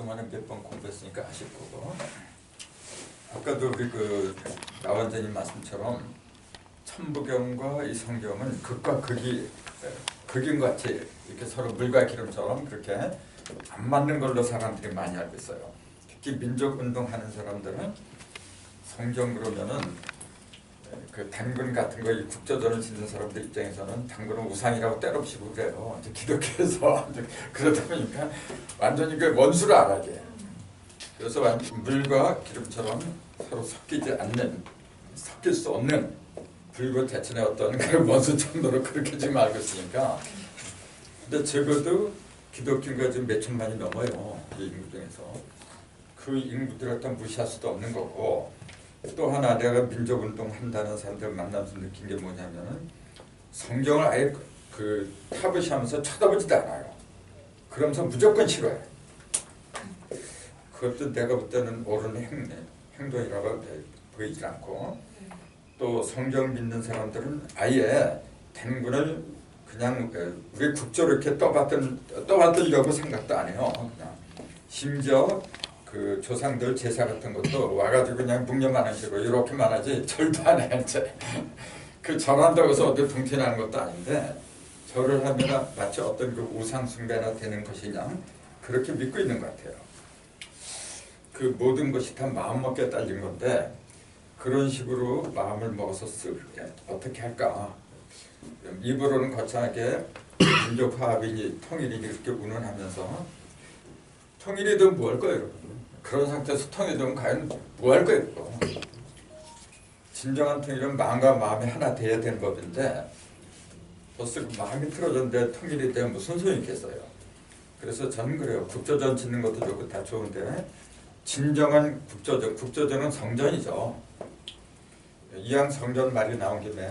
그동안에 몇 번 공부했으니까 아실 거고, 아까도 우리 그 나원자님 말씀처럼 천부경과 이 성경은 극과 극인 같이 이렇게 서로 물과 기름처럼 그렇게 안 맞는 걸로 사람들이 많이 알고 있어요. 특히 민족운동하는 사람들은 성경 그러면은 그 단군 같은 거, 이 국조전을 짓는 사람들 입장에서는 단군은 우상이라고 때려치고 그래요. 이제 기독교에서 그러다 보니까 완전히 그 원수를 알아게. 그래서 물과 기름처럼 서로 섞일 수 없는 불구대천의 어떤 그런 원수 정도로 그렇게 지금 알고 있으니까. 근데 적어도 기독교가 지금 몇 천만이 넘어요. 이 인구 중에서. 그 인구들을 또 무시할 수도 없는 거고. 또 하나 내가 민족운동 한다는 사람들 만나면서 느낀 게 뭐냐면은 성경을 아예 그 타부시하면서 쳐다보지도 않아요. 그러면서 무조건 싫어해. 그것도 내가 볼 때는 옳은 행동이라고 보이지 않고, 또 성경 믿는 사람들은 아예 단군을 그냥 우리 국조로 이렇게 떠받들려고 생각도 안 해요. 그냥 심지어 그 조상들 제사 같은 것도 와가지고 그냥 묵념만 하시고 이렇게만 하지 절도 안 해. 이제 그 절한다고 해서 어디 동태나는 것도 아닌데, 절을 하면 마치 어떤 그 우상 숭배나 되는 것이냐 그렇게 믿고 있는 것 같아요. 그 모든 것이 다 마음 먹기에 딸린 건데, 그런 식으로 마음을 먹어서 어떻게 할까? 입으로는 거창하게 민족 화합이니 통일이니 그렇게 운운하면서, 통일이 되면 뭐 할 거예요, 여러분? 그런 상태에서 통일이 되면 과연 뭐 할 거예요? 진정한 통일은 마음과 마음이 하나 돼야 되는 법인데, 벌써 그 마음이 틀어졌는데 통일이 되면 무슨 소용이 있겠어요? 그래서 저는 그래요. 국조전 짓는 것도 좋고 다 좋은데, 진정한 국조전은 성전이죠. 이왕 성전 말이 나온 김에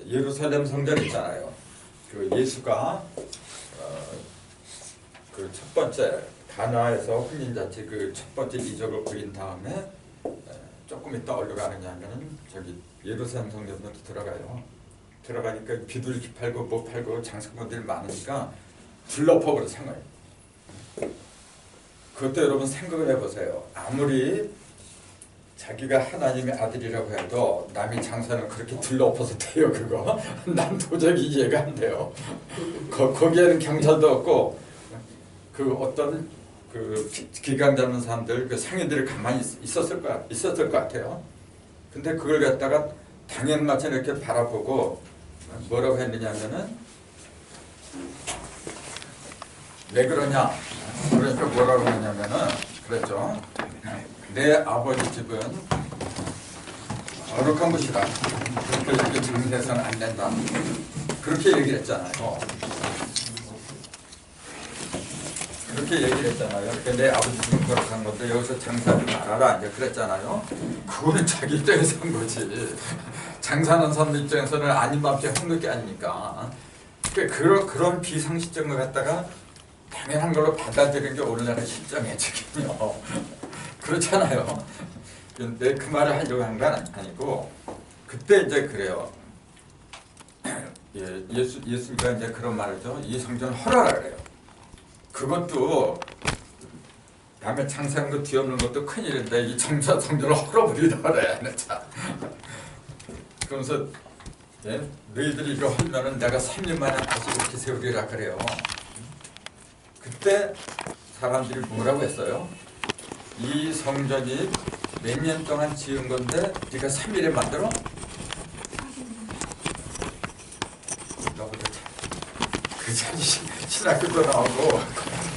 예루살렘 성전 있잖아요. 그 예수가 그 첫 번째 가나에서 혼인잔치 그 첫 번째 이적을 그린 다음에 조금 있다 어디로 가느냐면은 저기 예루살렘 성전으로 들어가요. 들어가니까 비둘기 팔고 뭐 팔고 장식품들이 많으니까 둘러퍼버려 상을. 그것도 여러분 생각을 해보세요. 아무리 자기가 하나님의 아들이라고 해도 남이 장사는 그렇게 둘러엎어서 돼요, 그거? 난 도저히 이해가 안 돼요. 거기에는 경찰도 없고, 그 어떤 그 기강 잡는 사람들, 그 상인들이 가만히 있었을 것 같아요. 근데 그걸 갖다가 당연마치 이렇게 바라보고 뭐라고 했느냐면은, 왜 그러냐? 그러니까 뭐라고 했냐면은, 그랬죠. 내 아버지 집은 거룩한 곳이다. 그렇게 증세해서는 안 된다. 그렇게 얘기를 했잖아요. 그렇게 얘기를 했잖아요. 그러니까 내 아버지 집은 거룩한 건데 여기서 장사하지 말아라. 이제 그랬잖아요. 그거는 자기 입장에서 한 거지. 장사하는 사람 입장에서는 아닌 맘때 한 게 아니니까. 그러니까 그런 비상식적인 걸 갖다가 당연한 걸로 받아들이는 게 오늘날의 실정이에요, 지금요. 그렇잖아요. 근데 그 말을 하려고 한 건 아니고, 그때 이제 그래요. 예수가 이제 그런 말이죠. 이 성전을 헐어라 그래요. 그것도 남의 장사한 거 뒤엎는 것도 큰일인데 이 성전을 헐어버리라 그래. 그러면서 너희들이 이거 헐면은 내가 3년 만에 다시 이렇게 세우리라 그래요. 그때 사람들이 뭐라고 했어요? 이 성전이 몇 년 동안 지은 건데 네가 3일에 만들어? 그 자식 신학교도 나오고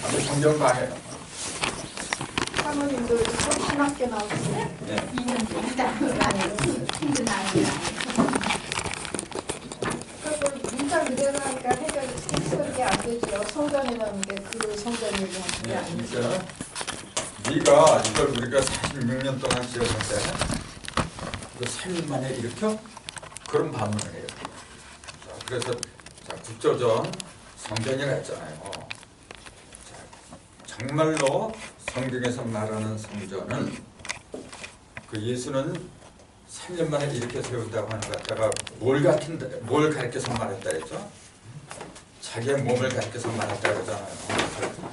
아주 성경방해요. 사모님도 신학교 나오셨어요? 네. 2년 힘든 아이야. 그래서 문자 그대로 하니까 해석이 안 되죠. 성전에 넣는 게 그 성전 얘기하는 게 아니죠. 네가 이걸 우리가 46년 동안 지었는데 그 3일 만에 일으켜? 그런 반문을 해요. 그래서 국조전 성전이라 했잖아요. 정말로 성경에서 말하는 성전은 그 예수는 3년 만에 이렇게 세운다고 하는 것 갖다가 뭘 가르쳐서 말했다 했죠? 자기의 몸을 가지고서 말했다 그러잖아요.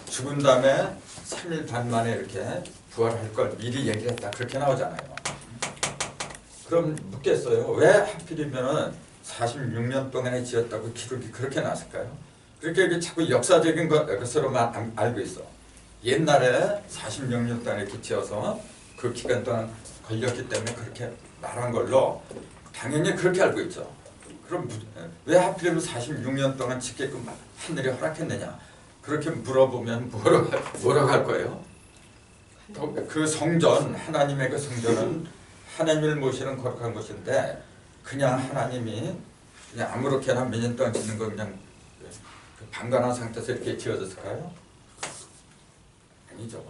죽은 다음에 3일 반 만에 이렇게 부활할 걸 미리 얘기를 했다. 그렇게 나오잖아요. 그럼 묻겠어요. 왜 하필이면 46년 동안에 지었다고 기록이 그렇게 나왔을까요? 그렇게 자꾸 역사적인 것으로만 알고 있어. 옛날에 46년 동안 이렇게 지어서 그 기간 동안 걸렸기 때문에 그렇게 말한 걸로 당연히 그렇게 알고 있죠. 그럼 왜 하필이면 46년 동안 짓게끔 하늘이 허락했느냐? 그렇게 물어보면 뭐라고 할 거예요? 그 성전, 하나님의 그 성전은 하나님을 모시는 거룩한 곳인데 그냥 하나님이 그냥 아무렇게나 몇 년 동안 짓는 거 그냥 그 방관한 상태에서 이렇게 지어졌을까요? 아니죠.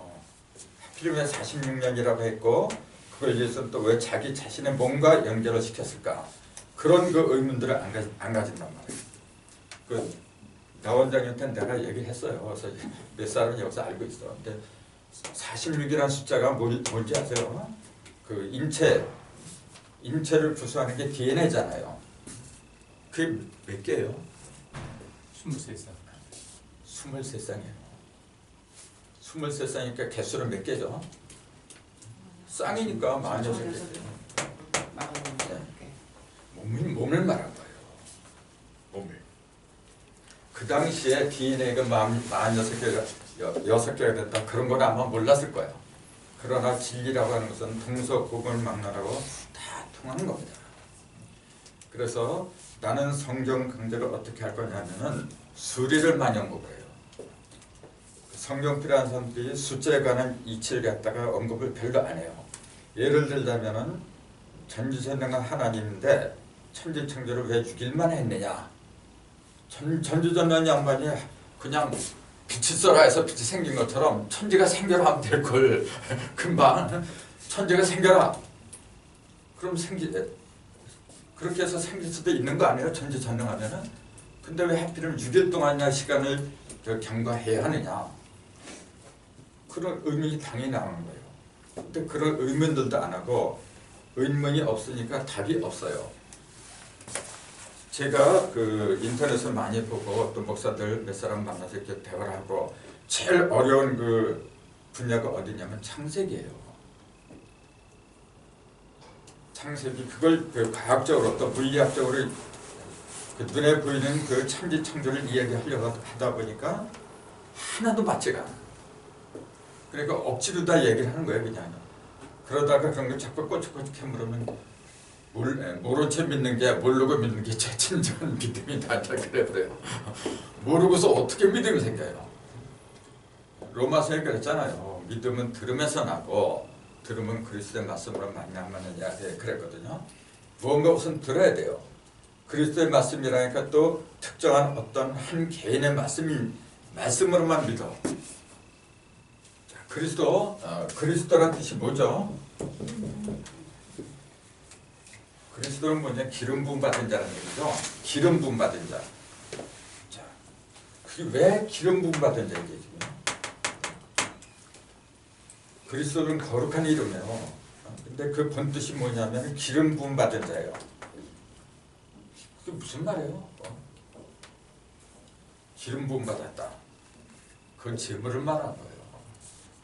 하필이면 46년이라고 했고 그걸 위해서 또 왜 자기 자신의 몸과 연결을 시켰을까? 그런 그 의문들을 안 가진단 말이에요. 그 나 원장님한테 내가 얘기를 했어요. 그래서 몇 사람이 여기서 알고 있어. 근데 46이라는 숫자가 뭔지 아세요? 그 인체를 구성하는 게 DNA잖아요. 그게 몇 개예요? 23살. 23쌍이에요. 23쌍이니까 개수는 몇 개죠? 쌍이니까 46개. 몸을 말한 거예요. 몸을. 그 당시에 DNA가 46개가 됐다. 그런 건 아마 몰랐을 거예요. 그러나 진리라고 하는 것은 동서고금망라라고 다 통하는 겁니다. 그래서 나는 성경 강좌를 어떻게 할 거냐면은 수리를 많이 언급을 해요. 성경 필요한 사람들이 숫자에 관한 이치를 갖다가 언급을 별로 안 해요. 예를 들자면은 전지전능한 하나님인데 천지창조를 왜 죽일만 했느냐? 전지전능한 양반이 그냥 빛이 쏘라 해서 빛이 생긴 것처럼 천지가 생겨라 하면 될 걸 금방 천지가 생겨라. 그럼 그렇게 해서 생길 수도 있는 거 아니에요? 전지전능하면은. 근데 왜 하필이면 6일 동안이나 시간을 경과해야 하느냐? 그런 의문이 당연히 나오는 거예요. 근데 그런 의문들도 안 하고 의문이 없으니까 답이 없어요. 제가 그 인터넷을 많이 보고 또 목사들 몇 사람 만나서 이렇게 대화를 하고 제일 어려운 그 분야가 어디냐면 창세기예요. 창세기 그걸 그 과학적으로 또 물리학적으로 그 눈에 보이는 그 천지 창조를 이야기하려고 하다 보니까 하나도 맞지가 않아. 그러니까 억지로 다 얘기를 하는 거예요, 그냥. 그러다가 그런 거 자꾸 꼬치꼬치 캐물으면 모른 채 믿는 게 모르고 믿는 게 제 진정한 믿음이다. 그래요. 모르고서 어떻게 믿음이 생겨요? 로마서에 그랬잖아요. 믿음은 들음에서 나고 들음은 그리스도의 말씀으로 말미암느냐 그랬거든요. 무언가 우선 들어야 돼요. 그리스도의 말씀이라니까 또 특정한 어떤 한 개인의 말씀으로만 믿어. 자, 그리스도란 뜻이 뭐죠? 그리스도는 뭐냐? 기름 부음 받은 자라는 얘기죠. 기름 부음 받은 자. 자, 그게 왜 기름 부음 받은 자 얘기죠? 그리스도는 거룩한 이름이에요. 근데 그 본뜻이 뭐냐면 기름 부음 받은 자예요. 그게 무슨 말이에요? 기름 부음 받았다. 그건 제물을 말하는 거예요.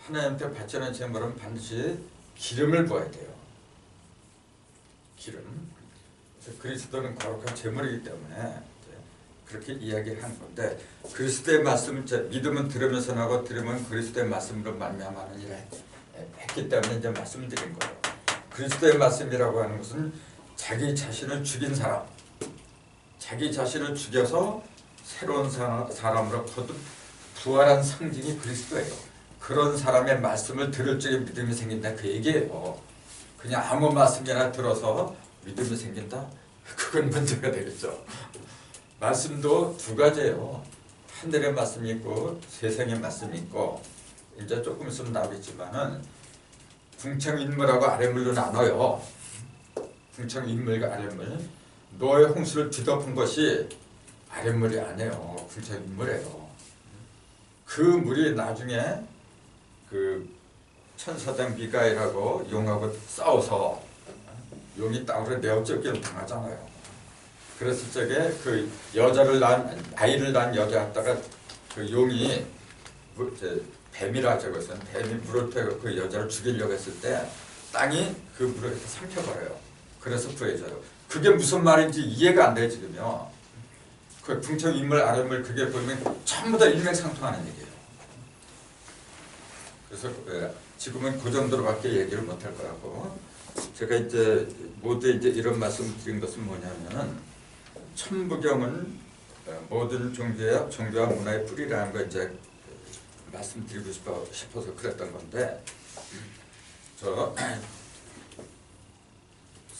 하나님한테 바치는 제물은 반드시 기름을 부어야 돼요. 기름. 그래서 그리스도는 거룩한 제물이기 때문에 그렇게 이야기를 한 건데 그리스도의 말씀을 믿음은 들으면서 나고 들으면 그리스도의 말씀으로 말미암는 일을 했기 때문에 이제 말씀을 드린 거예요. 그리스도의 말씀이라고 하는 것은 자기 자신을 죽인 사람, 자기 자신을 죽여서 새로운 사람으로 거듭 부활한 상징이 그리스도예요. 그런 사람의 말씀을 들을 적에 믿음이 생긴다 그 얘기예요. 그냥 아무 말씀이나 들어서 믿음이 생긴다? 그건 문제가 되겠죠. 말씀도 두 가지예요. 하늘의 말씀이 있고 세상의 말씀이 있고 이제 조금 있으면 나오겠지만은 궁창인물하고 아랫물로 나눠요. 궁창인물과 아랫물. 노의 홍수를 뒤덮은 것이 아랫물이 아니에요. 궁창인물이에요. 그 물이 나중에 그 천사장 미가엘하고 용하고 싸워서 용이 땅으로 내어쫓기를 당하잖아요. 그랬을 적에 그 여자를 낳은 아이를 낳은 여자 갖다가 그 용이 뱀이라 저것은 뱀이 물을 패고 그 여자를 죽이려고 했을 때 땅이 그 물을 이렇게 삼켜버려요. 그래서 구해져요. 그게 무슨 말인지 이해가 안 돼 지금요. 그 중청 인물 아랫물 그게 보면 전부 다 일맥상통하는 얘기예요. 그래서 지금은 그 정도로밖에 얘기를 못할 거라고. 제가 이제 모두 이제 이런 말씀 드린 것은 뭐냐면은 천부경은 모든 종교와 문화의 뿌리라는 거 이제 말씀드리고 싶어서 그랬던 건데, 저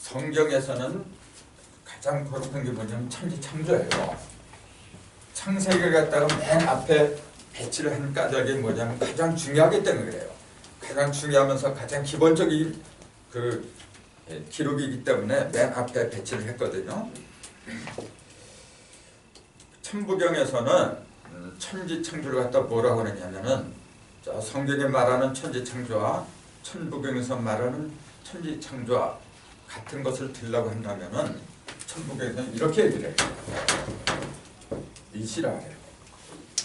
성경에서는 가장 거룩한 게 뭐냐면 천지창조예요. 창세기를 갖다가 맨 앞에 배치를 한 까닭이 뭐냐면 가장 중요하기 때문에 그래요. 가장 중요하면서 가장 기본적인 그 기록이기 때문에 맨 앞에 배치를 했거든요. 천부경에서는 천지창조를 갖다 뭐라고 하느냐면은 성경이 말하는 천지창조와 천부경에서 말하는 천지창조와 같은 것을 들라고 한다면은 천부경에서는 이렇게 얘기를 해요. 일시라 해요.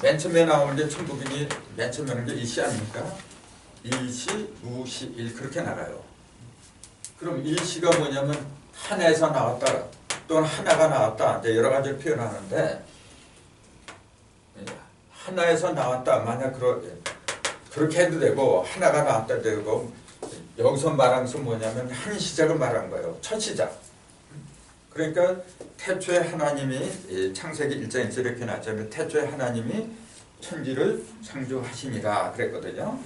맨 처음에 나오는 게 천부경이 맨 처음에 나오는 게 일시 아닙니까? 일시, 우시, 일 그렇게 나가요. 그럼 일시가 뭐냐면 하나에서 나왔다 또는 하나가 나왔다 이제 여러 가지를 표현하는데, 하나에서 나왔다 만약 그렇게 해도 되고 하나가 나왔다 되고, 여기서 말하는 것은 뭐냐면 한 시작을 말한 거예요. 첫 시작. 그러니까 태초에 하나님이 창세기 1장에서 이렇게 나왔자면 태초에 하나님이 천지를 창조하시니라 그랬거든요.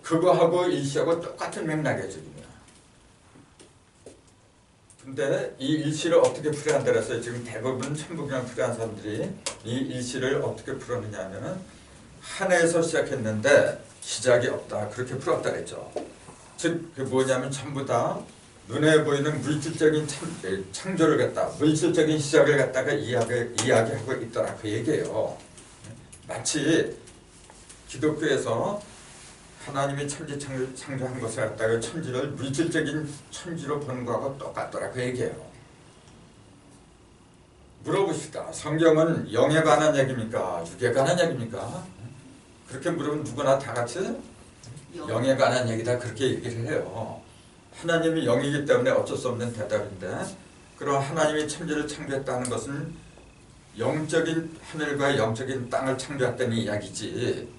그거하고 일시하고 똑같은 맥락이에요 지금요. 근데 이 일시를 어떻게 풀이한다 그랬어요. 지금 대부분 천부경 풀이한 사람들이 이 일시를 어떻게 풀었느냐 하면은 하나에서 시작했는데 시작이 없다 그렇게 풀었다 그랬죠. 즉 그 뭐냐면 전부 다 눈에 보이는 물질적인 창조를 갖다 물질적인 시작을 갖다가 이야기하고 있더라 그 얘기예요. 마치 기독교에서 하나님이 천지 창조한 것을 갖다가 천지를 물질적인 천지로 보는 거하고 똑같더라 그 얘기예요. 물어봅시다. 성경은 영에 관한 얘기입니까? 육에 관한 얘기입니까? 그렇게 물으면 누구나 다 같이 영에 관한 얘기다 그렇게 얘기를 해요. 하나님이 영이기 때문에 어쩔 수 없는 대답인데, 그럼 하나님이 천지를 창조했다는 것은 영적인 하늘과 영적인 땅을 창조했다는 이야기지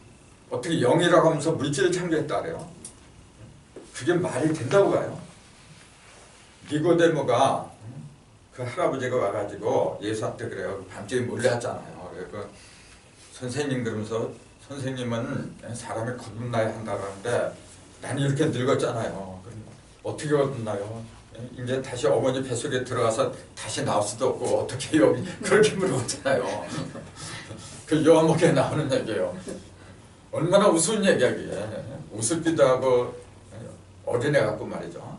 어떻게 영이라고 하면서 물질을 창조했다 그래요? 그게 말이 된다고 봐요. 니고데모가 그 할아버지가 와가지고 예수한테 그래요. 밤중에 몰래 왔잖아요. 그래서 선생님 그러면서 선생님은 사람이 거듭나야 한다고 하는데 난 이렇게 늙었잖아요. 어떻게 거듭나요? 이제 다시 어머니 뱃속에 들어가서 다시 나올 수도 없고 어떻게 여기 그렇게 물어봤잖아요. 그 요한복음에 나오는 얘기예요. 얼마나 우스운 얘기하기에 우습기도 하고 어린애 같고 말이죠.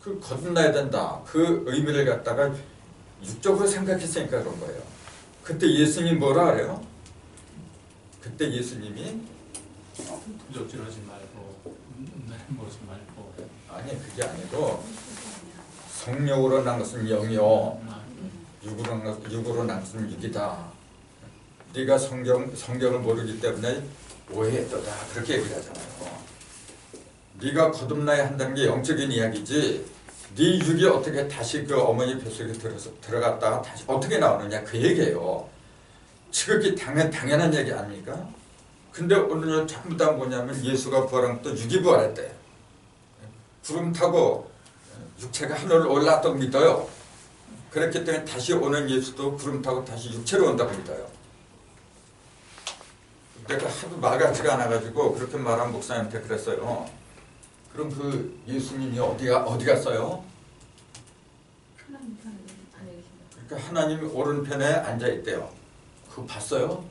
그 거듭나야 된다 그 의미를 갖다가 육적으로 생각했으니까 그런 거예요. 그때 예수님이 뭐라 그래요? 그때 예수님이 부적절하지 말고 모르지 말고. 아니 그게 아니고 성령으로 난 것은 영이요 육으로 난 것은 육이다. 네가 성경을 모르기 때문에 오해했다 그렇게 얘기를 하잖아요. 네가 거듭나야 한다는 게 영적인 이야기지 네 육이 어떻게 다시 그 어머니 뱃속에 들어갔다가 다시 어떻게 나오느냐 그 얘기예요. 지극히 당연한 얘기 아닙니까? 근데 오늘 전부 다 뭐냐면 예수가 부활한 것도 육이 부활했대. 구름 타고 육체가 하늘로 올라왔다고 믿어요. 그렇기 때문에 다시 오는 예수도 구름 타고 다시 육체로 온다고 믿어요. 내가 하도 말 같지가 않아가지고 그렇게 말한 목사님한테 그랬어요. 그럼 그 예수님이 어디 갔어요? 그러니까 하나님 오른편에 앉아있대요. 그거 봤어요?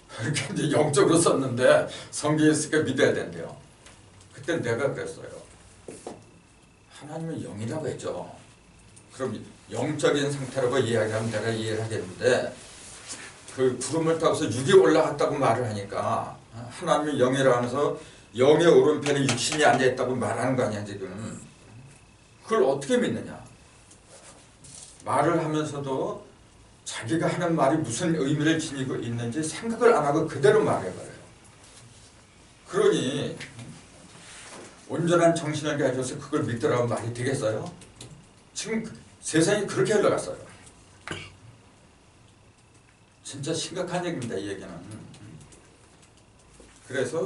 그렇게 이제 영적으로 썼는데 성경에 있으니까 믿어야 된대요. 그때 내가 그랬어요. 하나님은 영이라고 했죠. 그럼 영적인 상태라고 이야기하면 내가 이해를 하겠는데 그 구름을 타고서 육이 올라갔다고 말을 하니까 하나님이 영이라고 하면서 영의 오른편에 육신이 앉아있다고 말하는 거 아니야 지금. 그걸 어떻게 믿느냐. 말을 하면서도 자기가 하는 말이 무슨 의미를 지니고 있는지 생각을 안 하고 그대로 말해버려요. 그러니 온전한 정신을 가져서 그걸 믿더라고 말이 되겠어요? 지금 세상이 그렇게 흘러갔어요. 진짜 심각한 얘기입니다, 이 얘기는. 그래서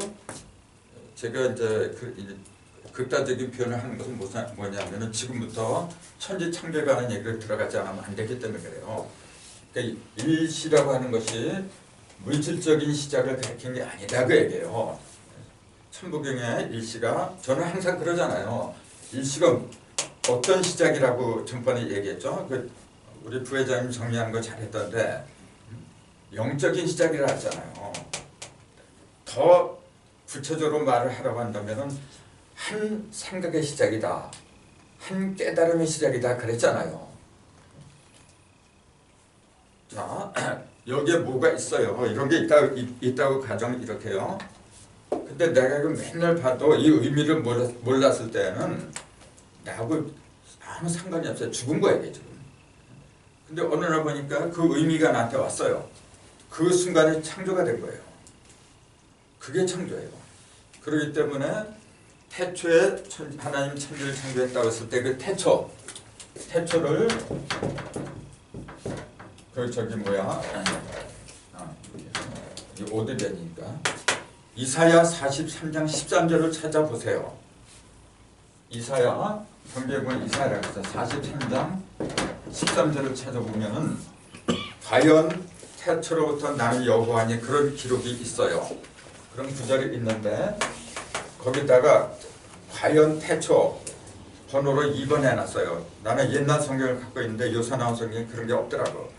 제가 이제 극단적인 표현을 하는 것은 뭐냐면은 지금부터 천지창조라는 얘기를 들어가지 않으면 안 되기 때문에 그래요. 그러니까 일시라고 하는 것이 물질적인 시작을 가리키는 게 아니다 그 얘기예요. 천부경의 일시가 저는 항상 그러잖아요. 일시가 어떤 시작이라고 전번에 얘기했죠. 우리 부회장님 정리하는 거 잘했던데 영적인 시작이라 하잖아요. 더 구체적으로 말을 하라고 한다면은 한 생각의 시작이다. 한 깨달음의 시작이다 그랬잖아요. 자, 여기에 뭐가 있어요. 이런 게 있다고 가정 이렇게요. 근데 내가 이거 맨날 봐도 이 의미를 몰랐을 때는 나하고 아무 상관이 없어요. 죽은 거야 이게 지금. 근데 어느 날 보니까 그 의미가 나한테 왔어요. 그 순간에 창조가 된 거예요. 그게 창조예요. 그렇기 때문에 태초에 하나님 천지를 창조했다고 했을 때 그 태초를 그 저기 뭐야 이 오대변이니까 이사야 43장 13절을 찾아보세요. 이사야 경계문 이사야라고 해서 43장 13절을 찾아보면은 과연 태초로부터 나는 여호와니 그런 기록이 있어요. 그런 구절이 있는데 거기다가 과연 태초 번호로 2번 해놨어요. 나는 옛날 성경을 갖고 있는데 요새 나온 성경에 그런 게 없더라고.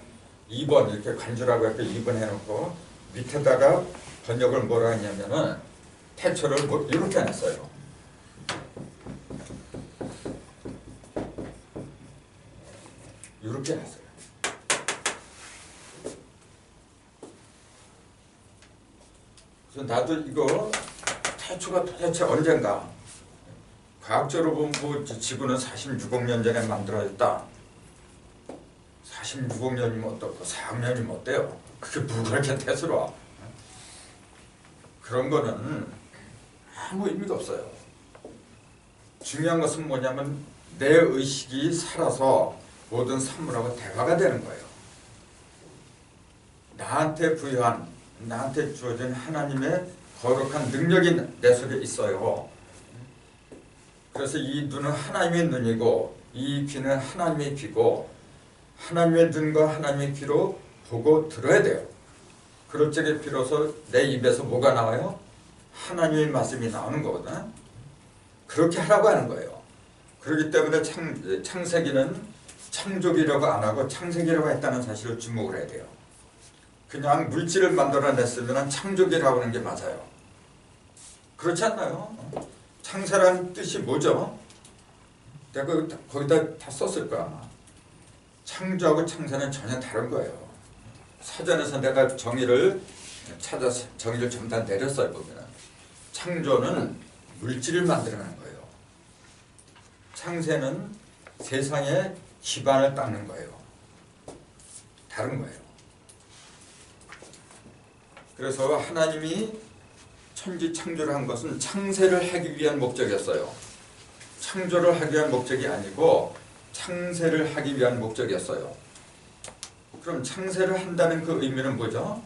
2번 이렇게 간주라고 해서 2번 해놓고 밑에다가 번역을 뭐라 했냐면은 태초를 이렇게 해놨어요. 이렇게 해놨어요. 그래서 나도 이거 태초가 도대체 언젠가 과학적으로 보면 뭐 지구는 46억 년 전에 만들어졌다. 46억 년이면 어떻고 4억 년이면 어때요? 그게 뭐가 이렇게 대수로 그런 거는 아무 의미가 없어요. 중요한 것은 뭐냐면 내 의식이 살아서 모든 사물하고 대화가 되는 거예요. 나한테 부여한 나한테 주어진 하나님의 거룩한 능력이 내 속에 있어요. 그래서 이 눈은 하나님의 눈이고 이 귀는 하나님의 귀고 하나님의 눈과 하나님의 귀로 보고 들어야 돼요. 그럴 적에 비로소 내 입에서 뭐가 나와요? 하나님의 말씀이 나오는 거거든. 그렇게 하라고 하는 거예요. 그렇기 때문에 창세기는 창조기라고 안 하고 창세기라고 했다는 사실을 주목을 해야 돼요. 그냥 물질을 만들어냈으면 창조기라고 하는 게 맞아요. 그렇지 않나요? 창세라는 뜻이 뭐죠? 내가 거기다 다 썼을 거야. 창조하고 창세는 전혀 다른 거예요. 사전에서 내가 정의를 찾아서 정의를 좀 다 내렸어요. 보면 창조는 물질을 만들어내는 거예요. 창세는 세상의 기반을 닦는 거예요. 다른 거예요. 그래서 하나님이 천지 창조를 한 것은 창세를 하기 위한 목적이었어요. 창조를 하기 위한 목적이 아니고 창세를 하기 위한 목적이었어요. 그럼 창세를 한다는 그 의미는 뭐죠?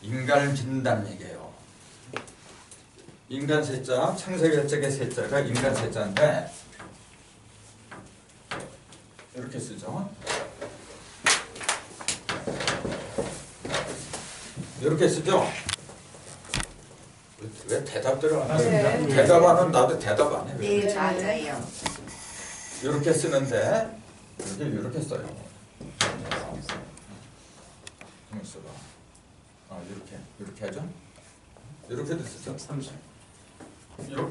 인간을 짓는다는 얘기예요. 인간 세자, 창세결적의 세자가 인간 세자인데 이렇게 쓰죠. 이렇게 쓰죠. 왜 대답들을 안 해요? 네. 대답 안 하면 나도 대답 안 해요. 네, 맞아요. 이렇게 쓰는데 이렇게 써요. 좀 있어봐. 이렇게 하죠. 이렇게도 쓰죠. 30.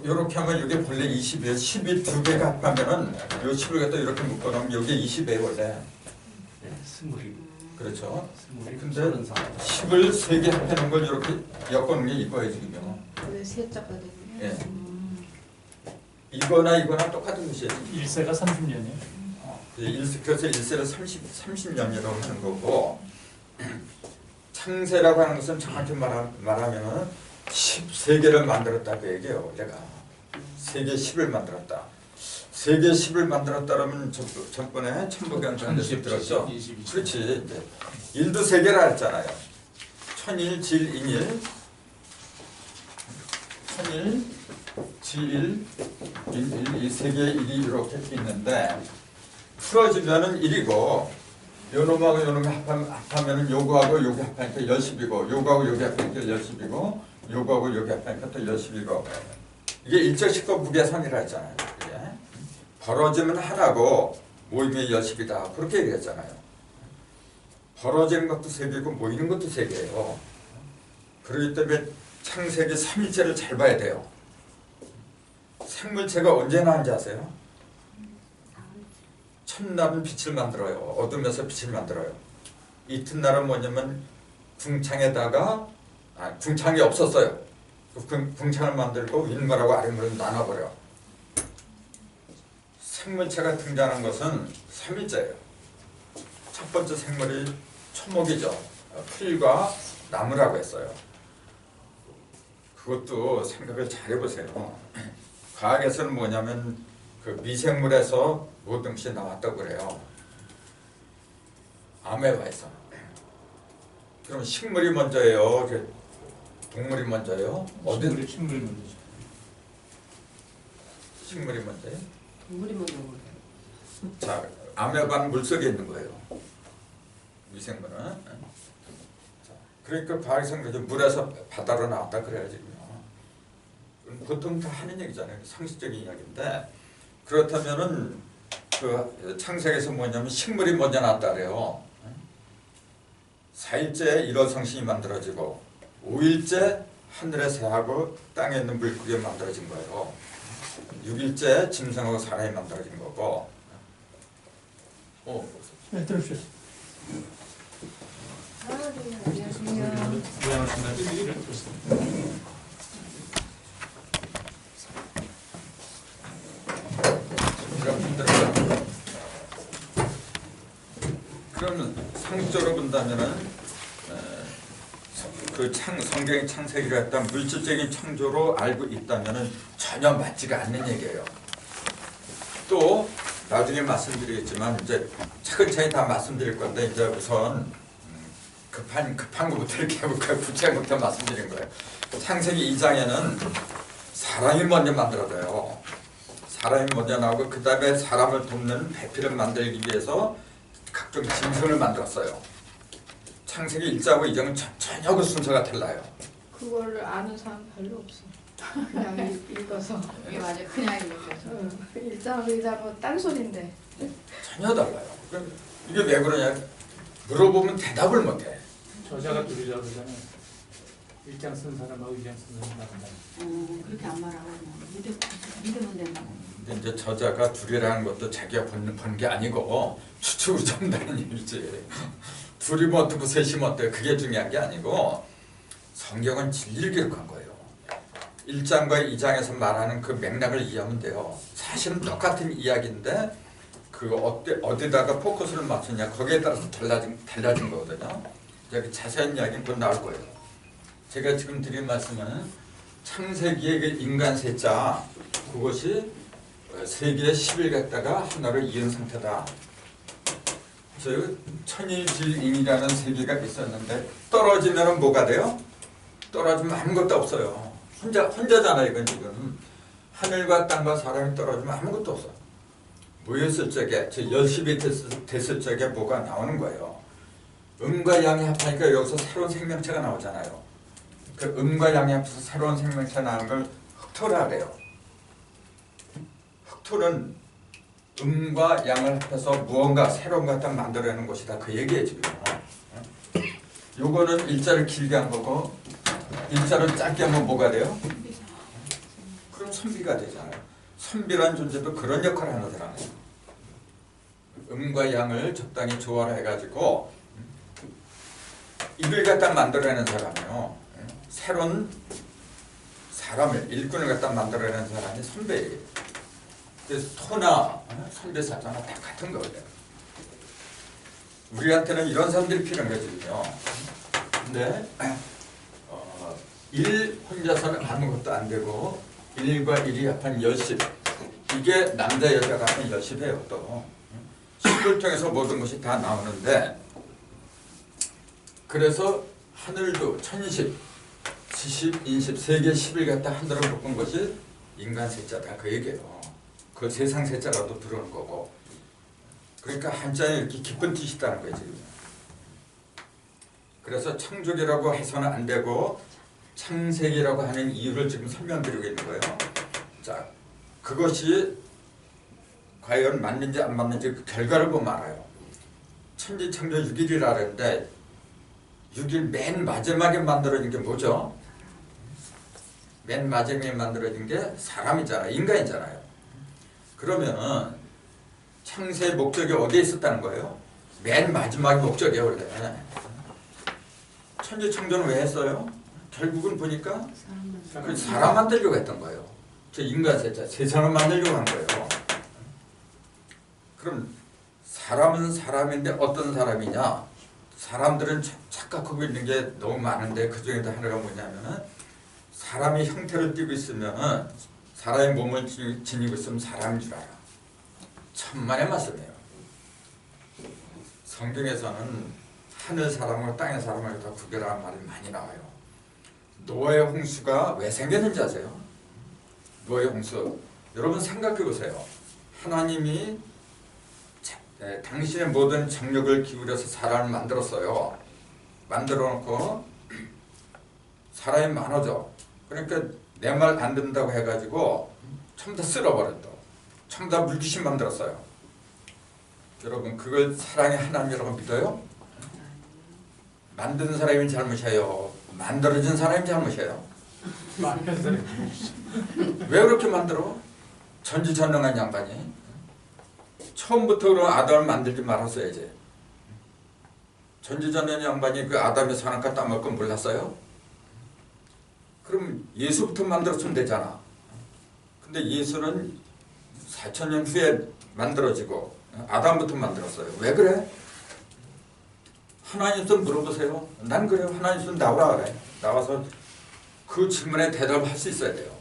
이렇게 하면 이게 본래 20이에요. 10이 두 개가 합하면은 요 10을 갖다 이렇게 묶어놓으면 여기 20이에요 원래. 네, 스물이. 그렇죠. 스물이. 근데 34. 10을 3개 합해놓은 걸 이렇게 엮어놓은 게 이거예요 지금요. 그래 세자거든요. 예. 이거나 똑같은 것이에요. 1세가 30년이에요. 그래서 1세를 30년이라고 하는 거고, 창세라고 하는 것은 정확히 말하면 10세계를 만들었다고 얘기해요. 내가 세계 10을 만들었다. 세계 10을 만들었다라면 전번에 천부경전에서 들었죠. 그렇지. 이제 일도 세계라 했잖아요. 천일, 질, 인일, 천일, 질, 인일, 이 세 개의 일이 이렇게 있는데 풀어지면은 1이고 요놈하고 요놈이 합하면은 요거하고 요게 합하니까 10이고 요거하고 요게 합하니까 10이고 요거하고 요게 합하니까 또 10이고 이게 일적식과 무계산이라 했잖아요. 이게. 벌어지면 하나고 모이면 10이다. 그렇게 얘기했잖아요. 벌어지는 것도 세 개고 모이는 것도 세 개예요. 그렇기 때문에 창세기 3일째를 잘 봐야 돼요. 생물체가 언제 나는지 아세요? 첫날은 빛을 만들어요. 어둠에서 빛을 만들어요. 이튿날은 뭐냐면 궁창에다가 궁창이 없었어요. 궁창을 만들고 윗물하고 아랫물을 나눠버려. 생물체가 등장하는 것은 3일째예요. 첫 번째 생물이 초목이죠. 풀과 나무라고 했어요. 그것도 생각을 잘 해보세요. 과학에서는 뭐냐면 그 미생물에서 모든 것이 나왔다고 그래요. 아메바에서. 그럼 식물이 먼저예요? 동물이 먼저예요? 식물이 먼저죠. 식물이 먼저예요? 동물이 먼저 먹어요. 자, 아메바는 물속에 있는 거예요. 미생물은. 자, 그러니까 과학에서는 그죠. 물에서 바다로 나왔다 그래야지요. 보통 다 하는 얘기잖아요. 상식적인 이야기인데 그렇다면은 그 창세기에서 뭐냐면 식물이 먼저 나왔다 그래요. 4일째 일어성신이 만들어지고 5일째 하늘의 새하고 땅에 있는 물고기가 만들어진 거예요. 6일째 짐승하고 사람이 만들어진 거고. 네, 들으셨어요. 안녕하세요. 그러면 상적으로 본다면은 그 성경의 창세기가 했던 물질적인 창조로 알고 있다면은 전혀 맞지가 않는 얘기예요. 또 나중에 말씀드리겠지만 이제 차근차근 다 말씀드릴 건데 이제 우선 급한 거부터 이렇게 해볼까요? 구체한 것부터 말씀드린 거예요. 창세기 2장에는 사람이 먼저 만들어져요. 사람이 먼저 나오고 그 다음에 사람을 돕는 배필을 만들기 위해서 각종 짐승을 만들었어요. 창세기 1장하고 2장은 전혀 그 순서가 달라요. 그걸 아는 사람 별로 없어. 그냥 읽어서. 이게 맞아요. 그냥 읽어서. 일장의장은 딴소리인데. 전혀 달라요. 그럼 이게 왜 그러냐? 물어보면 대답을 못해. 저자가 둘이라고 그러잖아요. 1장 쓴 사람하고 2장 쓴 사람 다른다. 그렇게 안 말하고 믿으면 된다고. 근데 이제 저자가 둘이라는 것도 자기가 본 게 아니고 추측으로 전다는 얘기지. 둘이면 어떻고 셋이면 어때? 그게 중요한 게 아니고 성경은 진리를 기록한 거예요. 1장과 2장에서 말하는 그 맥락을 이해하면 돼요. 사실은 똑같은 이야기인데 그 어디다가 포커스를 맞추냐 거기에 따라서 달라진 거거든요. 여기 자세한 이야기는 곧 나올 거예요. 제가 지금 드린 말씀은 창세기의 그 인간 셋자 그것이 세계의 10일 갖다가 하나로 이은 상태다. 천일질인이라는 세계가 있었는데 떨어지면 뭐가 돼요? 떨어지면 아무것도 없어요. 혼자잖아요. 이건 지금 하늘과 땅과 사람이 떨어지면 아무것도 없어. 모였을 적에 10이 됐을 적에 뭐가 나오는 거예요. 음과 양이 합하니까 여기서 새로운 생명체가 나오잖아요. 그 음과 양이 합해서 새로운 생명체가 나오는 걸 흑토라 그래요. 흑토는 음과 양을 합해서 무언가 새로운 것 딱 만들어내는 것이다. 그 얘기예요 지금. 요거는 일자를 길게 한 거고 일자를 짧게 하면 뭐가 돼요? 그럼 선비가 되잖아요. 선비라는 존재도 그런 역할을 하는 사람이에요. 음과 양을 적당히 조화를 해가지고 이를 갖다 만들어내는 사람이에요. 새로운 사람을 일꾼을 갖다 만들어내는 사람이 선비예요. 그래서 토나 선대사자나 다 같은 거예요. 우리한테는 이런 사람들이 필요한 거거든요. 근데 일 혼자서는 아무것도 안 되고 일과 일이 합한 열십, 이게 남자 여자가 하는 열십이에요. 또 십을 통해서 모든 것이 다 나오는데, 그래서 하늘도 천십, 지십, 인십, 세계 10을 갖다 하늘로 묶은 것이 인간 셋자다, 그 얘기예요. 그 세상 셋자라도 들어오는 거고. 그러니까 한자에 이렇게 깊은 뜻이 있다는 거예요, 지금. 그래서 창조기라고 해서는 안 되고 창세기라고 하는 이유를 지금 설명드리고 있는 거예요. 자, 그것이 과연 맞는지 안 맞는지 그 결과를 보면 알아요. 천지창조 6일이라 하는데 6일 맨 마지막에 만들어진 게 뭐죠? 맨 마지막에 만들어진 게 사람이잖아요. 인간이잖아요. 그러면 창세의 목적이 어디에 있었다는 거예요? 맨 마지막 목적이에요, 원래. 천지창조는 왜 했어요? 결국은 보니까 사람 만들려고 했던 거예요. 저 인간 세상을 만들려고 한 거예요. 그럼 사람은 사람인데 어떤 사람이냐? 사람들은 착각하고 있는 게 너무 많은데 그 중에도 하나가 뭐냐면은 사람이 형태를 띠고 있으면은 사람의 몸을 지니고 있으면 사람인 줄 알아. 천만의 말씀이에요. 성경에서는 하늘 사람과 땅의 사람을 다 구별하는 말이 많이 나와요. 노아의 홍수가 왜 생겼는지 아세요? 노아의 홍수. 여러분 생각해 보세요. 하나님이 당신의 모든 정력을 기울여서 사람을 만들었어요. 만들어 놓고 사람이 많아져. 그러니까 내 말 안 듣는다고 해가지고 전부 다 쓸어버렸다. 전부 다 물귀신 만들었어요. 여러분 그걸 사랑의 하나님이라고 믿어요? 만드는 사람이 잘못이에요? 만들어진 사람이 잘못이에요? 왜 그렇게 만들어? 전지전능한 양반이 처음부터 그런 아담을 만들지 말았어야지. 전지전능한 양반이 그 아담의 선악과 따먹을 건 몰랐어요? 그럼 예수부터 만들었으면 되잖아. 근데 예수는 4,000년 후에 만들어지고 아담부터 만들었어요. 왜 그래? 하나님 좀 물어보세요. 난 그래요. 하나님 좀 나오라 그래. 나와서 그 질문에 대답을 할 수 있어야 돼요.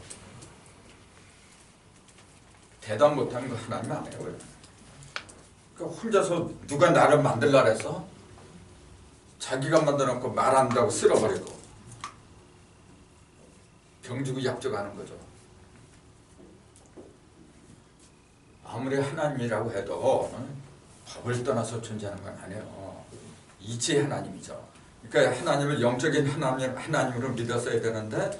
대답 못하는 거 하나님 안 해요. 그러니까 혼자서 누가 나를 만들라 그래서 자기가 만들어놓고 말 안 한다고 쓸어버리고 병주고 약주고 하는 거죠. 아무리 하나님이라고 해도 법을 떠나서 존재하는 건 아니에요. 이치의 하나님이죠. 그러니까 하나님을 영적인 하나님으로 믿었어야 되는데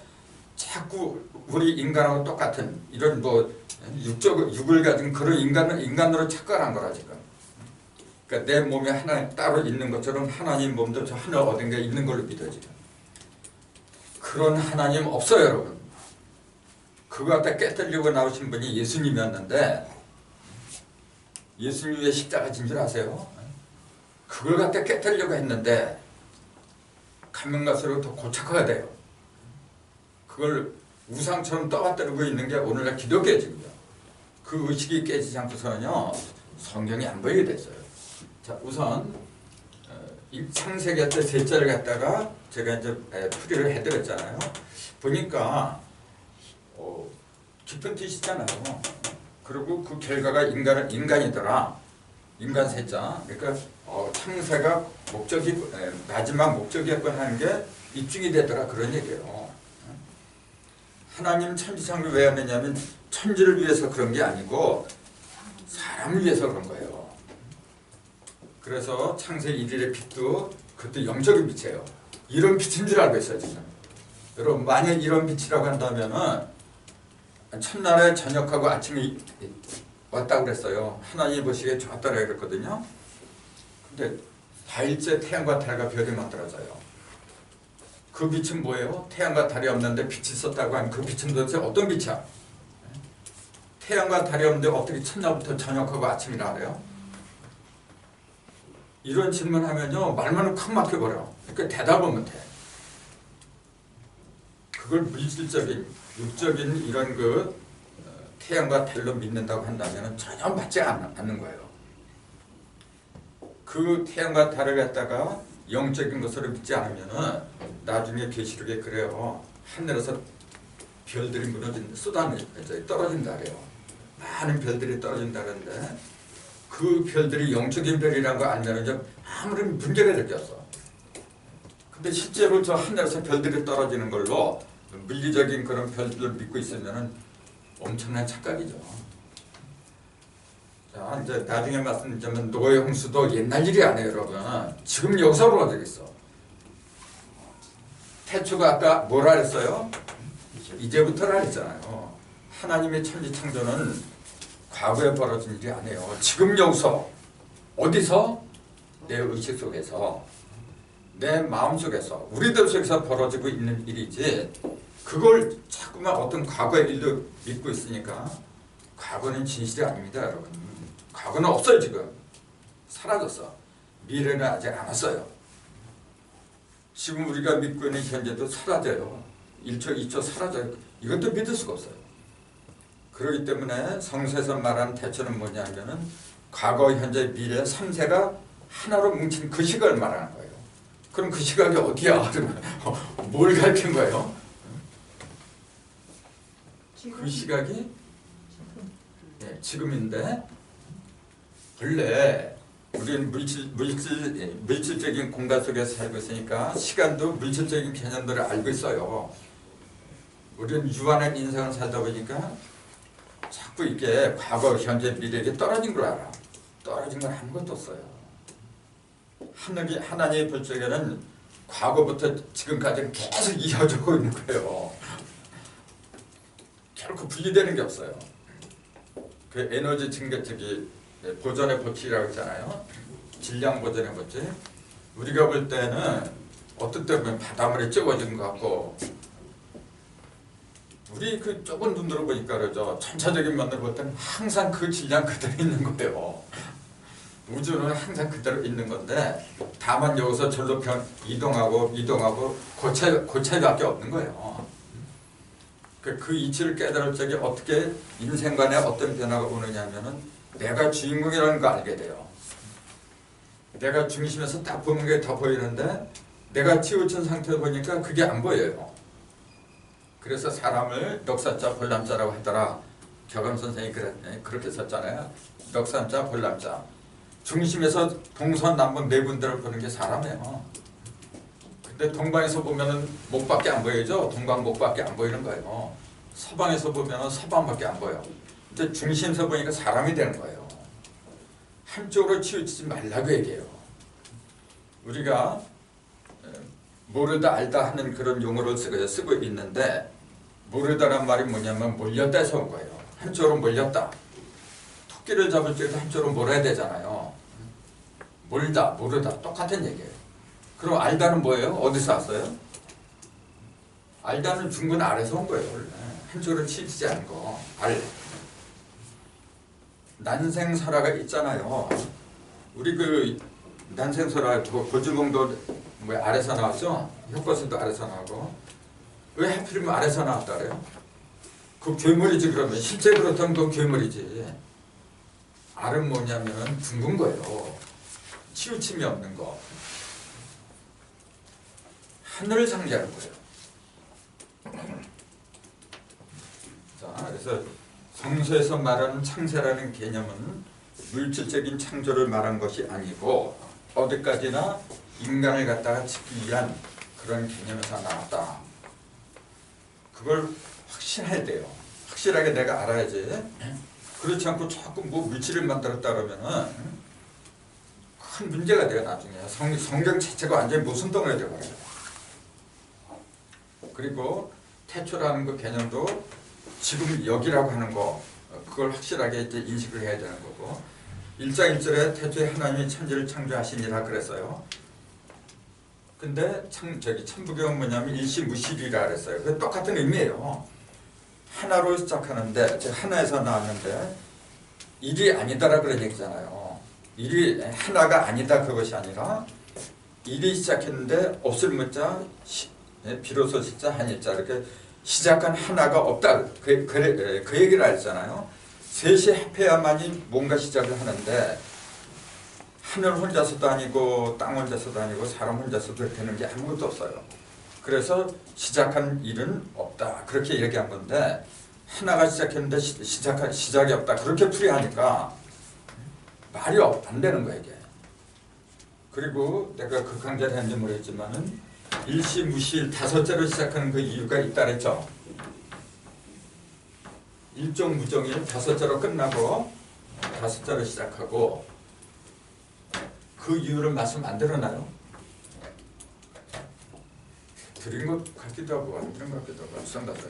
자꾸 우리 인간하고 똑같은 이런 육을 가진 그런 인간으로 착각한 거라 지금. 그러니까 내 몸에 하나님 따로 있는 것처럼 하나님 몸도 저 하늘 어딘가에 있는 걸로 믿어지죠. 그런 하나님 없어요, 여러분. 그거 갖다 깨뜨리려고 나오신 분이 예수님이었는데 예수님 왜 십자가 진 줄 아세요? 그걸 갖다 깨뜨리려고 했는데 가면 갈수록 더 고착화가 돼요. 그걸 우상처럼 떠받들고 있는 게 오늘날 기독교예요, 지금요. 그 의식이 깨지지 않고서는요 성경이 안 보이게 됐어요. 자, 우선 창세기 때 셋째를 갖다가 제가 이제 풀이를 해드렸잖아요. 보니까 깊은 뜻이 있잖아요. 그리고 그 결과가 인간이더라. 인간 셋자. 그러니까 창세가 마지막 목적이었건 하는 게 입증이 되더라. 그런 얘기예요. 하나님 천지창조를 왜 하느냐면 천지를 위해서 그런 게 아니고 사람을 위해서 그런 거예요. 그래서 창세 1일의 빛도 그것도 영적인 빛이에요. 이런 빛인 줄 알고 있어요, 지금. 여러분 만약 이런 빛이라고 한다면은 첫날에 저녁하고 아침에 왔다고 그랬어요. 하나님 보시기에 좋았다고 그랬거든요. 근데 4일째 태양과 달과 별이 만들어져요. 그 빛은 뭐예요? 태양과 달이 없는데 빛이 있었다고 하면 그 빛은 도대체 어떤 빛이야? 태양과 달이 없는데 어떻게 첫날부터 저녁하고 아침이라 그래요? 이런 질문하면요 말만 콱 막혀버려. 그러니까 대답을 못해. 그걸 물질적인 육적인 이런 태양과 달로 믿는다고 한다면 전혀 맞지 않는 거예요. 그 태양과 달을 갖다가 영적인 것으로 믿지 않으면 나중에 계시록에 그래요. 하늘에서 별들이 떨어진다 그래요. 많은 별들이 떨어진다는데 그 별들이 영적인 별이라는 거 알면 아무런 문제가 느꼈어. 근데 실제로 저 하늘에서 별들이 떨어지는 걸로 물리적인 그런 별들을 믿고 있으면 엄청난 착각이죠. 자, 이제 나중에 말씀드리자면 노예 홍수도 옛날 일이 아니에요, 여러분. 지금 여기서 벌어지고 있어. 태초가 아까 뭐라 그랬어요? 이제부터라 했잖아요. 하나님의 천지 창조는 과거에 벌어진 일이 아니에요. 지금 여기서 어디서? 내 의식 속에서, 내 마음 속에서, 우리들 속에서 벌어지고 있는 일이지 그걸 자꾸만 어떤 과거의 일로 믿고 있으니까 과거는 진실이 아닙니다, 여러분. 과거는 없어요. 지금 사라졌어. 미래는 아직 안 왔어요. 지금 우리가 믿고 있는 현재도 사라져요. 1초 2초 사라져요. 이것도 믿을 수가 없어요. 그렇기 때문에 성서에서 말하는 태초는 뭐냐면은 과거, 현재, 미래 3세가 하나로 뭉친 그 시각을 말하는 거예요. 그럼 그 시각이 어디야? 뭘 가르친 거예요? 그 시각이 지금인데 원래 우리는 물질적인 공간 속에서 살고 있으니까 시간도 물질적인 개념들을 알고 있어요. 우리는 유한한 인생을 살다 보니까 자꾸 이게 과거, 현재, 미래에 떨어진 걸 알아. 떨어진 건 아무것도 없어요. 하나님의 볼 적에는 과거부터 지금까지 계속 이어지고 있는 거예요. 결코 분리되는 게 없어요. 그 에너지 증가 보존의 법칙이라고 했잖아요. 질량 보존의 법칙. 우리가 볼 때는 어떤 때 보면 바닷물에 찌워진 것 같고 우리 그 좁은 눈으로 보니까 그러죠. 전체적인 면으로 볼 때는 항상 그 질량 그대로 있는 거예요. 우주는 항상 그대로 있는 건데 다만 여기서 절로 이동하고 그 차이밖에 없는 거예요. 그 이치를 깨달을 적에 어떻게 인생관에 어떤 변화가 오느냐 하면은 내가 주인공이라는 거 알게 돼요. 내가 중심에서 딱 보는 게 더 보이는데 내가 치우친 상태로 보니까 그게 안 보여요. 그래서 사람을 넉산자 볼람자라고 하더라. 격암 선생이 그렇게 썼잖아요. 넉산자 볼람자. 중심에서 동서남북 네 군데를 보는 게 사람이에요. 근데 동방에서 보면은 목밖에 안 보이죠. 동방 목밖에 안 보이는 거예요. 서방에서 보면은 서방밖에 안 보여. 근데 중심에서 보니까 사람이 되는 거예요. 한쪽으로 치우치지 말라고 얘기해요. 우리가 모르다 알다 하는 그런 용어를 쓰고 있는데 모르다란 말이 뭐냐면 몰렸다에서 온 거예요. 한쪽으로 몰렸다. 토끼를 잡을 때도 한쪽으로 몰아야 되잖아요. 몰다, 모르다 똑같은 얘기예요. 그럼 알다는 뭐예요? 어디서 왔어요? 알다는 중근 아래서 온 거예요. 원래. 한쪽으로 치우치지 않은 거. 알. 난생설화가 있잖아요. 우리 그 난생설화 고주몽도 뭐 아래서 나왔죠? 혁거수도 아래서 나오고. 왜 하필이면 아래서 나왔다 그래요? 그 괴물이지 그러면. 실제 그렇다면 그 괴물이지. 알은 뭐냐면 둥근 거예요. 치우침이 없는 거. 하늘을 상징하는 거예요. 자, 그래서 성서에서 말하는 창세라는 개념은 물질적인 창조를 말한 것이 아니고 어디까지나 인간을 갖다가 짓기 위한 그런 개념에서 나왔다. 그걸 확신해야 돼요. 확실하게 내가 알아야지. 그렇지 않고 자꾸 뭐 물질을 만들었다 그러면은 큰 문제가 돼요. 나중에 성경 자체가 완전히 무슨 덩어리가 되어버려요. 그리고 태초라는 그 개념도 지금 여기라고 하는 거 그걸 확실하게 이제 인식을 해야 되는 거고 1장 1절에 태초에 하나님이 천지를 창조하시니라 그랬어요. 근데 천부경은 뭐냐면 일시무실이라 그랬어요. 그 똑같은 의미예요. 하나로 시작하는데 하나에서 나왔는데 일이 아니다라 그런 얘기잖아요. 일이 하나가 아니다 그것이 아니라 일이 시작했는데 없을 문자 비로소 진짜 한일자 이렇게 시작한 하나가 없다. 그 얘기를 했잖아요. 셋이 합해야만이 뭔가 시작을 하는데 하늘 혼자서도 아니고 땅 혼자서도 아니고 사람 혼자서도 되는 게 아무것도 없어요. 그래서 시작한 일은 없다. 그렇게 얘기한 건데 하나가 시작했는데 시작이 없다. 그렇게 풀이하니까 말이 안 되는 거예요, 이게. 그리고 내가 그 강좌를 했는지 모르겠지만은 일시무시 다섯째로 시작하는 그 이유가 있다 그랬죠. 일종무종이 다섯째로 끝나고 다섯째로 시작하고 그 이유를 말씀 안 들었나요? 드린 것 같기도 하고 안 드린 것 같기도 하고 수상답다.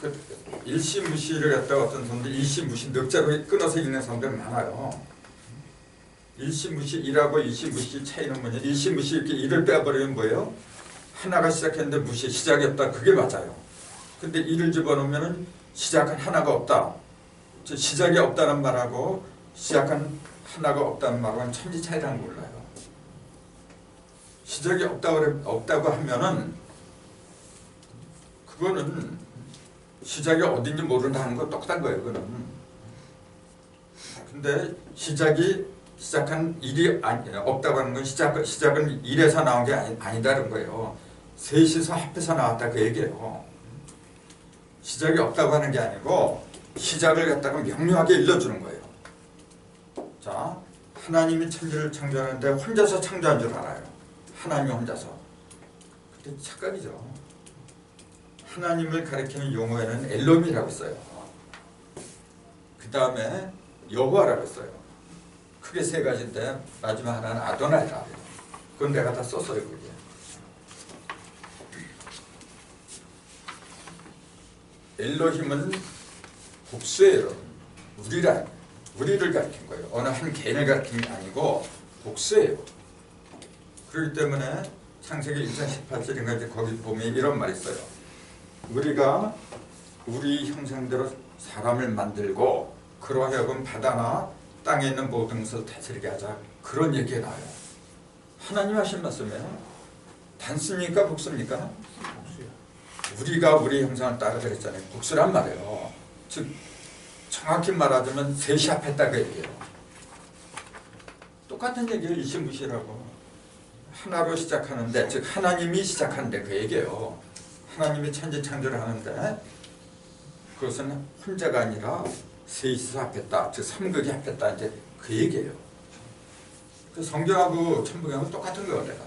그 일시무시를 갖다가 어떤 사람들 일시무시 넉자로 끊어서 읽는 사람들 많아요. 일시무시 일하고 일시무시 차이는 뭐냐? 일시무시 이렇게 일을 빼버리면 뭐예요? 하나가 시작했는데 무시 시작이 없다. 그게 맞아요. 근데 일을 집어넣으면은 시작한 하나가 없다. 시작이 없다는 말하고 시작한 하나가 없다는 말하고는 천지 차이라는 걸 몰라요. 시작이 없다고 하면은 그거는 시작이 어딘지 모른다는 거 똑같은 거예요. 그거는. 근데 시작한 일이 없다고 하는 건 시작은 일에서 나온 게 아니다는 거예요. 셋이서 합해서 나왔다 그 얘기예요. 시작이 없다고 하는 게 아니고 시작을 갖다가 명료하게 일러주는 거예요. 자, 하나님이 천지를 창조하는데 혼자서 창조한 줄 알아요. 하나님이 혼자서. 근데 착각이죠. 하나님을 가리키는 용어에는 엘롬이라고 써요. 그 다음에 여호와라고 써요. 크게 세 가지인데 마지막 하나는 아도나이다. 그건 내가 다 썼어요. 그게. 엘로힘은 복수예요. 우리를 가리킨 거예요. 어느 한 개인을 가리킨 게 아니고 복수예요. 그렇기 때문에 창세기 1장 18절인가 거기 보면 이런 말이 있어요. 우리가 우리 형상대로 사람을 만들고 그로 하여금 바다나 땅에 있는 모든 것을 다스리게 하자. 그런 얘기가 나와요. 하나님 하신 말씀이에요. 단수입니까? 복수입니까? 우리가 우리 형상을 따라 그랬잖아요. 복수란 말이에요. 즉 정확히 말하자면 셋이 합했다 그 얘기예요. 똑같은 얘기를 일시무시라고. 하나로 시작하는데 즉 하나님이 시작하는데 그 얘기예요. 하나님이 천지 창조를 하는데 그것은 혼자가 아니라 셋이서 합했다. 즉 삼극이 합했다. 이제 그 얘기예요. 그 성경하고 천부경은 똑같은 거예요. 내가.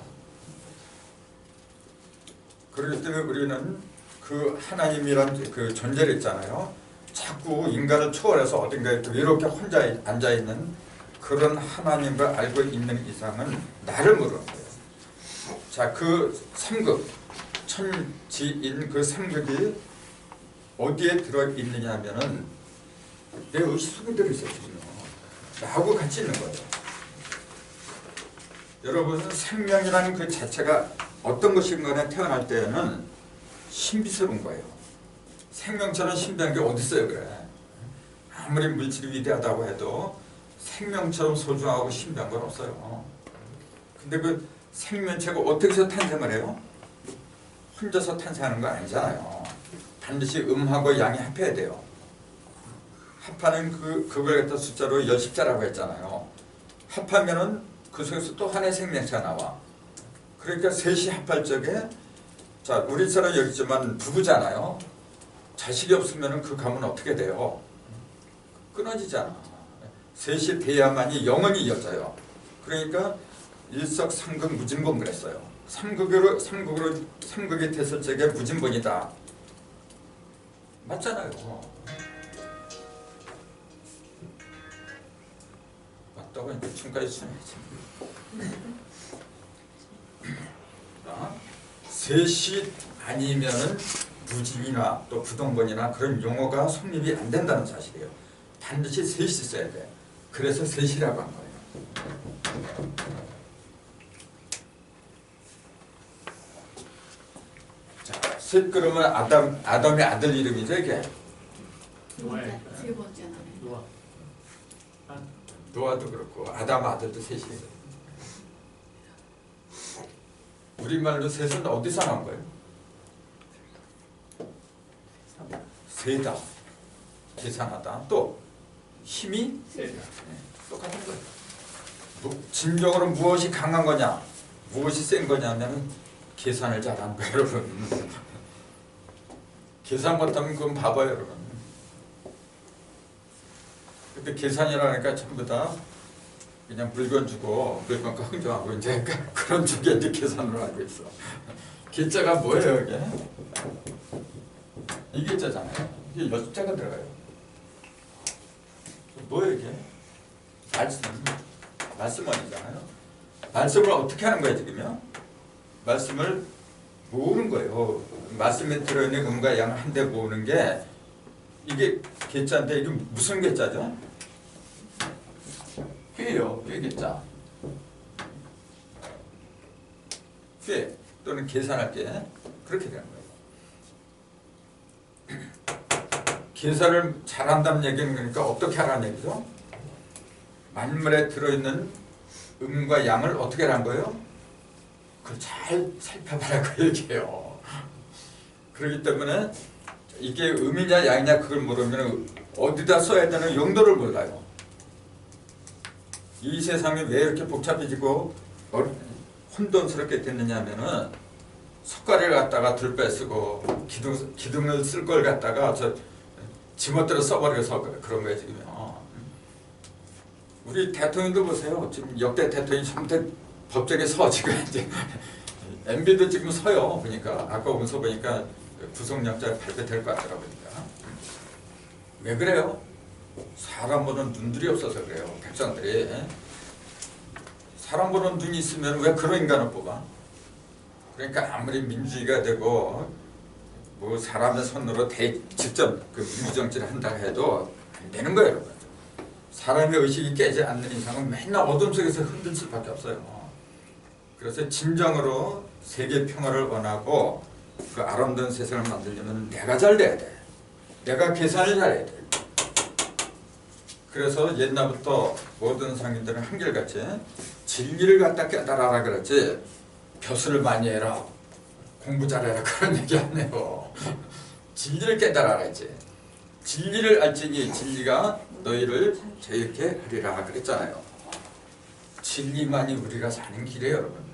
그렇기 때문에 우리는 그 하나님이란 그 존재를 있잖아요. 자꾸 인간을 초월해서 어딘가에 이렇게 혼자 앉아있는 그런 하나님을 알고 있는 이상은 나를 모르는 거예요. 자, 그 삼극, 천지인 그 삼극이 어디에 들어있느냐 하면은 내 의식 속에 들어있어요. 나하고 같이 있는 거예요. 여러분은 생명이라는 그 자체가 어떤 것인가에 태어날 때는 신비스러운 거예요. 생명처럼 신비한 게 어디 있어요, 그래. 아무리 물질이 위대하다고 해도 생명처럼 소중하고 신비한 건 없어요. 근데 그 생명체가 어떻게 해서 탄생을 해요? 혼자서 탄생하는 거 아니잖아요. 반드시 음하고 양이 합해야 돼요. 합하는 그걸 갖다 숫자로 10자라고 했잖아요. 합하면은 그 속에서 또 하나의 생명체가 나와. 그러니까 셋이 합할 적에 자, 우리처럼 여기 있지만 부부잖아요. 자식이 없으면 그 가문 어떻게 돼요? 끊어지잖아. 셋이 돼야만이 영원히 이어져요. 그러니까 일석삼극 무진본 그랬어요. 삼극이 됐을 적에 무진본이다. 맞잖아요. 맞다고 이제 춤까지 추야지. 셋이 아니면은 무진이나 또 부동본이나 그런 용어가 성립이 안 된다는 사실이에요. 반드시 셋이 있어야 돼. 그래서 셋이라고 한 거예요. 자, 셋 그러면 아담의 아들 이름이죠 이게. 노아야. 세 번째는 노아. 노아도 그렇고 아담 아들도 셋이에요. 우리말로 셋은 어디서 나온 거예요? 세다, 계산하다. 또 힘이 세다. 똑같은 거예요. 진정으로 무엇이 강한 거냐, 무엇이 센 거냐면 계산을 잘한 거예요, 여러분. 계산 못하면 그건 바보예요, 여러분. 근데 계산이라니까 전부 다 그냥 물건 주고 물건과 흥정하고 이제 그런 쪽에 이제 계산을 하고 있어. 계자가 뭐예요, 이게? 이게 자잖아요. 이게 6자가 들어가요. 뭐예요, 이게? 말씀원이잖아요. 말씀을 어떻게 하는 거예요, 지금요? 말씀을 모으는 거예요. 말씀에 들어있는 음과 양을 한데 모으는 게 이게 계자인데 이게 무슨 계자죠? 회예요. 회 계자. 회 또는 계산할 때 그렇게 되는 거예요. 계산을 잘한다는 얘기는 그러니까 어떻게 하라는 얘기죠? 만물에 들어있는 음과 양을 어떻게 하라는 거예요? 그걸 잘 살펴봐라고 얘기해요. 그렇기 때문에 이게 음이냐 양이냐 그걸 모르면 어디다 써야 되는 용도를 몰라요. 이 세상이 왜 이렇게 복잡해지고 혼돈스럽게 됐느냐 하면은 석가래를 갖다가 들빼쓰고 기둥을 쓸 걸 갖다가 지멋대로 써버려서 그런 거예요, 지금요. 우리 대통령도 보세요. 지금 역대 대통령이 전부 법정에 서 지금 이제 MB도 지금 서요. 보니까 아까 문서 보니까 구속영장 발표될 것 같더라고요. 왜 그래요? 사람 보는 눈들이 없어서 그래요. 백성들이. 사람 보는 눈이 있으면 왜 그런 인간을 뽑아? 그러니까 아무리 민주주의가 되고 뭐 사람의 손으로 직접 그 민주정치를 한다 해도 안 되는 거예요, 여러분. 사람의 의식이 깨지 않는 이상은 맨날 어둠 속에서 흔들 수밖에 없어요. 그래서 진정으로 세계 평화를 원하고 그 아름다운 세상을 만들려면 내가 잘 돼야 돼. 내가 계산을 잘해야 돼. 그래서 옛날부터 모든 상인들은 한결같이 진리를 갖다 깨달아라 그랬지 벼슬을 많이 해라, 공부 잘해라 그런 얘기 안 해요. 진리를 깨달아라 했지. 진리를 알지니 진리가 너희를 자유케 하리라 그랬잖아요. 진리만이 우리가 사는 길이에요, 여러분.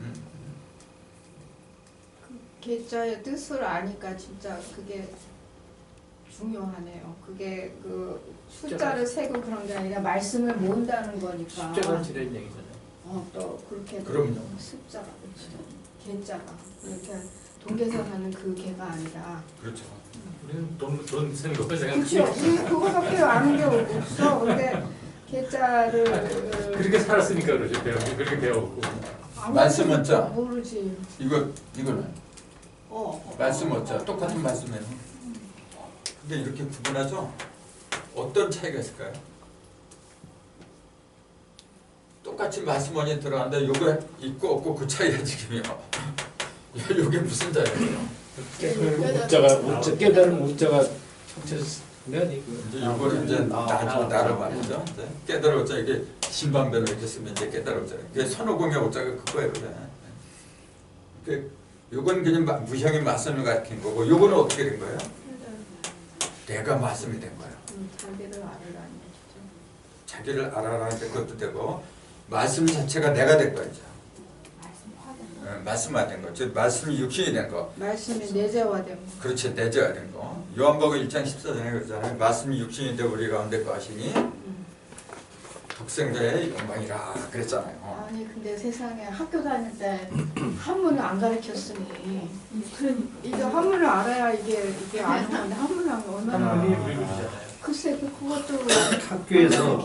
계자의 뜻을 아니까 진짜 그게 중요하네요. 그게 그 숫자를 세고 그런 게 아니라 말씀을 모은다는 거니까. 십자가를 지내는 얘기잖아요. 또 그렇게 그럼요. 숫자가 그렇죠. 계자가 이렇게 동계산하는 그 계가 아니라. 그렇죠. 우리는 돈 쓰는 거 생각. 그렇죠. 우리 그거밖에 아는 게 없어. 근데 계자를 그렇게 살았으니까 그러죠. 그렇게 배웠고. 말씀 어짜? 모르지. 이거는 말씀 어짜? 똑같은 말씀이에요. 근데 이렇게 구분하죠? 어떤 차이가 있을까요? 똑같이 말씀원이 들어가는데 요거 있고 없고 그 차이가 지금이요. 요게 무슨 차이예요? 깨달은 문자가 척체면 이제 요거는 이제 나를 말이죠. 이제 깨달을 오자 이게 신방변을 이렇게 쓰면 이제 깨달을 오자. 그게 선호공의 오자가 그거예요. 그 요건 그냥 무형의 말씀을 가르친 거고 요거는 어떻게 된 거예요? 내가 말씀이 된 거예요. 자기를 알아라는 거죠. 자기를 알아라는 것도 되고 말씀 자체가 내가 된 거죠. 말씀화된 거. 즉 말씀이 육신이 된 거. 말씀이 내재화된 거. 그렇지, 내재화된 거. 요한복음 1장 14절에 그러잖아요. 말씀이 육신이 되어 우리 가운데 거하시니 독생자의 영광이라 그랬잖아요. 아니 근데 세상에 학교 다닐 때 한문을 안 가르쳤으니 이게 한문을 알아야 이게 아는 건데 한문을 안 얼마나 하나님이 우리 그러잖아요. 글쎄 그것도 학교에서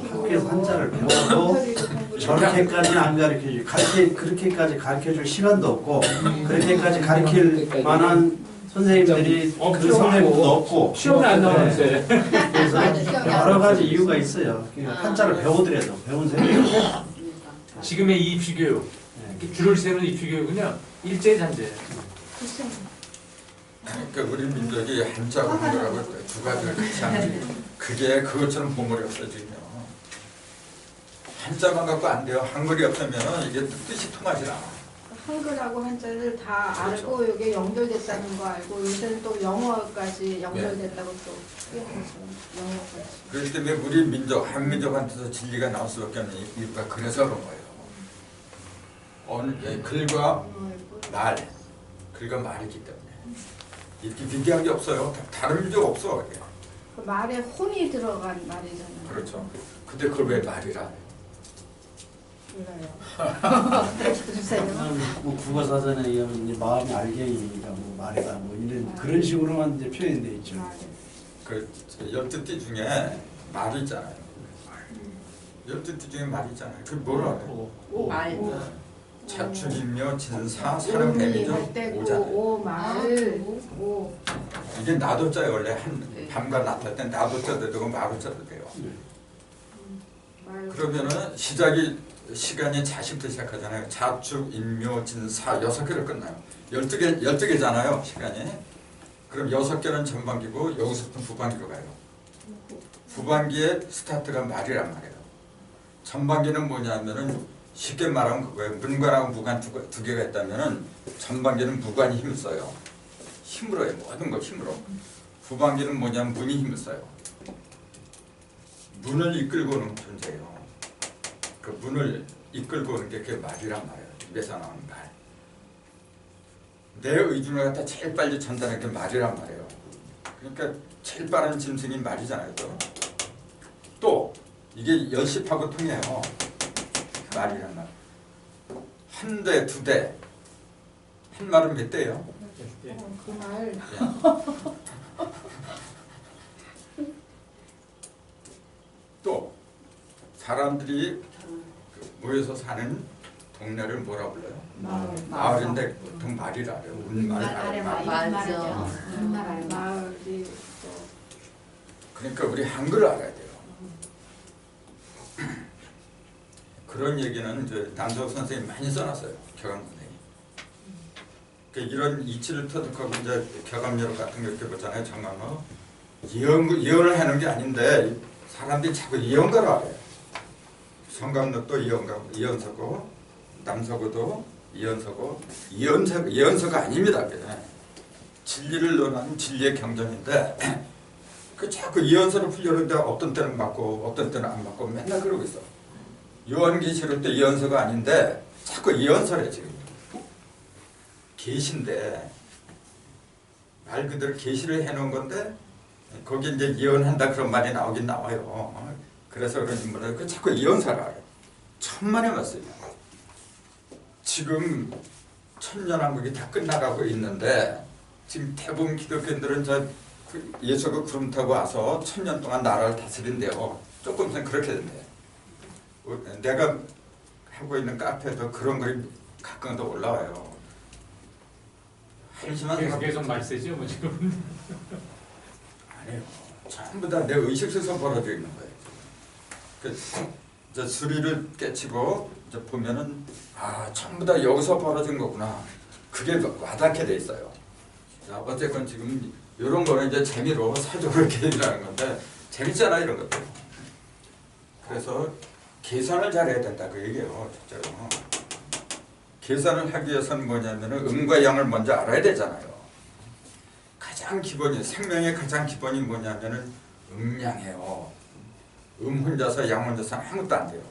한자를 배워도 저렇게까지는 안 가르쳐주고 그렇게까지 가르쳐줄 시간도 없고 그렇게까지 가르칠 만한 선생님들이 그 선생님도 없고 시험에 안 나오는데. 그래서 여러 가지 이유가 있어요. 한자를 배우더라도 배운 선생님이 지금의 이 입시교육, 줄을 세우는 입시교육은요 일제잔재예요. 글쎄 그러니까 우리 민족이 한자하고 한글하고 두 가지를 같이 하는 그게 그것처럼 보물이 없어지며 한자만 갖고 안 돼요. 한글이 없으면 이게 뜻이 통하지 않아. 한글하고 한자를 다 그렇죠. 알고 이게 연결됐다는 거 알고 요새는 또 영어까지 연결됐다고 또 얘기해서 영어까지. 그렇기 때문에 우리 민족, 한민족한테서 진리가 나올 수밖에 없는 이유가 그래서 그런 거예요. 글과 말, 글과 말이기 때문에 이렇게 비교한 게 없어요. 다른 민족 없어. 이게. 그 말에 혼이 들어간 말이잖아요. 그렇죠. 근데 그걸 왜 말이라 해요? 몰라요. 주세요. 뭐 국어사전에 의하면 이제 마음이 알게이가 뭐 말이다 뭐 이런 그런 식으로만 이제 표현돼 있죠. 그 12띠 중에 말이 있잖아요. 12띠 중에 말이 있잖아요. 그게 뭐라 해요? 말. 자축인묘 진사 사람뱀이죠. 오잖아요. 오말 오. 이게 나도자에 원래 한 밤과 낮 할 때 나도자도 되고 마도자도 돼요. 그러면은 시간이 자식부터 시작하잖아요. 자축, 인묘, 진사 6개로 끝나요. 12개잖아요 시간이. 그럼 6개는 전반기고 여기서부터 후반기로 가요. 후반기에 스타트가 말이란 말이에요. 전반기는 뭐냐면은 쉽게 말하면 그거예요. 문관하고 무관 두 개가 있다면은 전반기는 무관이 힘을 써요. 힘으로 해요. 모든 걸 힘으로. 후반기는 뭐냐면 문이 힘을 써요. 문을 이끌고 오는 존재예요. 그 문을 이끌고 오는 게 그게 말이란 말이에요. 입에서 나오는 말. 내 의중을 갖다 제일 빨리 전달하는 게 말이란 말이에요. 그러니까 제일 빠른 짐승이 말이잖아요. 또 이게 열십하고 통해요. 말이란 말. 한 대, 두 대. 한 말은 몇 대예요? 그 말. 또 사람들이 모여서 사는 동네를 뭐라 불러요? 마을인데 보통 말이라 해요. 운말, 아랫말. 맞아. 마을이 또 그러니까 우리 한글을 알아야 돼요. 그런 얘기는 이제 남석 선생님이 많이 써놨어요. 격암군에. 그러니까 이런 이치를 터득하고 이제 격암여록 같은 거 이렇게 보잖아요. 정말로 예언을 하는 게 아닌데 사람들이 자꾸 예언가를 알아요. 성감록도 이언서고 남서고도 이언서고 예언서가 아닙니다. 그냥 진리를 논하는 진리의 경전인데 그 자꾸 예언서를 풀려는데 어떤 때는 맞고 어떤 때는 안 맞고 맨날 그러고 있어. 요한계시록 때 예언서가 아닌데 자꾸 예언서래 지금. 계시인데 말 그대로 계시를 해놓은 건데 거기 이제 예언한다 그런 말이 나오긴 나와요. 그래서 그런지 몰라요. 그 자꾸 예언서를 알아요. 천만에 맞습니다. 지금 천년왕국이 다 끝나가고 있는데 지금 대부분 기독교인들은 예수가 구름 타고 와서 1000년 동안 나라를 다스린대요. 조금 있으면 그렇게 된대요. 내가 하고 있는 카페도 그런 글이 가끔 더 올라와요. 한심한 계속 말세죠 뭐 지금. 아니에요. 전부 다 내 의식 속에서 벌어져 있는 거예요. 이제 수리를 깨치고 이제 보면은 전부 다 여기서 벌어진 거구나. 그게 와닿게 돼 있어요. 자, 어쨌건 지금 이런 거는 이제 재미로 사적으로 이렇게 얘기를 하는 건데 재밌잖아 이런 것들. 그래서 계산을 잘해야 된다 그 얘기예요. 진짜로. 계산을 하기 위해서는 뭐냐면은 음과 양을 먼저 알아야 되잖아요. 가장 기본이 생명의 가장 기본이 뭐냐면은 음양이에요. 혼자서 양 혼자서 아무것도 안 돼요.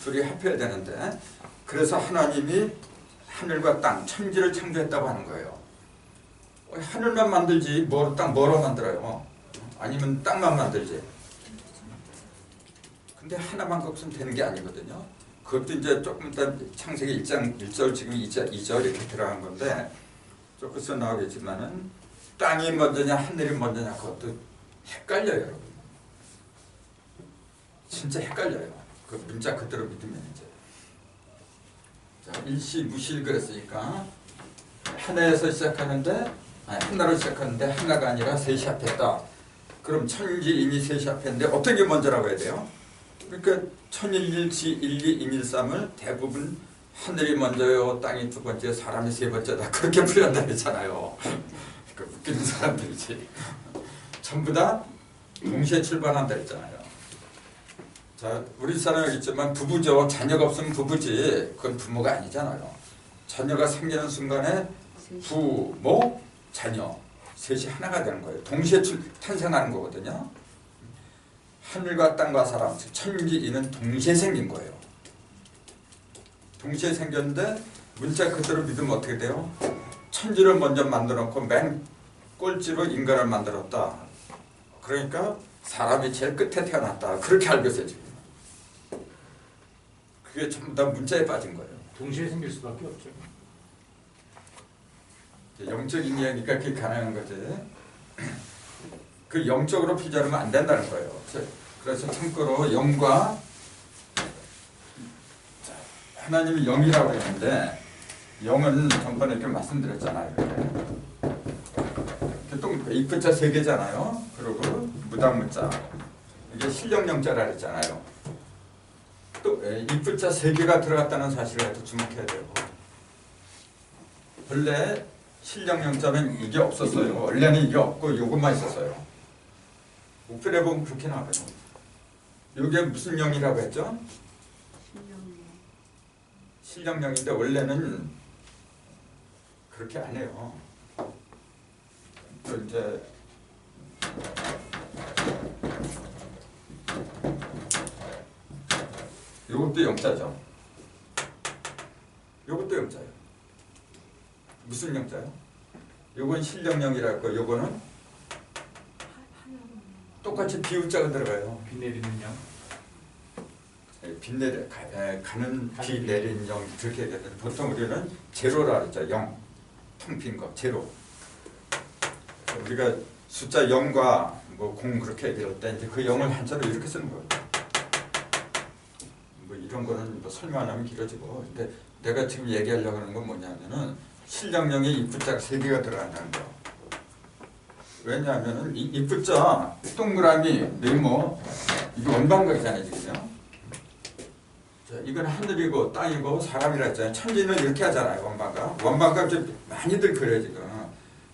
둘이 합해야 되는데 그래서 하나님이 하늘과 땅 천지를 창조했다고 하는 거예요. 하늘만 만들지 뭐로 만들어요? 아니면 땅만 만들지. 근데 하나만 없으면 되는 게 아니거든요. 그것도 이제 조금 이따 창세기 1절 지금 2절 이렇게 들어간 건데 조금씩 나오겠지만은 땅이 먼저냐 하늘이 먼저냐 그것도 헷갈려요 여러분. 진짜 헷갈려요. 그 문자 그대로 믿으면 이제. 자, 일시 무실 그랬으니까 하나에서 시작하는데 하나로 시작하는데 하나가 아니라 셋이 합했다. 그럼 천일인이 셋이 합했는데 어떤 게 먼저라고 해야 돼요? 그러니까 천일일지 일이 인일삼을 대부분 하늘이 먼저요, 땅이 두 번째, 사람이 세 번째다 그렇게 풀린다 그랬잖아요. 그 웃기는 사람들이지. 전부 다 동시에 출발한다 했잖아요. 자, 우리 사람이 있지만 부부죠. 자녀가 없으면 부부지. 그건 부모가 아니잖아요. 자녀가 생기는 순간에 부모, 자녀 셋이 하나가 되는 거예요. 동시에 탄생하는 거거든요. 하늘과 땅과 사람, 즉 천지 이는 동시에 생긴 거예요. 동시에 생겼는데 문자 그대로 믿으면 어떻게 돼요? 천지를 먼저 만들어놓고 맨 꼴찌로 인간을 만들었다. 그러니까 사람이 제일 끝에 태어났다. 그렇게 알고 있어요 지금. 그게 전부 다 문자에 빠진 거예요. 동시에 생길 수밖에 없죠. 영적인 이야기가 그게 가능한 거지. 그 영적으로 비교하면 안 된다는 거예요. 그래서 참고로 영과 하나님이 영이라고 했는데 영은 전번에 이렇게 말씀드렸잖아요. 이 글자 3개잖아요. 그리고 무당문자 이게 실령영자라 그랬잖아요. 또 이 글자 3개가 들어갔다는 사실을 주목해야 돼요. 원래 실령영자는 이게 없었어요. 원래는 이게 없고 이것만 있었어요. 우편에 보면 그렇게 나와요. 이게 무슨 영이라고 했죠? 실령영인데 원래는 그렇게 안 해요. 또 이제 이것도 영자죠. 이것도 영자예요. 무슨 영자요? 요건 실령영이라고, 요거는 똑같이 비유자가 들어가요. 비 내리는 영. 비 가는 비 내린 영 그렇게 얘기하는데 보통 우리는 제로라 그러죠. 영, 텅 빈 거, 제로. 우리가 숫자 0과 뭐 0 그렇게 얘기할 때 이제 그 0을 한자로 이렇게 쓰는 거예요. 뭐 이런 거는 뭐 설명 안 하면 길어지고. 근데 내가 지금 얘기하려고 하는 건 뭐냐면은 실령령에 입부자 3개가 들어간다는 거. 왜냐하면은 입부자 동그라미 네모 이게 원방각이잖아요 지금요. 자, 이건 하늘이고 땅이고 사람이라 했잖아요. 천지는 이렇게 하잖아요. 원방각 좀 많이들 그래요 지금.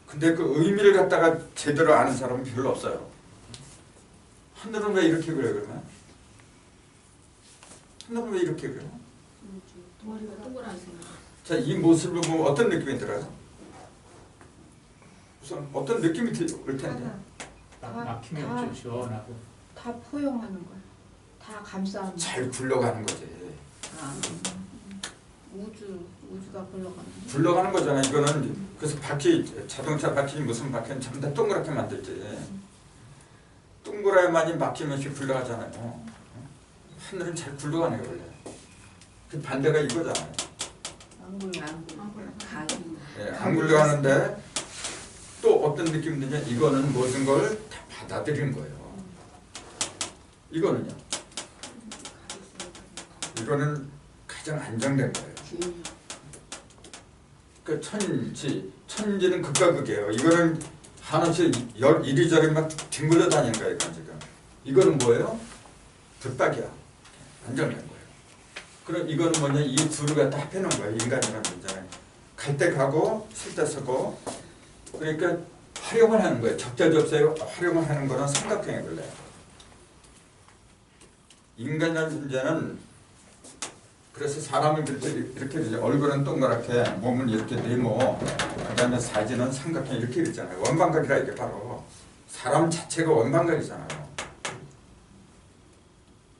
근데 그 의미를 갖다가 제대로 아는 사람은 별로 없어요. 하늘은 왜 이렇게 그래요 그러면? 하늘은 왜 이렇게 그래요? 머리가 동그랗게 생겼어. 자, 이 모습을 보면 어떤 느낌이 들어요? 우선 어떤 느낌이 들 텐데? 막힘이 다- 없죠. 시원하고. 다 포용하는 거야. 다 감싸는 거야. 잘 굴러가는 거지. 아, 우주가 굴러가는. 굴러가는 거잖아. 이거는 그래서 바퀴 자동차 바퀴 무슨 바퀴는 전부 다 동그랗게 만들지. 동그라미만이 막히면서 굴러가잖아요. 하늘은 잘 굴러가네요 원래. 그 반대가 이거잖아요. 안 굴러. 가기. 예, 안 굴러가는데 또 어떤 느낌이 드냐? 이거는 모든 걸 다 받아들이는 거예요. 이거는요. 이거는 가장 안정된 거예요. 그 천지는 극과 극이에요. 이거는 한없이 이리저리 막 뒹굴러 다니는 거예요. 지금. 이거는 뭐예요? 붙박이야. 안정된 거예요. 그럼 이거는 뭐냐? 이 둘을 갖다 합해놓은 거예요. 인간이라는 존재는. 갈 때 가고 쓸 때 쓰고. 그러니까 활용을 하는 거예요. 적재적소에 활용을 하는 거는 삼각형에 걸려요. 인간이라는 존재는 그래서 사람을 이렇게 얼굴은 동그랗게 몸은 이렇게 네모 그 다음에 사진은 삼각형 이렇게 있잖아요. 원방각이라 이게 바로 사람 자체가 원방각이잖아요.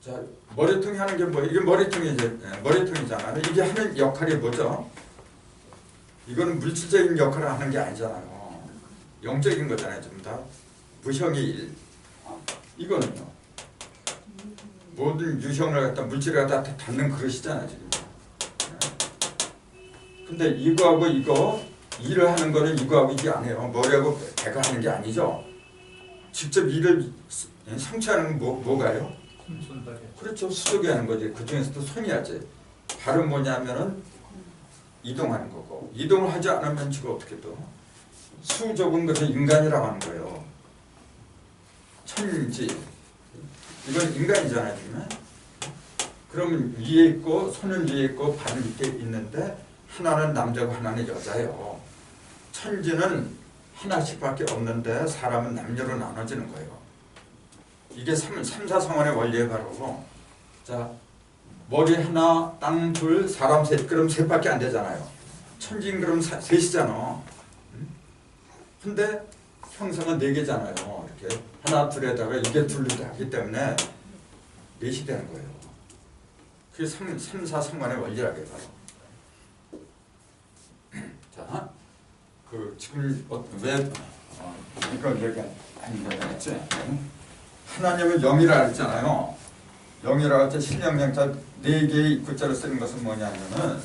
자, 머리통이 하는 게 뭐? 이게 머리통이잖아요. 이게 하는 역할이 뭐죠? 이거는 물질적인 역할을 하는 게 아니잖아요. 영적인 거잖아요. 전부 다 무형의 일. 이거는요. 모든 유형을 갖다 물질을 갖다 닿는 그릇이잖아요 지금. 근데 이거하고 이거 일을 하는 거는 이거하고 이게 아니에요. 머리하고 배가 하는 게 아니죠. 직접 일을 성취하는 건 뭐가요? 손발이. 그렇죠. 수족이 하는 거지. 그 중에서도 손이 하지. 발은 뭐냐면은 이동하는 거고 이동을 하지 않으면 지금 어떻게 또 수족은 그래서 인간이라고 하는 거예요. 천지 이건 인간이잖아요 지금. 그러면 위에 있고 손은 위에 있고 발은 밑에 있는데 하나는 남자고 하나는 여자예요. 천지는 하나씩밖에 없는데 사람은 남녀로 나눠지는 거예요. 이게 삼사성원의 원리에 바로 자 머리 하나, 땅 둘, 사람 셋 그럼 셋밖에 안 되잖아요. 천진 그럼 셋이잖아. 근데 형상은 4개잖아요. 이렇게 하나 둘에다가 이게 둘로 하기 때문에 4이 되는 거예요. 그게 3, 4, 3관의 원리라게 바로. 자, 그 지금 왜 이걸 얘기 하는 거였지? 하나님을 영이라 했잖아요. 영이라고 할때 신령명자 4개의 입구자로 쓰는 것은 뭐냐면은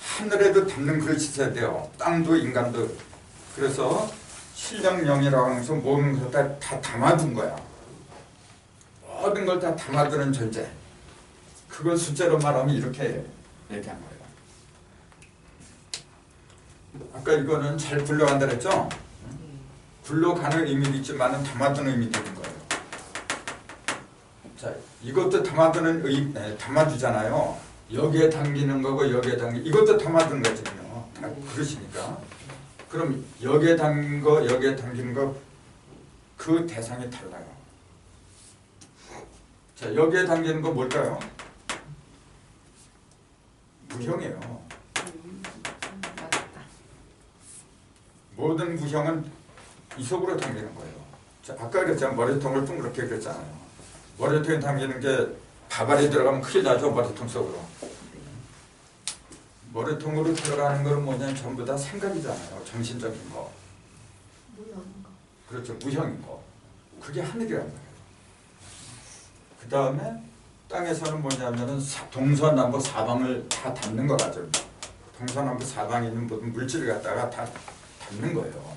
하늘에도 담는 그릇이 있어야 돼요. 땅도 인간도. 그래서 신령영이라고 하면서 모든 것을 다 담아둔 거야. 모든 걸 다 담아두는 존재. 그걸 숫자로 말하면 이렇게 얘기한 거예요. 아까 이거는 잘 굴러간다 그랬죠? 굴러가는 의미도 있지만 담아두는 의미도 있는 거예요. 자, 이것도 담아두잖아요. 여기에 담기는 거고 여기에 담기 이것도 담아두는 거거든요. 다 그러시니까. 그럼 여기에 담긴 거 여기에 담기는 거 그 대상이 달라요. 자, 여기에 담기는 거 뭘까요? 무형이에요. 모든 무형은 이 속으로 담기는 거예요. 자, 아까 그랬잖아요. 머리통을 둥그렇게 그랬잖아요. 머리통에 담기는 게 밥알이 들어가면 큰일 나죠. 머리통 속으로. 머리통으로 들어가는 거는 뭐냐면 전부 다 생각이잖아요. 정신적인 거. 그렇죠. 무형인 거. 그게 하늘이라는 거예요. 그 다음에 땅에서는 뭐냐면은 동서남북 사방을 다 담는 거라죠. 동서남북 사방에 있는 모든 물질을 갖다가 다 담는 거예요.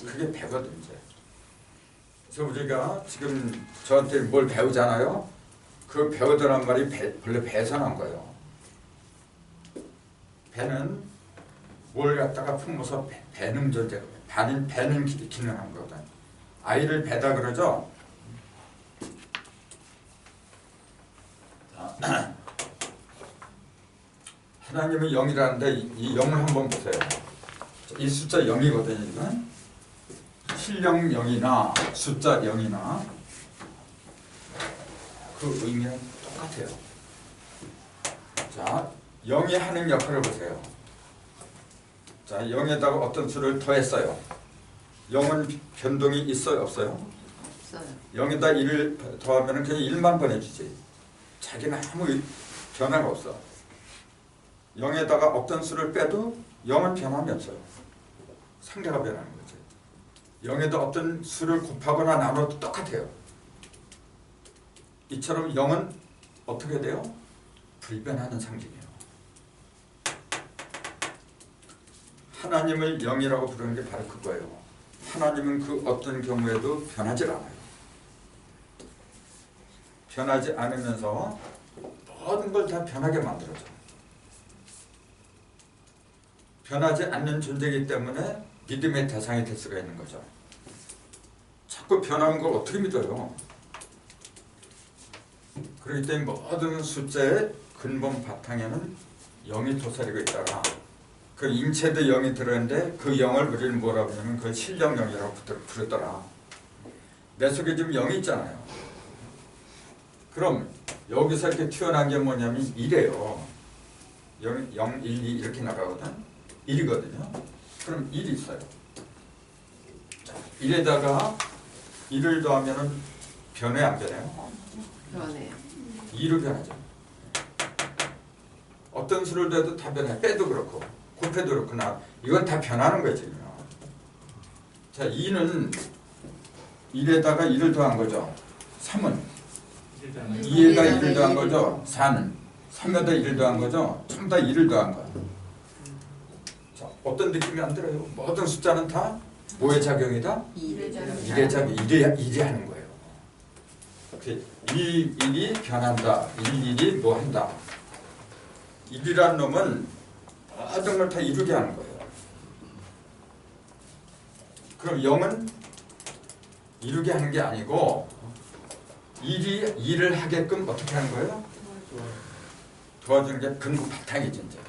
그게 배거든 이제. 그래서 우리가 지금 저한테 뭘 배우잖아요. 그 배우더란 말이 원래 배에서 나온 거예요. 배는 뭘 갖다가 품어서 배는 존재, 배는 기능한 거거든. 아이를 배다 그러죠. 하나님은 0이라는데 이 0을 한번 보세요. 이 숫자 0이거든요. 이건 신령 0이나 숫자 0이나 그 의미는 똑같아요. 자, 0이 하는 역할을 보세요. 자, 0에다가 어떤 수를 더했어요. 0은 변동이 있어요? 없어요? 없어요. 0에다 1을 더하면 그냥 1만 보내주지. 자기는 아무 변화가 없어. 0에다가 어떤 수를 빼도 0은 변함이 없어요. 상대가 변하는 거지. 0에다 어떤 수를 곱하거나 나눠도 똑같아요. 이처럼 0은 어떻게 돼요? 불변하는 상징이에요. 하나님을 0이라고 부르는 게 바로 그거예요. 하나님은 그 어떤 경우에도 변하지 않아요. 변하지 않으면서 모든 걸 다 변하게 만들어줘. 변하지 않는 존재이기 때문에 믿음의 대상이 될 수가 있는 거죠. 자꾸 변하는 걸 어떻게 믿어요? 그렇기 때문에 모든 숫자의 근본 바탕에는 0이 도사리고 있다가 그 인체도 0이 들어있는데 그 0을 우리는 뭐라고 하냐면 그걸 신령 0이라고 부르더라. 내 속에 지금 0이 있잖아요. 그럼 여기서 이렇게 튀어나온 게 뭐냐면 1이에요. 0, 1, 2 이렇게 나가거든. 1이거든요. 그럼 1이 있어요. 자, 1에다가 1을 더하면 변해 안 변해요? 그러네요. 2로 변하죠. 어떤 수를 더해도 다 변해. 빼도 그렇고 곱해도 그렇구나. 이건 다 변하는 거예요 지금. 자, 2는 1에다가 1을 더한 거죠. 3은 2에다 1을 더한 거죠. 4는 3에다 1을 더한 거죠. 전부 다 1을 더한 거야. 자, 어떤 느낌이 안 들어요? 모든 숫자는 다 뭐의 작용이다? 1의 작용. 1이 하는 거예요. 1이 변한다. 1이 뭐 한다. 1이라는 놈은 모든 걸 다 이루게 하는 거예요. 그럼 0은 이루게 하는 게 아니고 1이 일을 하게끔 어떻게 하는 거예요? 도와주는 게 근본 바탕이지 이제.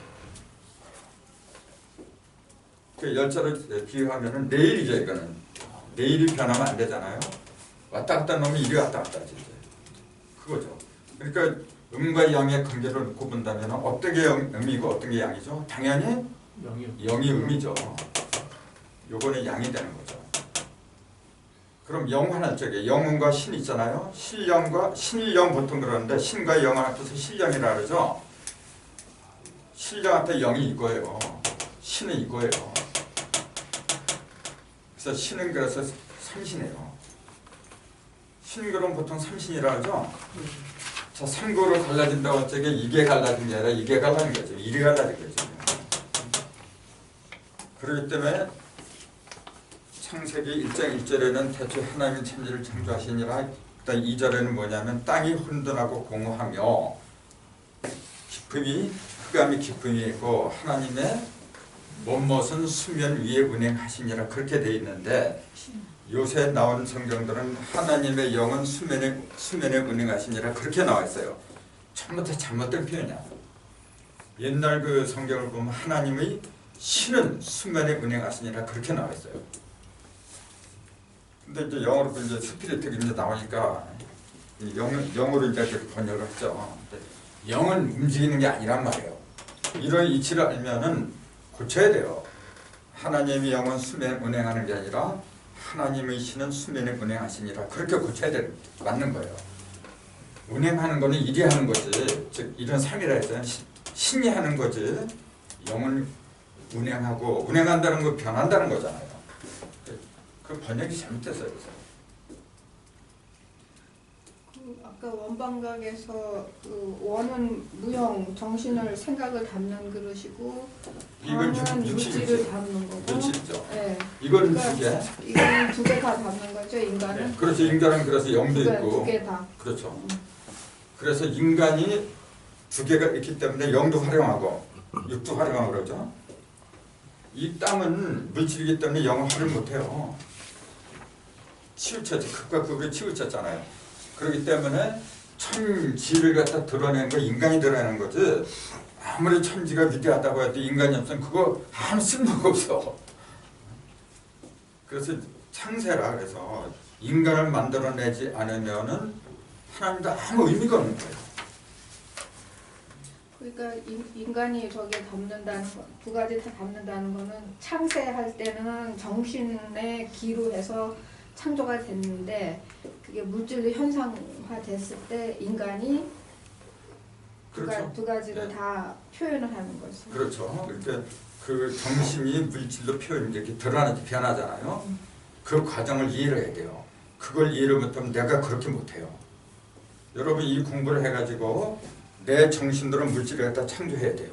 그 열차를 비유하면은 내일이죠 이거는. 내일이 변하면 안 되잖아요. 왔다 갔다 놈이 이리 왔다 갔다 하지 이제. 그거죠. 그러니까 음과 양의 관계를 놓고 본다면 어떤 게 음이고 어떤 게 양이죠? 당연히 영이 음이죠. 요거는 양이 되는 거죠. 그럼 영환할 적에 영혼과 신 있잖아요. 신령과 신령 보통 그러는데 신과 영을 합쳐서 신령이라 그러죠. 신령한테 영이 이거예요. 신은 이거예요. 그래서 신은 그래서 삼신이에요. 신그럼 보통 삼신이라 하죠. 자, 삼구로 갈라진다고 할 적에 이게 갈라진 게 아니라 이게 갈라진 거죠. 일이 갈라진 거죠. 그렇기 때문에 창세기 1장 1절에는 태초에 하나님이 천지를 창조하시니라. 그다음 2절에는 뭐냐면 땅이 혼돈하고 공허하며 기품이 흑암이 기품이 있고 하나님의 못못은 수면 위에 운행하시니라 그렇게 돼 있는데 요새 나온 성경들은 하나님의 영은 수면에 운행하시니라 그렇게 나와 있어요. 처음부터 잘못된 표현이야. 옛날 그 성경을 보면 하나님의 신은 수면에 운행하시니라 그렇게 나와 있어요. 근데 이제 영어로 이제 스피리트가 이제 나오니까 영어로 이제 번역을 했죠. 영은 움직이는 게 아니란 말이에요. 이런 이치를 알면은 고쳐야 돼요. 하나님의 영은 수면에 운행하는 게 아니라 하나님의 신은 수면에 운행하시니라 그렇게 고쳐야 돼. 맞는 거예요. 운행하는 거는 일이 하는 거지. 즉 이런 삶이라 했잖아요. 신이 하는 거지. 영은 운행하고 운행한다는 거 변한다는 거잖아요. 그 번역이 잘못됐어요. 아까 원방각에서 그 원은 무형 정신을 생각을 담는 그릇이고 이건 방은 육신이지. 물질을 담는 거고. 육신이죠. 네. 이건 그러니까 두 개. 이건 두 개 다 담는 거죠 인간은. 네. 그렇죠. 인간은 그래서 영도 있고. 두 개 다. 그렇죠. 그래서 인간이 두 개가 있기 때문에 영도 활용하고 육도 활용하고 그러죠. 이 땅은 물질이기 때문에 영을 활용 못해요. 치우쳤지. 극과 극을 치우쳤잖아요. 그렇기 때문에 천지를 갖다 드러내는 거 인간이 드러내는 거지. 아무리 천지가 위대하다고 해도 인간이 없으면 그거 아무 쓸모가 없어. 그래서 창세라 그래서 인간을 만들어내지 않으면은 하나님도 아무 의미가 없는 거예요. 그러니까 인간이 저기에 담는다는 거, 두 가지 다 담는다는 거는 창세할 때는 정신의 기로 해서 창조가 됐는데 그게 물질로 현상화됐을 때 인간이 그렇죠. 두 가지를 네. 다 표현을 하는 거죠. 그렇죠. 그러니까 그 정신이 물질로 표현이 이렇게 드러나지 변하잖아요. 그 과정을 이해를 해야 돼요. 그걸 이해를 못하면 내가 그렇게 못해요. 여러분 이 공부를 해가지고 내 정신으로 물질을 갖다 창조해야 돼요.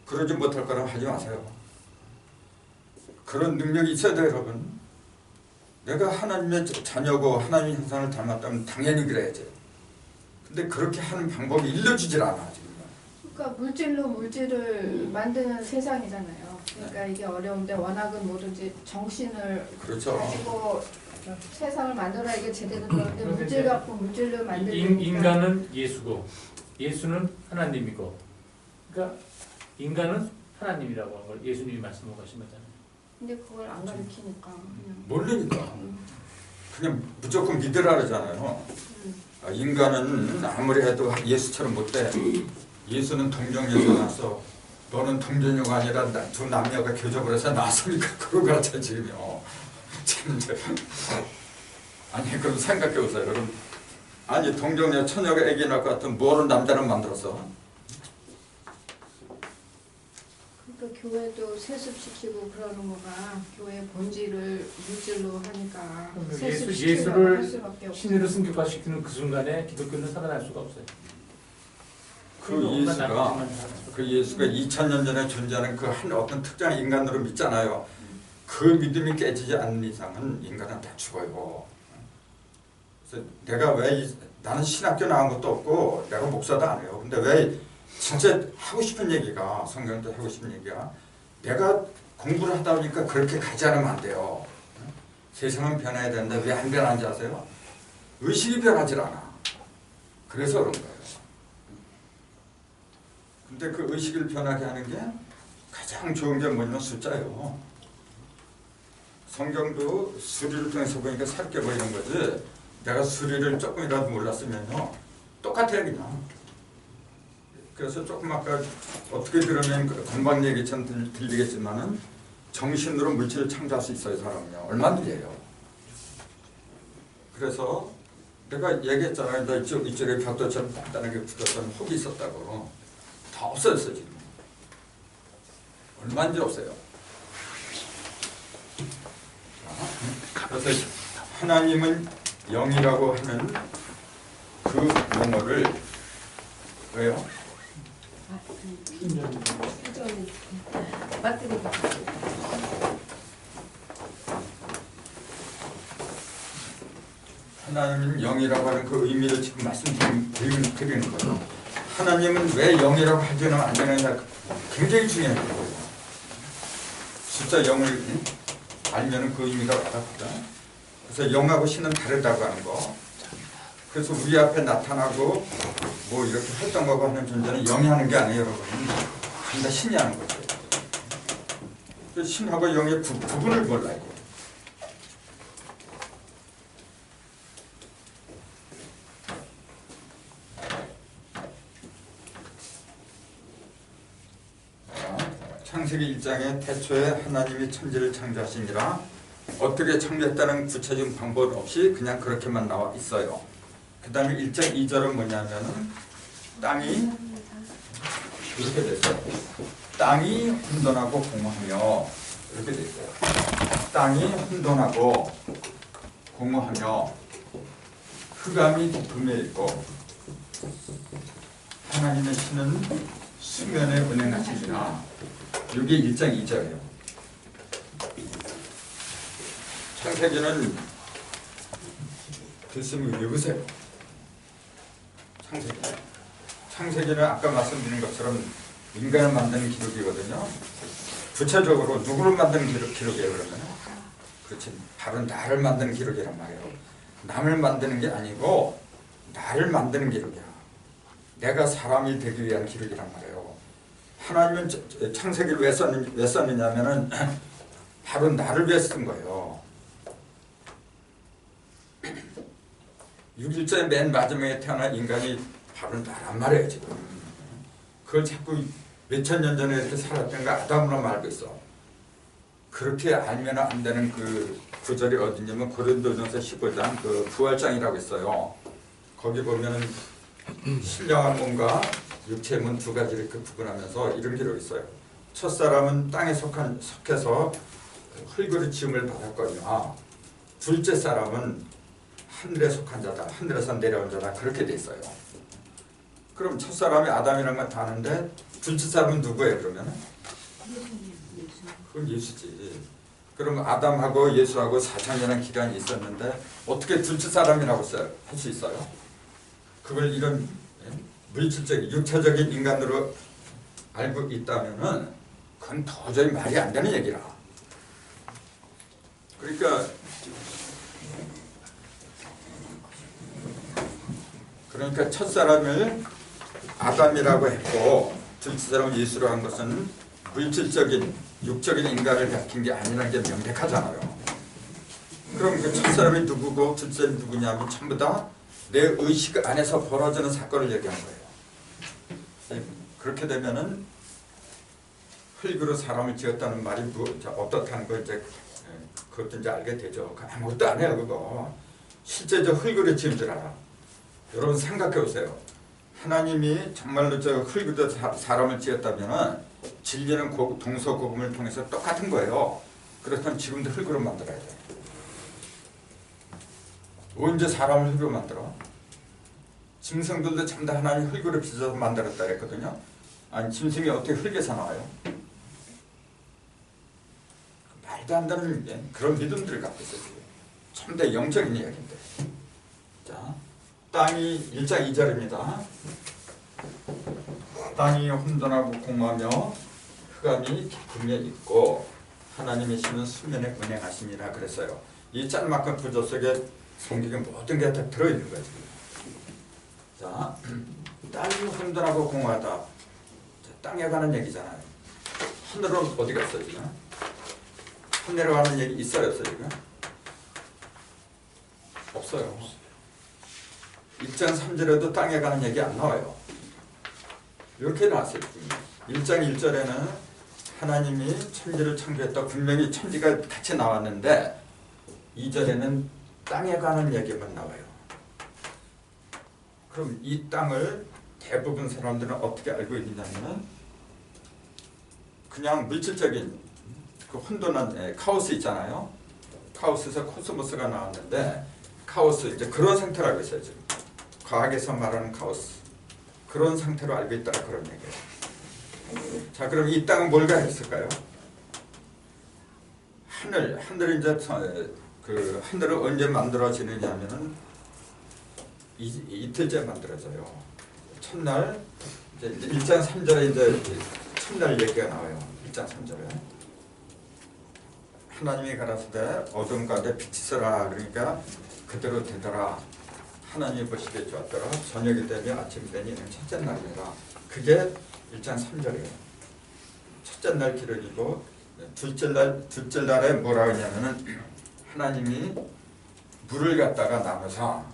그러지 못할 거라면 하지 마세요. 그런 능력이 있어야 돼요, 여러분. 내가 하나님의 자녀고 하나님의 형상을 닮았다면 당연히 그래야지. 근데 그렇게 하는 방법이 일러주질 않아 지금. 그러니까 물질로 물질을 만드는 세상이잖아요. 그러니까 이게 어려운데 워낙은 모두지 정신을 그렇죠. 가지고 세상을 만들어야 이게 제대로 되는데 물질 갖고 물질로 만들니까 인간은 예수고 예수는 하나님이고 그러니까 인간은 하나님이라고 하는 걸 예수님이 말씀하신 거잖아요. 근데 그걸 안 가르치니까 그냥. 모르니까 그냥 무조건 믿으라 그러잖아요. 인간은 아무리 해도 예수처럼 못돼. 예수는 동정녀가 나서 너는 동정녀가 아니라 두 남녀가 교접을 해서 나서니까 그걸 가르쳐 지금요. 아니 그럼 생각해 보세요. 그럼 아니 동정녀 처녀가 애기 낳을 것 같은 뭐를 남자를 만들었어? 그러니까 교회도 세습시키고 그러는 거가 교회 본질을 물질로 하니까 세습시키려고 할 수밖에 없고 신으로 승격화시키는 그 순간에 기독교는 살아날 수가 없어요. 그 예수가 2000년 전에 존재하는 그 한 어떤 특정한 인간으로 믿잖아요. 그 믿음이 깨지지 않는 이상은 인간은 다 죽어요. 그래서 내가 왜 나는 신학교 나온 것도 없고 내가 목사도 안 해요. 근데 왜 진짜 하고 싶은 얘기가 성경도 하고 싶은 얘기가 내가 공부를 하다 보니까 그렇게 가지 않으면 안 돼요. 세상은 변해야 되는데 왜 안 변하는지 아세요? 의식이 변하질 않아. 그래서 그런 거예요. 근데 그 의식을 변하게 하는 게 가장 좋은 게 뭐냐면 숫자예요. 성경도 수리를 통해서 보니까 새롭게 보이는 거지. 내가 수리를 조금이라도 몰랐으면요 똑같아요 그냥. 그래서 조금 아까 어떻게 들으면 그 건방 얘기처럼 들리겠지만은 정신으로 물질을 창조할 수 있어요, 사람은요. 얼마든지예요. 그래서 내가 얘기했잖아요. 나 이쪽에 벽돌처럼 단단하게 붙었던 혹이 있었다고. 다 없어졌어 지금. 얼마든지 없어요. 그래서 하나님은 영이라고 하는 그 용어를 왜요? 배터리. 하나님은 영이라고 하는 그 의미를 지금 말씀드리는 거예요. 하나님은 왜 영이라고 하지는 안 되느냐 굉장히 중요한 거예요. 숫자 0을 알면 그 의미가 와닿거든. 그래서 영하고 신은 다르다고 하는 거. 그래서 우리 앞에 나타나고 뭐 이렇게 활동하고 하는 존재는 영이 하는 게 아니에요, 여러분. 다 신이 하는 거죠. 그래서 신하고 영의 구분을 몰라야 돼요. 창세기 1장에 태초에 하나님이 천지를 창조하시니라. 어떻게 창조했다는 구체적인 방법 없이 그냥 그렇게만 나와 있어요. 그 다음에 1장 2절은 뭐냐면은 땅이 이렇게 됐어요. 땅이 혼돈하고 공허하며 이렇게 됐어요. 땅이 혼돈하고 공허하며 흑암이 덮음에 있고 하나님의 신은 수면에 운행하시니라. 이게 1장 2절이에요. 창세기는 글쓰면 읽으세요. 창세기는 아까 말씀드린 것처럼 인간을 만드는 기록이거든요. 구체적으로 누구를 만드는 기록이에요, 그러면? 그렇지. 바로 나를 만드는 기록이란 말이에요. 남을 만드는 게 아니고 나를 만드는 기록이야. 내가 사람이 되기 위한 기록이란 말이에요. 하나님은 창세기를 왜 썼느냐면은 바로 나를 위해 쓴 거예요. 6일째 맨 마지막에 태어난 인간이 바로 나란 말이에요, 지금. 그걸 자꾸 몇천 년 전에 이렇게 살았던 거 아담으로 알고 있어. 그렇게 알면 안 되는 그 구절이 어디냐면 고린도전서 15장 그 부활장이라고 있어요. 거기 보면은 신령한 몸과 육체의 몸 두 가지를 이렇게 구분하면서 이런 기록이 있어요. 첫사람은 땅에 속해서 흙으로 지음을 받았거니와 둘째 사람은 하늘에 속한 자다. 하늘에서 내려온 자다. 그렇게 돼 있어요. 그럼 첫사람이 아담이라는 건 다 아는데 둘째 사람은 누구예요, 그러면? 그건 예수지. 그럼 아담하고 예수하고 4천년의 기간이 있었는데 어떻게 둘째 사람이라고 할 수 있어요? 그걸 이런 물질적인 육체적인 인간으로 알고 있다면은 그건 도저히 말이 안 되는 얘기라. 그러니까 첫사람을 아담이라고 했고 둘째 사람을 예수로 한 것은 물질적인 육적인 인간을 가진 게 아니라는 게 명백하잖아요. 그럼 그 첫사람이 누구고 둘째는 누구냐면 전부 다 내 의식 안에서 벌어지는 사건을 얘기한 거예요. 그렇게 되면은 흙으로 사람을 지었다는 말이 어떻다는 거 이제 그것도 이제 알게 되죠. 아무것도 안 해요, 그거. 실제 저 흙으로 지은 줄 알아. 여러분 생각해 보세요. 하나님이 정말로 저 흙으로 사람을 지었다면은 진리는 동서고금을 통해서 똑같은 거예요. 그렇다면 지금도 흙으로 만들어야 돼. 언제 사람을 흙으로 만들어? 짐승들도 전부 다 하나님 흙으로 빚어서 만들었다 그랬거든요. 아니 짐승이 어떻게 흙에서 나와요? 말도 안 되는 그런 믿음들을 갖고 있어요. 참대 영적인 이야기인데. 자, 땅이 1장 2절입니다. 땅이 혼돈하고 공허하며 흑암이 깊음에 있고 하나님의 신은 수면에 운행하시니라 그랬어요. 이 짤막한 구절 속에 성경에 모든 게 다 들어있는 거예요. 자, 땅이 혼돈하고 공허하다. 자, 땅에 관한 얘기잖아요. 하늘은 어디 갔어요 지금? 하늘에 관한 얘기 있어요 없어요 지금? 없어요. 1장 3절에도 땅에 관한 얘기 안 나와요. 이렇게 나왔어요. 1장 1절에는 하나님이 천지를 창조했다. 분명히 천지가 같이 나왔는데 2절에는 땅에 관한 얘기만 나와요. 그럼 이 땅을 대부분 사람들은 어떻게 알고 있느냐면 그냥 물질적인 그 혼돈한 카오스 있잖아요. 카오스에서 코스모스가 나왔는데 카오스 이제 그런 상태로 알고 있어요. 지금 과학에서 말하는 카오스 그런 상태로 알고 있다 그런 얘기예요. 자, 그럼 이 땅은 뭘 가졌을까요? 하늘 이제 그 하늘을 언제 만들어지느냐면은 이틀째 만들어져요. 첫날 이제 1장 3절에 이제 첫날 얘기가 나와요. 1장 3절에 하나님이 가라사대 어둠 가운데 빛이 있으라. 그러니까 그대로 되더라. 하나님이 보시기에 좋았더라. 저녁이 되며 아침이 되니 이는 첫째 날이라. 그게 1장 3절이에요. 첫째 날 기록이고 둘째 날에 뭐라 하냐면은 하나님이 물을 갖다가 나눠서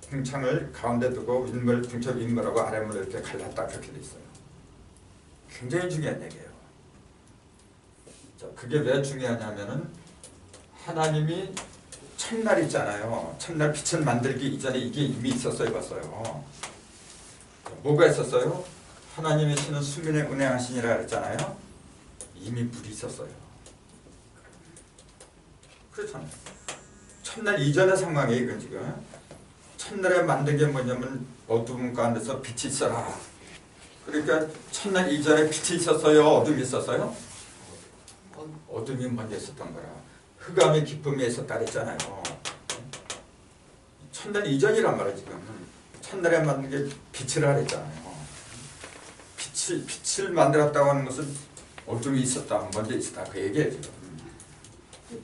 궁창을 가운데 두고 궁창 윗물하고 아랫물을 이렇게 갈랐다 그렇게 돼 있어요. 굉장히 중요한 얘기예요. 자, 그게 왜 중요하냐면은 하나님이 첫날 있잖아요. 첫날 빛을 만들기 이전에 이게 이미 있었어요. 봤어요. 뭐가 있었어요? 하나님의 신은 수면에 운행하시니라 그랬잖아요. 이미 물이 있었어요. 그렇잖아요. 첫날 이전의 상황이에요. 이건 지금 첫날에 만든 게 뭐냐면 어둠 가운데서 빛이 있어라. 그러니까 첫날 이전에 빛이 있었어요? 어둠이 있었어요? 어둠이 먼저 있었던 거라. 흑암의 기쁨이 있었다 그랬잖아요. 첫날 이전이란 말이에요. 지금 첫날에 만든 게 빛이라 그랬잖아요. 빛을 만들었다고 하는 것은 어둠이 있었다, 먼저 있었다 그 얘기예요. 지금.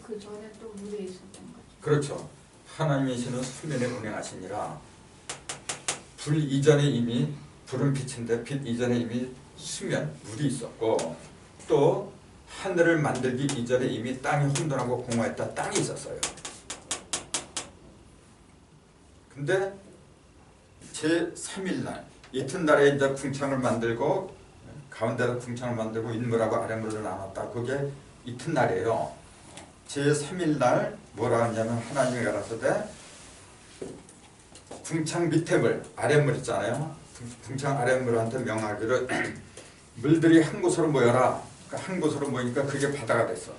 그 전에 또 물에 있었던 거죠. 그렇죠. 하나님이시는 수면에 운행하시니라. 불 이전에 이미 불은 빛인데 빛 이전에 이미 수면, 물이 있었고 또 하늘을 만들기 이전에 이미 땅이 혼돈하고 공허했다. 땅이 있었어요. 근데 제3일날 이튿날에 이제 궁창을 만들고 가운데서 궁창을 만들고 윗물하고 아랫물을 나눴다. 그게 이튿날이에요. 제3일날 뭐라 하냐면 하나님이 가라사대 궁창 밑에 물, 아랫물 있잖아요. 궁창 아랫물한테 명하기를 물들이 한 곳으로 모여라. 그러니까 한 곳으로 모이니까 그게 바다가 됐어.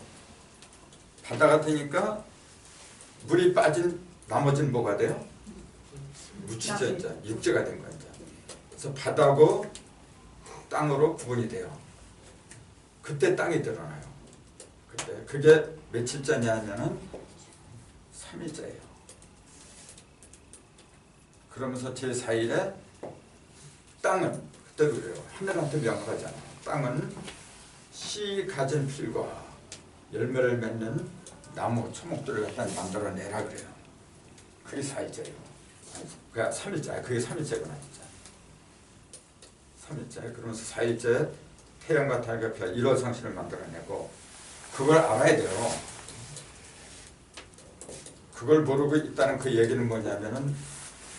바다가 되니까 물이 빠진 나머지는 뭐가 돼요? 묻히죠. 이제 육지가 된 거야. 이제. 그래서 바다고 땅으로 구분이 돼요. 그때 땅이 드러나요. 그때 그게 며칠째냐면은 3일째예요. 그러면서 제4일에 땅은 그때도 그래요. 하늘한테 명하잖아. 땅은 씨 가진 풀과 열매를 맺는 나무, 초목들을 갖다 만들어내라 그래요. 그게 4일째예요. 그게 3일째. 그게 3일째구나 진짜. 3일째. 그러면서 4일째 태양과 달과 별 1월 상신을 만들어내고 그걸 알아야 돼요. 그걸 모르고 있다는 그 얘기는 뭐냐면은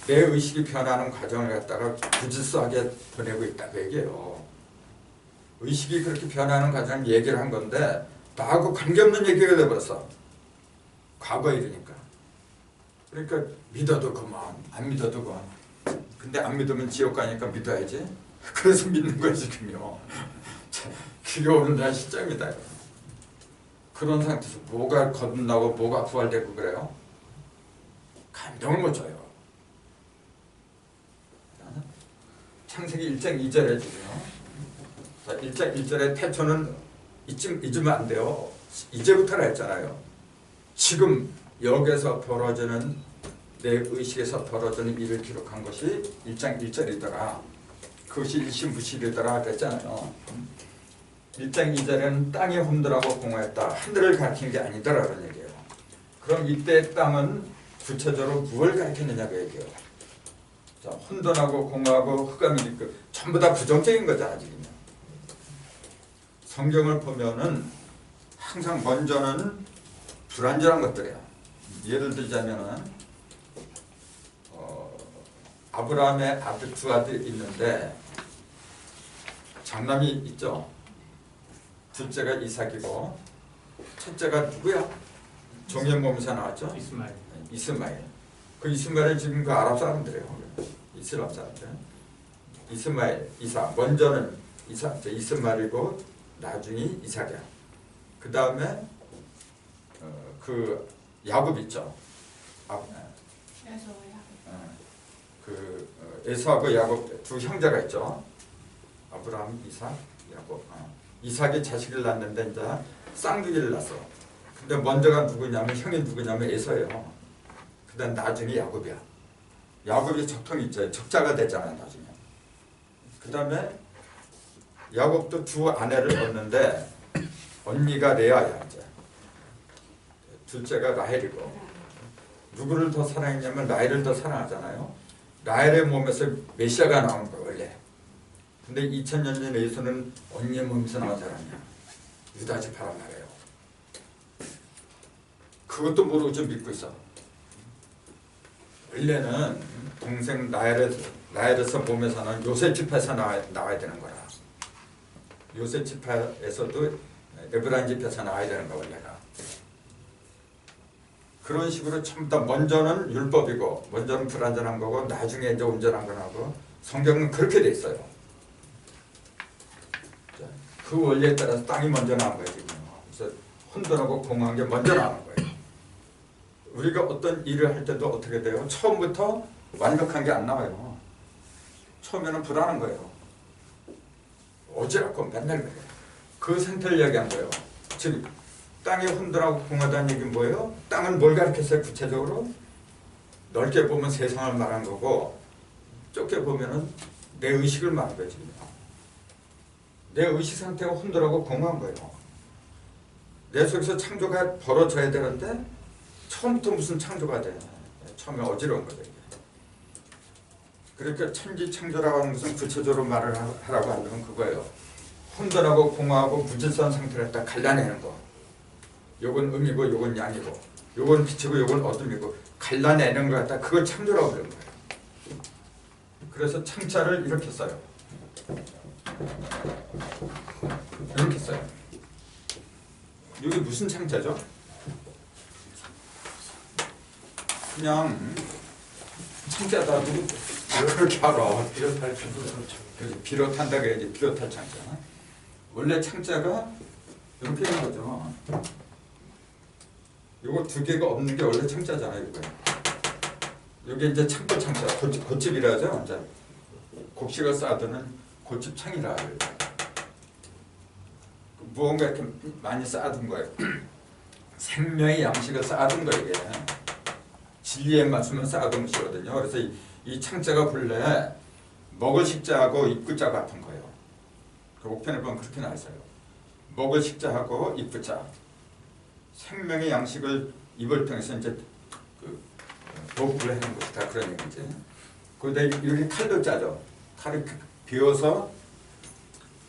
내 의식이 변하는 과정을 갖다가 부질서하게 보내고 있다 그 얘기예요. 의식이 그렇게 변하는 과정을 얘기를 한 건데 나하고 관계없는 얘기가 돼버렸어. 과거 일이니까. 그러니까 믿어도 그만, 안 믿어도 그만. 근데 안 믿으면 지옥 가니까 믿어야지. 그래서 믿는 거야 지금요. 그게 오늘날 시점이다. 그런 상태에서 뭐가 거듭나고 뭐가 부활되고 그래요? 감동을 못 줘요. 창세기 1장 2절에 지금요. 1장 1절에 태초는 잊으면 안 돼요. 이제부터라 했잖아요. 지금 여기서 벌어지는 내 의식에서 벌어지는 일을 기록한 것이 1장 1절이더라. 그것이 일심부실이더라 그랬잖아요. 1장 2절에는 땅이 혼돈하고 공허했다. 하늘을 가리키는 게 아니더라 그런 얘기예요. 그럼 이때 땅은 구체적으로 무엇을 가리키느냐 그 얘기예요. 자, 혼돈하고 공허하고 흑암이 전부 다 부정적인 거잖아 지금. 성경을 보면은 항상 먼저는 불완전한 것들이야. 예를 들자면은 아브라함의 아들 두 아들이 있는데 장남이 있죠. 둘째가 이삭이고 첫째가 누구야? 종의 몸에서 나왔죠. 이스마엘. 이스마엘. 그 이스마엘은 지금 그 아랍 사람들이에요. 이슬람 사람들. 이스마엘, 이삭. 먼저는 이스마엘이고 나중에 이삭이야. 그 다음에 그 야곱 있죠. 그 에서하고 야곱 두 형제가 있죠. 아브라함, 이삭, 야곱. 이삭이 자식을 낳는데 이제 쌍둥이를 낳았어. 근데 먼저가 누구냐면 형이 누구냐면 에서예요. 그다음 나중에 야곱이야. 야곱이 적통이 있죠. 적자가 됐잖아요 나중에. 그다음에 야곱도 두 아내를 얻는데 언니가 레아야 이제. 둘째가 라헬이고. 누구를 더 사랑했냐면 라헬을 더 사랑하잖아요. 라헬의 몸에서 메시아가 나온 거예요 원래. 근데 2000년 전에 예수는 언니의 몸에서 나온 사람이야. 유다지파란 말이에요. 그것도 모르고 좀 믿고 있어. 원래는 동생 라헬에서 몸에서는 요셉 지파에서 나와야 되는 거야. 요셉 지파에서도 에브라임 지파에서 나와야 되는 거야 원래가. 그런 식으로 전부 다 먼저는 율법이고 먼저는 불완전한 거고 나중에 이제 온전한 거라고 성경은 그렇게 돼 있어요. 그 원리에 따라서 땅이 먼저 나온 거예요 지금. 그래서 혼돈하고 공허한 게 먼저 나온 거예요. 우리가 어떤 일을 할 때도 어떻게 돼요? 처음부터 완벽한 게 안 나와요. 처음에는 불안한 거예요. 어지럽고 맨날 그래요. 그 상태를 이야기한 거예요. 즉 땅이 혼돈하고 공허하다는 얘기는 뭐예요? 땅은 뭘 가르쳤어요 구체적으로? 넓게 보면 세상을 말한 거고 좁게 보면은 내 의식을 말한 거예요 지금. 내 의식 상태가 혼돈하고 공허한 거예요. 내 속에서 창조가 벌어져야 되는데 처음부터 무슨 창조가 돼. 처음에 어지러운 거죠. 이게. 그러니까 천지창조라고 하는 것은 구체적으로 말을 하라고 하면 그거예요. 혼돈하고 공허하고 무질서한 상태를 딱 갈라내는 거. 요건 음이고 요건 양이고 요건 빛이고 요건 어둠이고 갈라내는 거 갖다 그걸 창조라고 그러는 거예요. 그래서 창자를 이렇게 써요. 이렇게 써요. 이게 무슨 창자죠? 그냥 창자다 누구 그렇게 알아. 비롯할 창자. 비롯한다고 해야지. 비롯할 창자. 원래 창자가 이렇게 있는 거죠. 요거 두 개가 없는 게 원래 창자잖아요. 이거. 여기 이제 창고 창자. 고집이라 하죠. 이제 곡식을 쌓아두는 고집창이라. 무언가 이렇게 많이 쌓아둔 거예요. 생명의 양식을 쌓아둔 거예요. 이게. 진리의 말씀을 쌓아둔 것이거든요. 그래서 이 창자가 본래 먹을 식자하고 입구자 같은 거예요. 그 옥편에 보면 그렇게 나와 있어요. 먹을 식자하고 입구자. 생명의 양식을 입을 통해서 이제 보급을 하는 것이다. 그런 얘기지. 그런데 이렇게 칼도 짜죠. 칼을 비워서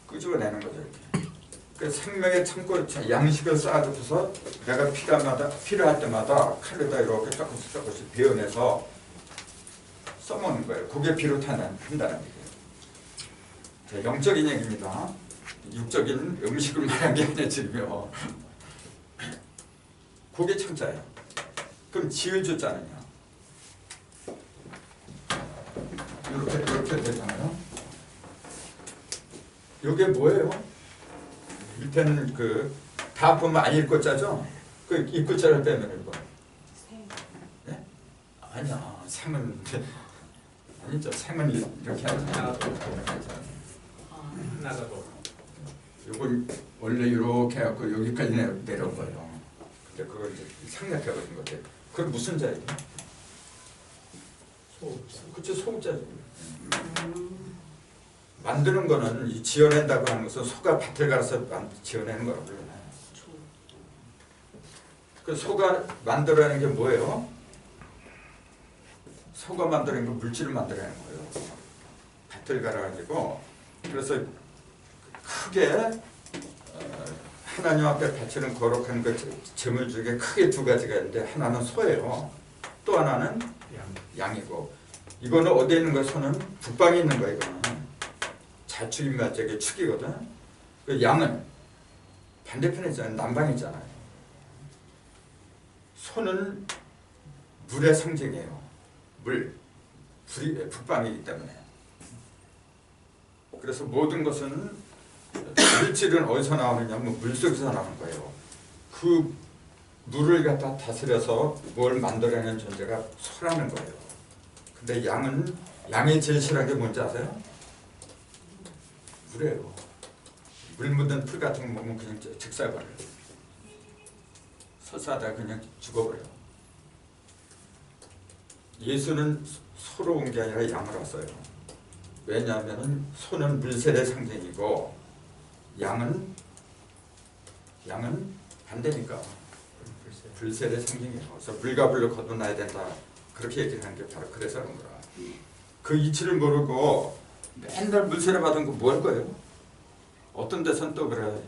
끄집어내는 거죠. 이렇게. 그 생명의 창고 양식을 쌓아두고서 내가 필요할 때마다 칼에다 이렇게 조금씩 베어내서 써먹는 거예요. 그게 비롯한다는 얘기예요. 영적인 얘기입니다. 육적인 음식을 말한 게 아니라 지금요. 그게 창자예요. 그럼 지어줬잖아요. 이렇게 되잖아요. 이게 뭐예요? 밑에는 다 보면 안 읽고 짜죠? 그 입구자를 빼면 이거. 네? 아니야. 생은 아니죠. 생은 이렇게 하잖아요. 나가고. 이걸 원래 이렇게 해갖고 여기까지 내려온 거예요. 근데 그걸 이제 생략해버린 거죠. 그건 무슨 자예요? 그쵸, 소자죠. 만드는 거는 이 지어낸다고 하는 것은 소가 밭을 갈아서 지어내는 거라고 그러잖아요. 그 소가 만들어내는 게 뭐예요? 소가 만들어내는 건 물질을 만들어내는 거예요. 밭을 갈아가지고. 그래서 크게 하나님 앞에 바치는 거룩한 그 제물 중에 크게 두 가지가 있는데 하나는 소예요. 또 하나는 양이고. 이거는 어디에 있는 거예요? 소는 북방에 있는 거예요. 이거는. 자축인묘적의 축이거든. 그 양은 반대편에 있잖아요. 남방에 있잖아요. 소는 물의 상징이에요. 불이 북방이기 때문에. 그래서 모든 것은 물질은 어디서 나오느냐 하면 물속에서 나오는 거예요. 그 물을 갖다 다스려서 뭘 만들어내는 존재가 소라는 거예요. 근데 양이 제일 싫어하는 게 뭔지 아세요? 물이에요. 물 묻은 풀 같은 거 먹으면 그냥 즉사버려요. 설사하다가 그냥 죽어버려요. 예수는 소로 온 게 아니라 양으로 왔어요. 왜냐하면 소는 물세례 상징이고 양은 반대니까 불세례 상징이에요. 그래서 물과 불로 거듭나야 된다. 그렇게 얘기하는 게 바로 그래서 그런 거라. 그 이치를 모르고 맨날 물세례 받은 거 뭐 할 거예요? 어떤 데서는 또 그래.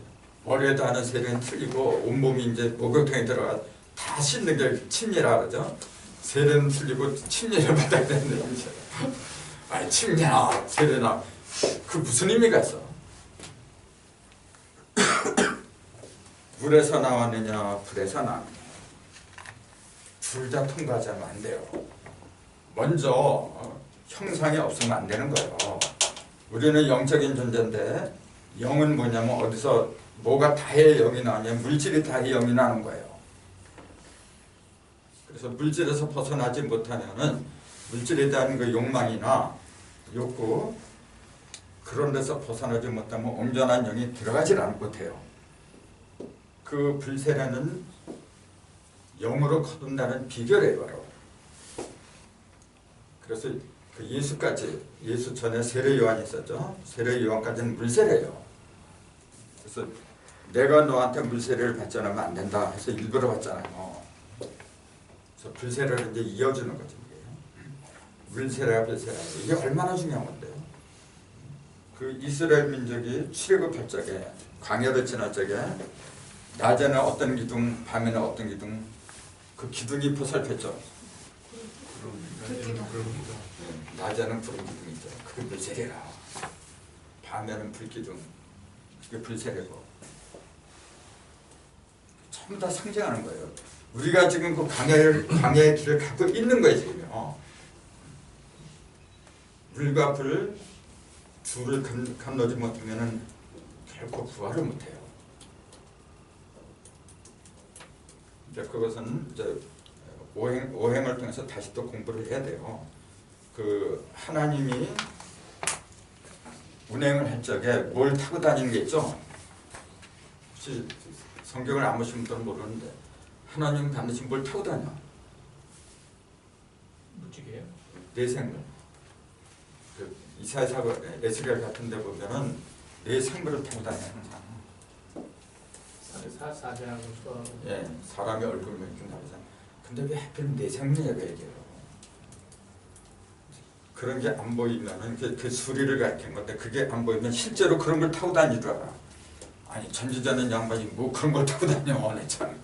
머리에다 하는 세례는 틀리고 온몸이 이제 목욕탕에 들어가 다 씻는 게 침례라 그러죠. 세례는 틀리고 침례를 받아야 되는데 아니 침례나 세례나 그 무슨 의미가 있어? 물에서 나왔느냐 불에서 나왔느냐 둘 다 통과하지 않으면 안 돼요. 먼저 형상이 없으면 안 되는 거예요. 우리는 영적인 존재인데 영은 뭐냐면 어디서 뭐가 다해 영이 나오냐면 물질이 다해 영이 나는 거예요. 그래서 물질에서 벗어나지 못하면은 물질에 대한 그 욕망이나 욕구 그런 데서 벗어나지 못하면 온전한 영이 들어가질 못해요. 그 불세례는 영으로 거둔다는 비결이에요. 바로. 그래서 그 예수 전에 세례 요한이 있었죠. 세례 요한까지는 물세례예요. 그래서 내가 너한테 물세례를 받지 않으면 안 된다 해서 일부러 받잖아요. 그래서 불세례를 이제 이어주는 거죠. 물세례와 불세례 이게 얼마나 중요한 건데요. 그 이스라엘 민족이 출애굽할 적에 광야를 지날 적에 낮에는 어떤 기둥, 밤에는 어떤 기둥, 그 기둥이 보살폈죠. 낮에는 구름 기둥이죠. 그게 불세례라. 밤에는 불기둥, 그게 불세례고. 전부 다 상징하는 거예요. 우리가 지금 그 광야의 길을 갖고 있는 거예요 지금요. 물과 불 둘을 건너지 못하면은 결코 부활을 못해요. 이제 그것은 이제 오행을 통해서 다시 또 공부를 해야 돼요. 그 하나님이 운행을 할 적에 뭘 타고 다니는 게 있죠. 혹시 성경을 안 보신 분들은 모르는데 하나님은 반드시 뭘 타고 다녀? 무지개요? 내생물. 그 이사야서 에스겔 같은 데 보면은 내생물을 타고 다녀요 항상. 사자하고 소하고. 예, 사람의 얼굴만 이렇게 나오잖아요. 근데 왜 하필 내생물이라고 얘기해요? 그런 게 안 보이면은 그 수리를 가리키는 건데 그게 안 보이면 실제로 그런 걸 타고 다니더라. 아니 전지자는 양반이 뭐 그런 걸 타고 다녀. 참.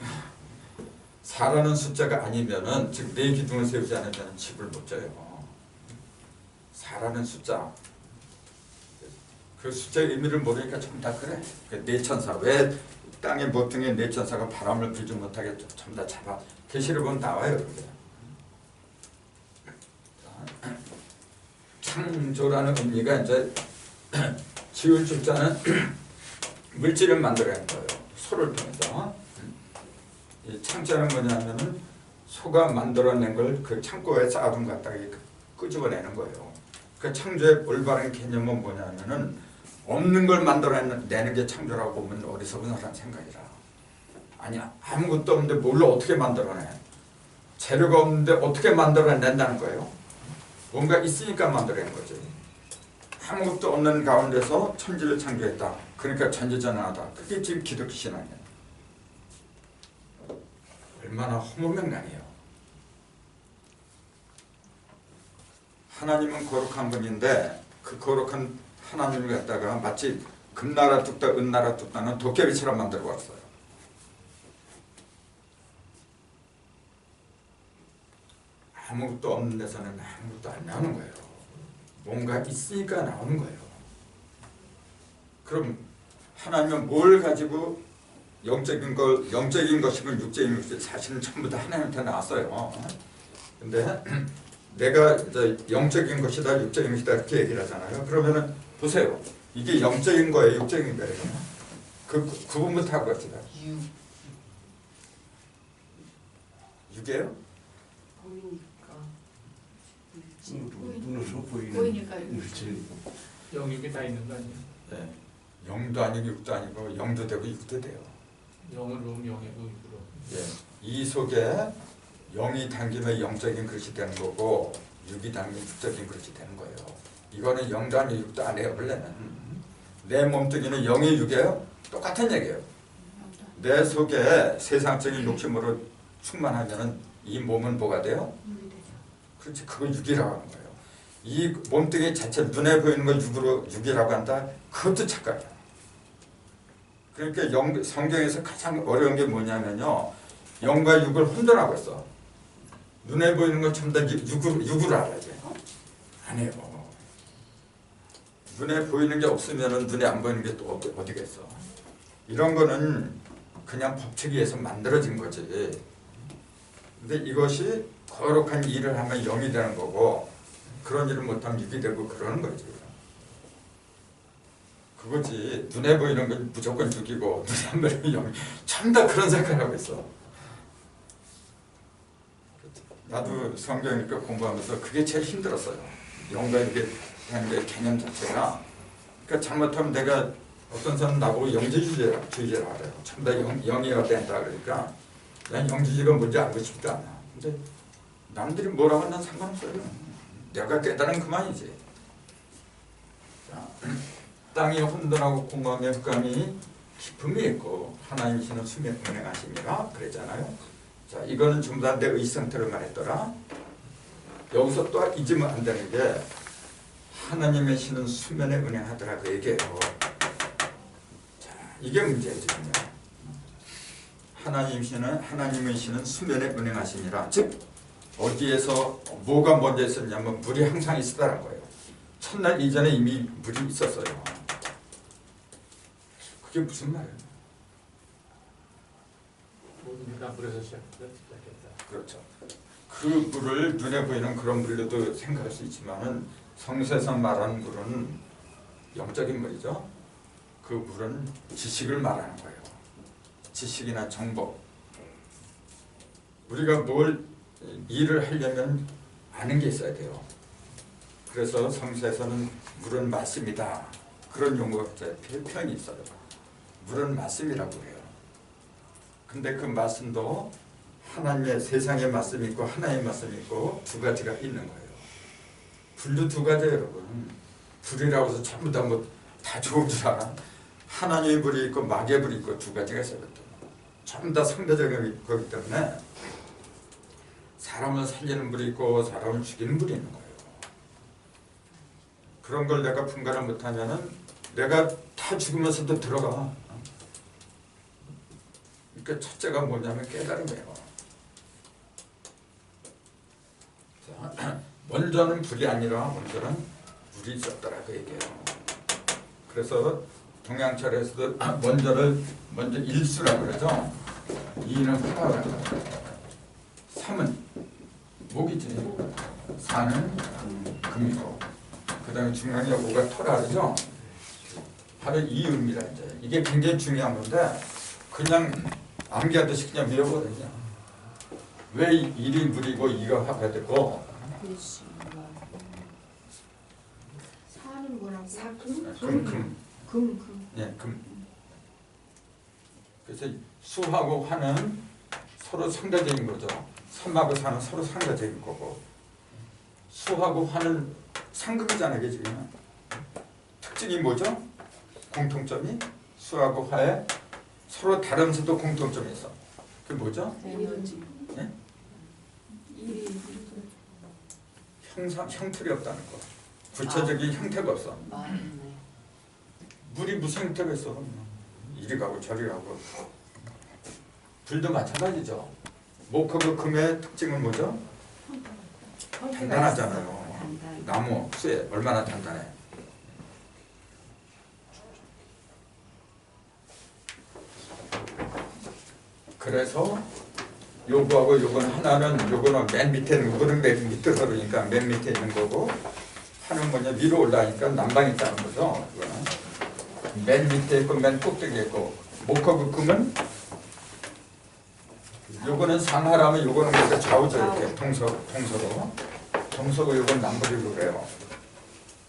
4라는 숫자가 아니면은 즉 네 기둥을 세우지 않으면 집을 못 져요. 4라는 숫자. 그 숫자의 의미를 모르니까 전부 다 그래. 네 천사 왜 땅의 모퉁이에 네 천사가 바람을 불지 못하게 전부 다 잡아. 계시를 보면 나와요. 그게. 창조라는 의미가 이제 지을 줄자는 물질을 만들어낸 거예요. 소를 통해서. 이 창자는 뭐냐면은 소가 만들어낸 걸 그 창고에 쌓아둔 것 갖다가 끄집어내는 거예요. 그 창조의 올바른 개념은 뭐냐면은 없는 걸 만들어내는 게 창조라고 보면 어리석은이라는 생각이라. 아니 아무것도 없는데 뭘로 어떻게 만들어내? 재료가 없는데 어떻게 만들어낸다는 거예요? 뭔가 있으니까 만들어낸 거지. 아무것도 없는 가운데서 천지를 창조했다. 그러니까 전지전능하다. 그게 지금 기독교 신앙이에요. 얼마나 허무맹랑해요. 하나님은 거룩한 분인데 그 거룩한 하나님을 갖다가 마치 금나라 뚝딱 은나라 뚝딱은 도깨비처럼 만들어 왔어요. 아무것도 없는 데서는 아무것도 안 나오는 거예요. 뭔가 있으니까 나오는 거예요. 그럼 하나님은 뭘 가지고 영적인 것이면 육적인 것이 사실은 전부 다 하나님한테 나왔어요. 근데 내가 이제 영적인 것이다, 육적인 것이다 이렇게 얘기를 하잖아요. 그러면은 보세요. 이게 영적인 거예요, 육적인 거예요. 그 구분부터 하고 갑시다. 육이에요? 보이니까 눈으로 보이는 보이니까 물질. 영육이 다 있는 거 아니에요? 네. 영도 아니고 육도 아니고 영도 되고 육도 돼요. 영은 영이고 육으로. 예. 이 속에 영이 담기면 영적인 것이 되는 거고 육이 담기면 육적인 것이 되는 거예요. 이거는 영도 아니고 육도 아니에요. 원래는 내 몸뚱이는 영의 육이에요. 똑같은 얘기예요. 내 속에 세상적인 욕심으로 충만하면은 이 몸은 뭐가 돼요? 그렇지, 그거 육이라고 하는 거예요. 이 몸뚱이 자체 눈에 보이는 걸 육이라고 한다. 그것도 착각이야. 그러니까 성경에서 가장 어려운 게 뭐냐면요, 영과 육을 혼돈하고 있어. 눈에 보이는 건 전부 다 육으로 알아야지. 아니에요. 눈에 보이는 게 없으면 눈에 안 보이는 게 또 어디겠어. 이런 거는 그냥 법칙에 의해서 만들어진 거지. 근데 이것이 거룩한 일을 하면 영이 되는 거고 그런 일을 못하면 육이 되고 그러는 거지. 그거지. 눈에 보이는 건 무조건 육이고 눈에 안 보이는 영이. 전부 다 그런 생각을 하고 있어. 나도 성경 읽고 공부하면서 그게 제일 힘들었어요. 영과 이게 하는 게 개념 자체가. 그러니까 잘못하면 내가 어떤 사람 나보고 영지주의자라고 그래요. 전부 다 영이어야 된다 그러니까 난 영지주의가 뭔지 알고 싶지도 않아. 근데 남들이 뭐라고 하면 난 상관없어요. 내가 깨달은 그만이지. 자, 땅이 혼돈하고 공감의 흑감이 깊음이 있고 하나님이시는 수면 운행하십니다. 그랬잖아요. 자, 이거는 전부 다 내 의상태를 말했더라. 여기서 또 잊으면 안 되는 게 하나님의 신은 수면에 운행하더라 그 얘기예요. 자, 이게 문제예요. 하나님의 신은 수면에 운행하시니라. 즉 어디에서 뭐가 먼저 있었냐면 물이 항상 있었다는 거예요. 첫날 이전에 이미 물이 있었어요. 그게 무슨 말이에요? 모든 게 다 물에서 시작했다. 그렇죠. 그 물을 눈에 보이는 그런 물로도 생각할 수 있지만은 성서에서 말하는 물은 영적인 물이죠. 그 물은 지식을 말하는 거예요. 지식이나 정보. 우리가 뭘 일을 하려면 아는 게 있어야 돼요. 그래서 성서에서는 물은 말씀이다. 그런 용어가 표현이 있어요. 물은 말씀이라고 해요. 근데 그 말씀도 하나님의 세상의 말씀이 있고 하나님의 말씀이 있고 두 가지가 있는 거예요. 불도 두 가지예요, 여러분. 불이라고 해서 전부 다 다 좋은 줄 알아. 하나님의 불이 있고 마귀의 불이 있고 두 가지가 있어요. 전부 다 상대적인 거기 때문에 사람을 살리는 불이 있고 사람을 죽이는 불이 있는 거예요. 그런 걸 내가 분간을 못하면은 내가 다 죽으면서도 들어가. 그러니까 첫째가 뭐냐면 깨달음이에요. 자, 먼저는 불이 아니라 먼저는 물이 있었더라 그 얘기예요. 그래서 동양철에서도 먼저 일수라고 그러죠. 이는 화라고 그러죠. 삼은 목이지. 사는 금이고. 그 다음에 중간에 오가 터라 그러죠. 바로 이 의미라 이제. 이게 굉장히 중요한 건데 그냥 암기하듯이 그냥 외워버리냐. 왜 일이 물이고 이가 화가 되고 사는 뭐라고? 금. 예, 금. 그래서 수하고 화는 서로 상대적인 거죠. 삼하고 사는 서로 상대적인 거고 수하고 화는 상극이잖아요. 이게 지금 특징이 뭐죠? 공통점이 수하고 화에 서로 다르면서도 공통점이 있어. 그게 뭐죠? 에너지. 네? 형틀이 없다는 거. 구체적인 형태가 없어. 맞네. 물이 무슨 형태가 있어? 이리 가고 저리 가고. 불도 마찬가지죠. 목하고 금의 특징은 뭐죠? 단단하잖아요. 나무, 쇠 얼마나 단단해. 그래서 요거하고 요거는 하나는 요거는 맨 밑에 있는 거거든. 맨 밑에 그러니까 맨 밑에 있는 거고 하는 뭐냐 위로 올라가니까 남방이 있다는 거죠. 그거는 맨 밑에 있고 맨 꼭대기에 있고 목하고 금은 요거는 상하라면 요거는 그러니까 좌우죠. 이렇게 동서고 요건 남북이고 그래요.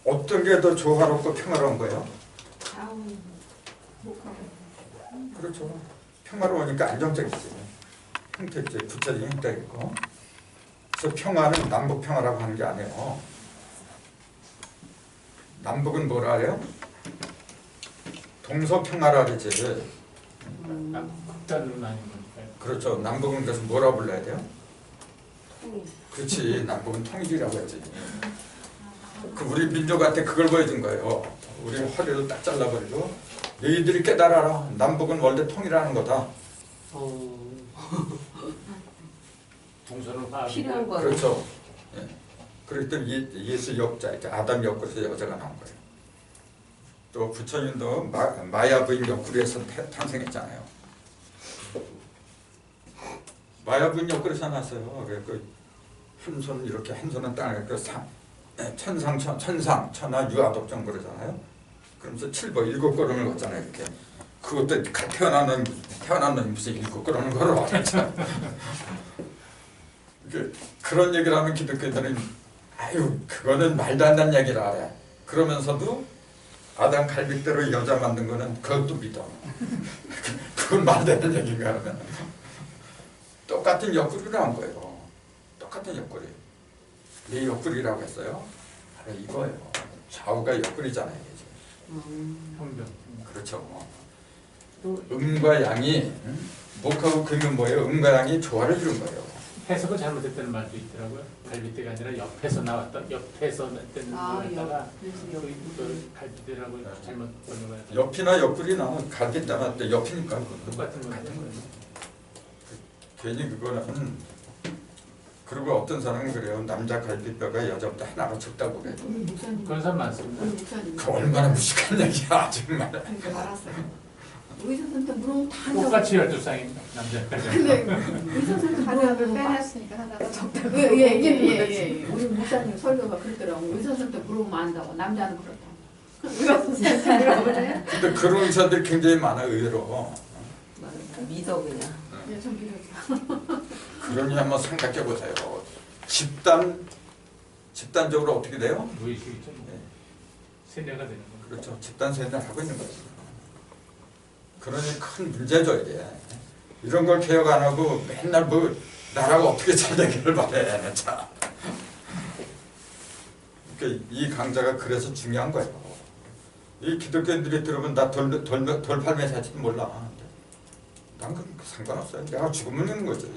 어떤 게 더 조화롭고 평화로운 거예요? 좌우 목하고 그렇죠. 평화로우니까 안정적이지. 형태지, 구체적인 형태가 있고. 그래서 평화는 남북 평화라고 하는 게 아니에요. 남북은 뭐라 해요? 동서 평화라 그러지. 극단으로 나뉘는 거니까요. 그렇죠. 남북은 그래서 뭐라 불러야 돼요? 통일. 그렇지. 남북은 통일이라고 했지. 그 우리 민족한테 그걸 보여준 거예요. 우리 허리를 딱 잘라버리고 너희들이 깨달아라. 남북은 원래 통일하는 거다. 동서는 화합. 필요한 거. 그렇죠. 예. 그렇기 때문에 예수 역자, 이제 아담 옆구리에서 여자가 나온 거예요. 또 부처님도 마야 부인 옆구리에서 탄생했잖아요. 마야 부인 옆구리에서 났어요. 한 손 이렇게 한 손은 땅에 천상 천하 유아독정 그러잖아요. 그러면서 7보 7걸음을 걷잖아요. 이렇게 그것도 태어난 놈이 무슨 7걸음을 걸어. 그런 얘기를 하면 기독교인들은 아유 그거는 말도 안 되는 얘기라 그래. 그러면서도 아담 갈빗대로 여자 만든 거는 그것도 믿어. 그건 말도 안 되는 얘기인가 하면 똑같은 옆구리로 한 거예요. 똑같은 옆구리. 내 옆구리라고 했어요. 바로 이거예요. 좌우가 옆구리잖아요. 형병. 그렇죠. 또 음과 양이 목하고 금은 뭐예요? 음과 양이 조화를 이룬 거예요. 해석을 잘못했다는 말도 있더라고요. 갈빗대가 아니라 옆에서 나왔다. 옆에서 냈다는 거에다가 그 갈빗대라고 잘못 번역을 해서 옆이나 옆구리나 갈빗대나 옆이니까 똑같은 같은 거예요. 거예요. 괜히 그거는 그리고 어떤 사람은 그래요. 남자 갈빗뼈가 여자보다 하나가 적다고 그래요. 오늘 목사님. 그런 사람 많습니다. 오늘 목사님. 그 얼마나 무식한 얘기야 정말. 그러니까 말았어요. 의사 선생님 물어보면 다 똑같이 12쌍입니다. 남자. 근데 의사 선생님 하나를 물어보면 빼냈으니까 하나가 적다고. 예예예. 우리 목사님 설교가 그랬더라고. 의사 선생님 물어보면 안다고. 남자는 그렇다고. 의사 선생님 물어보래. 근데 그런 의사들이 굉장히 많아요. 의외로. 믿어 그냥. 예, 좀 믿어줘. 그러니 한번 생각해 보세요. 집단적으로 어떻게 돼요? 무의식이죠. 세뇌가 되는 거. 그렇죠. 집단 세뇌를 하고 있는 거죠. 그러니 큰 문제죠 이게. 이런 걸 개혁 안 하고 맨날 뭐 나라가 어떻게 잘 되기를 바래. 참. 그러니까 이 강좌가 그래서 중요한 거예요. 이 기독교인들이 들으면 나 돌팔매 살지도 몰라. 난 그런 거 상관없어요. 내가 죽으면 있는 거지.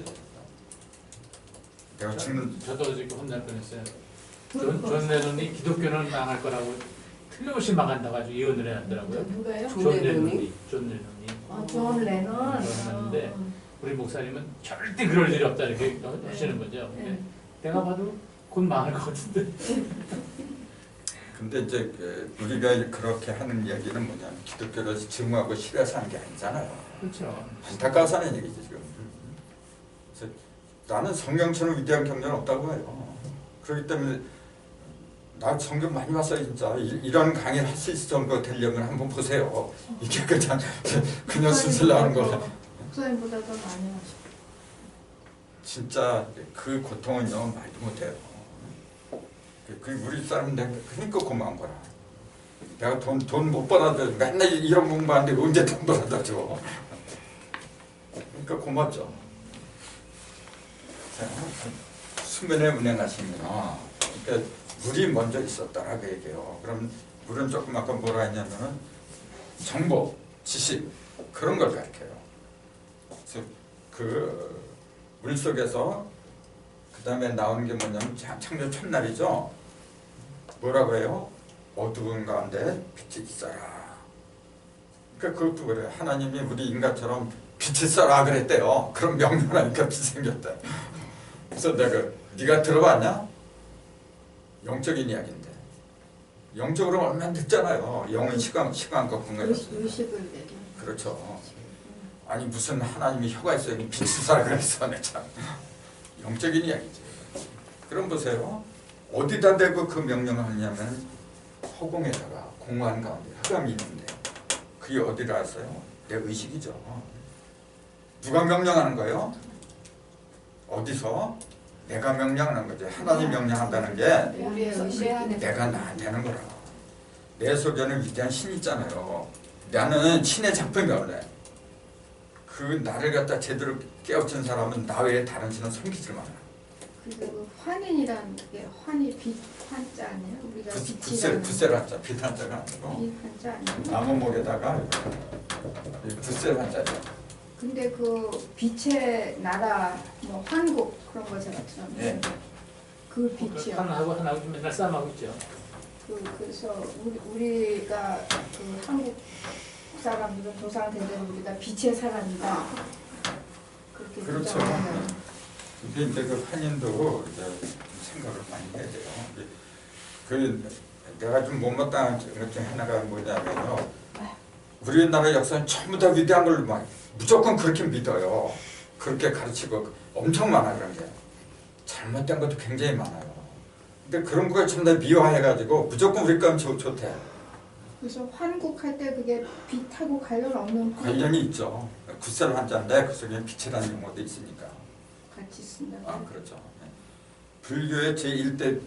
내가 죽는. 저도 어저께 혼날 뻔했어요. 존 레논이 기독교는 망할 거라고 틀림없이 망한다고 아주 예언을 해놨더라고요. 누가요? 존 레논이. 존 레논. 했는데 우리 목사님은 절대 그럴 일이 없다 이렇게 하시는 거죠. 근데 내가 봐도 곧 망할 것 같은데. 근데 이제 우리가 그렇게 하는 이야기는 뭐냐면 기독교를 증오하고 싫어서 하는 게 아니잖아요. 그렇죠. 안타까워서 하는 얘기지 지금. 그래서 나는 성경처럼 위대한 경전은 없다고 해요. 그렇기 때문에 나 성경 많이 봤어요 진짜. 이런 강의를 할 수 있을 정도 되려면 한번 보세요. 이게 그냥 술술 나오는 거. 목사님보다 더 많이 하시고. 진짜 그 고통은요 말도 못해요. 그 우리 사람은 그러니까 고마운 거라. 내가 돈 못 벌어도 맨날 이런 공부하는데 언제 돈 벌어다 줘. 그러니까 고맙죠. 자, 수면에 운행하시면 그러니까 물이 먼저 있었다라고 얘기해요. 그럼 물은 조금 아까 뭐라 했냐면은 정보, 지식 그런 걸 가르쳐요. 그래서 그 물 속에서 그 다음에 나오는 게 뭐냐면 창조 첫날이죠. 뭐라고 해요? 어두운 가운데 빛이 있어라. 그러니까 그것도 그래요. 하나님이 우리 인간처럼 빛이 있어라 그랬대요. 그럼 명령하니까 빛이 생겼대. 그래서 내가 네가 들어봤냐? 영적인 이야기인데 영적으로 얼마나 늦잖아요. 영은 시간과 공간이 의식을 내게. 그렇죠. 아니 무슨 하나님이 혀가 있어요? 빛을 쏴라 그랬어. 내 참 영적인 이야기지. 그럼 보세요. 어디다 대고 그 명령을 하냐면 허공에다가 공허한 가운데 흑암이 있는데 그게 어디라 했어요? 내 의식이죠. 누가 명령하는 거예요? 어디서? 내가 명령하는 거지. 하나님 명령한다는 게 우리의 의식 안에 내가 나한테는 거라. 내 속에는 위대한 신이 있잖아요. 나는 신의 작품이 원래 그 나를 갖다 제대로 깨우친 사람은 나 외에 다른 신은 섬기질 마라. 그 환인이라는 게 환이 빛 환자 아니에요? 우리가 빛이라는 붓셀 한자, 빛 한자가 아니고 빛 환자 아니에요? 나무목에다가 붓셀 한자죠. 근데 그 빛의 나라 뭐 한국 그런 거 제가 들었는데 예. 그 빛이요. 하나하고 맨날 싸움하고 있죠. 그래서 우리가 그 한국 사람들은 조상 대대로 우리가 빛의 사람이다 그렇게 그렇죠. 주장하는. 이게 이제 그 환인도 이제 생각을 많이 해야 돼요. 그 내가 좀 못마땅한 것 중에 하나가 뭐냐면요. 우리나라 역사는 전부 다 위대한 걸 막 무조건 그렇게 믿어요. 그렇게 가르치고 엄청 많아 그런 게. 잘못된 것도 굉장히 많아요. 근데 그런 거에 전부 다 미화해가지고 무조건 우리 건 좋대. 그래서 환국할 때 그게 빛하고 관련 없는 관련이 있죠. 굿셀 한자인데 그 속에 빛이라는 용어도 있으니까. 같이 쓴다. 아 그렇죠. 불교의 제1대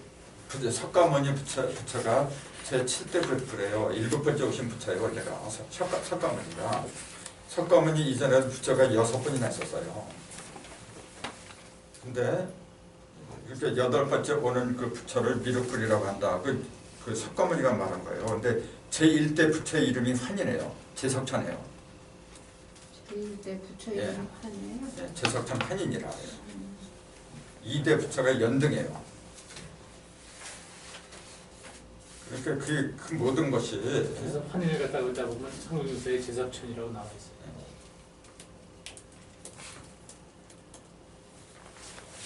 부처 석가모니 부처가 제7대 부처래요. 7번째 오신 부처예요. 원래가 석가모니가. 석가모니 이전에 부처가 6번이나 있었어요. 근데 이렇게 8번째 오는 그 부처를 미륵불이라고 한다. 그 석가모니가 말한 거예요. 근데 제1대 부처의 이름이 환이네요. 제석천이에요. 제1대 부처 예. 이름이 환이에요? 네, 제석천 환인이라 해요. 2대 부처가 연등해요. 그러니까 그 모든 것이 그래서 환인을 갖다 보다 보면 성경서에 제석천이라고 나와 있어요.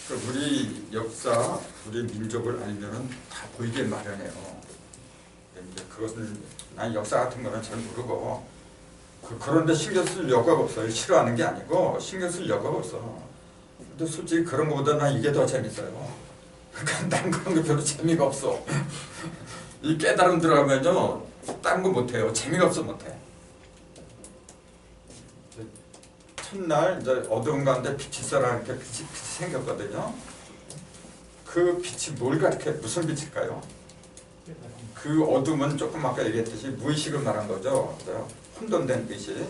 그러니까 우리 역사, 우리 민족을 알면은 다 보이게 마련해요. 이제 그것은 난 역사 같은 거는 잘 모르고 그런데 신경 쓸 여과가 없어요. 싫어하는 게 아니고 신경 쓸 여과가 없어. 근데 솔직히 그런 거보다 난 이게 더 재밌어요. 그러니까 난 그런 게 별로 재미가 없어. 이 깨달음 들어가면요, 딴 거 못해요. 재미가 없어 못해. 첫날 이제 어두운 가운데 빛이 있어라 이렇게 빛이 생겼거든요. 그 빛이 뭘 가르쳐? 무슨 빛일까요? 그 어둠은 조금 아까 얘기했듯이 무의식을 말한 거죠. 혼돈된 의식.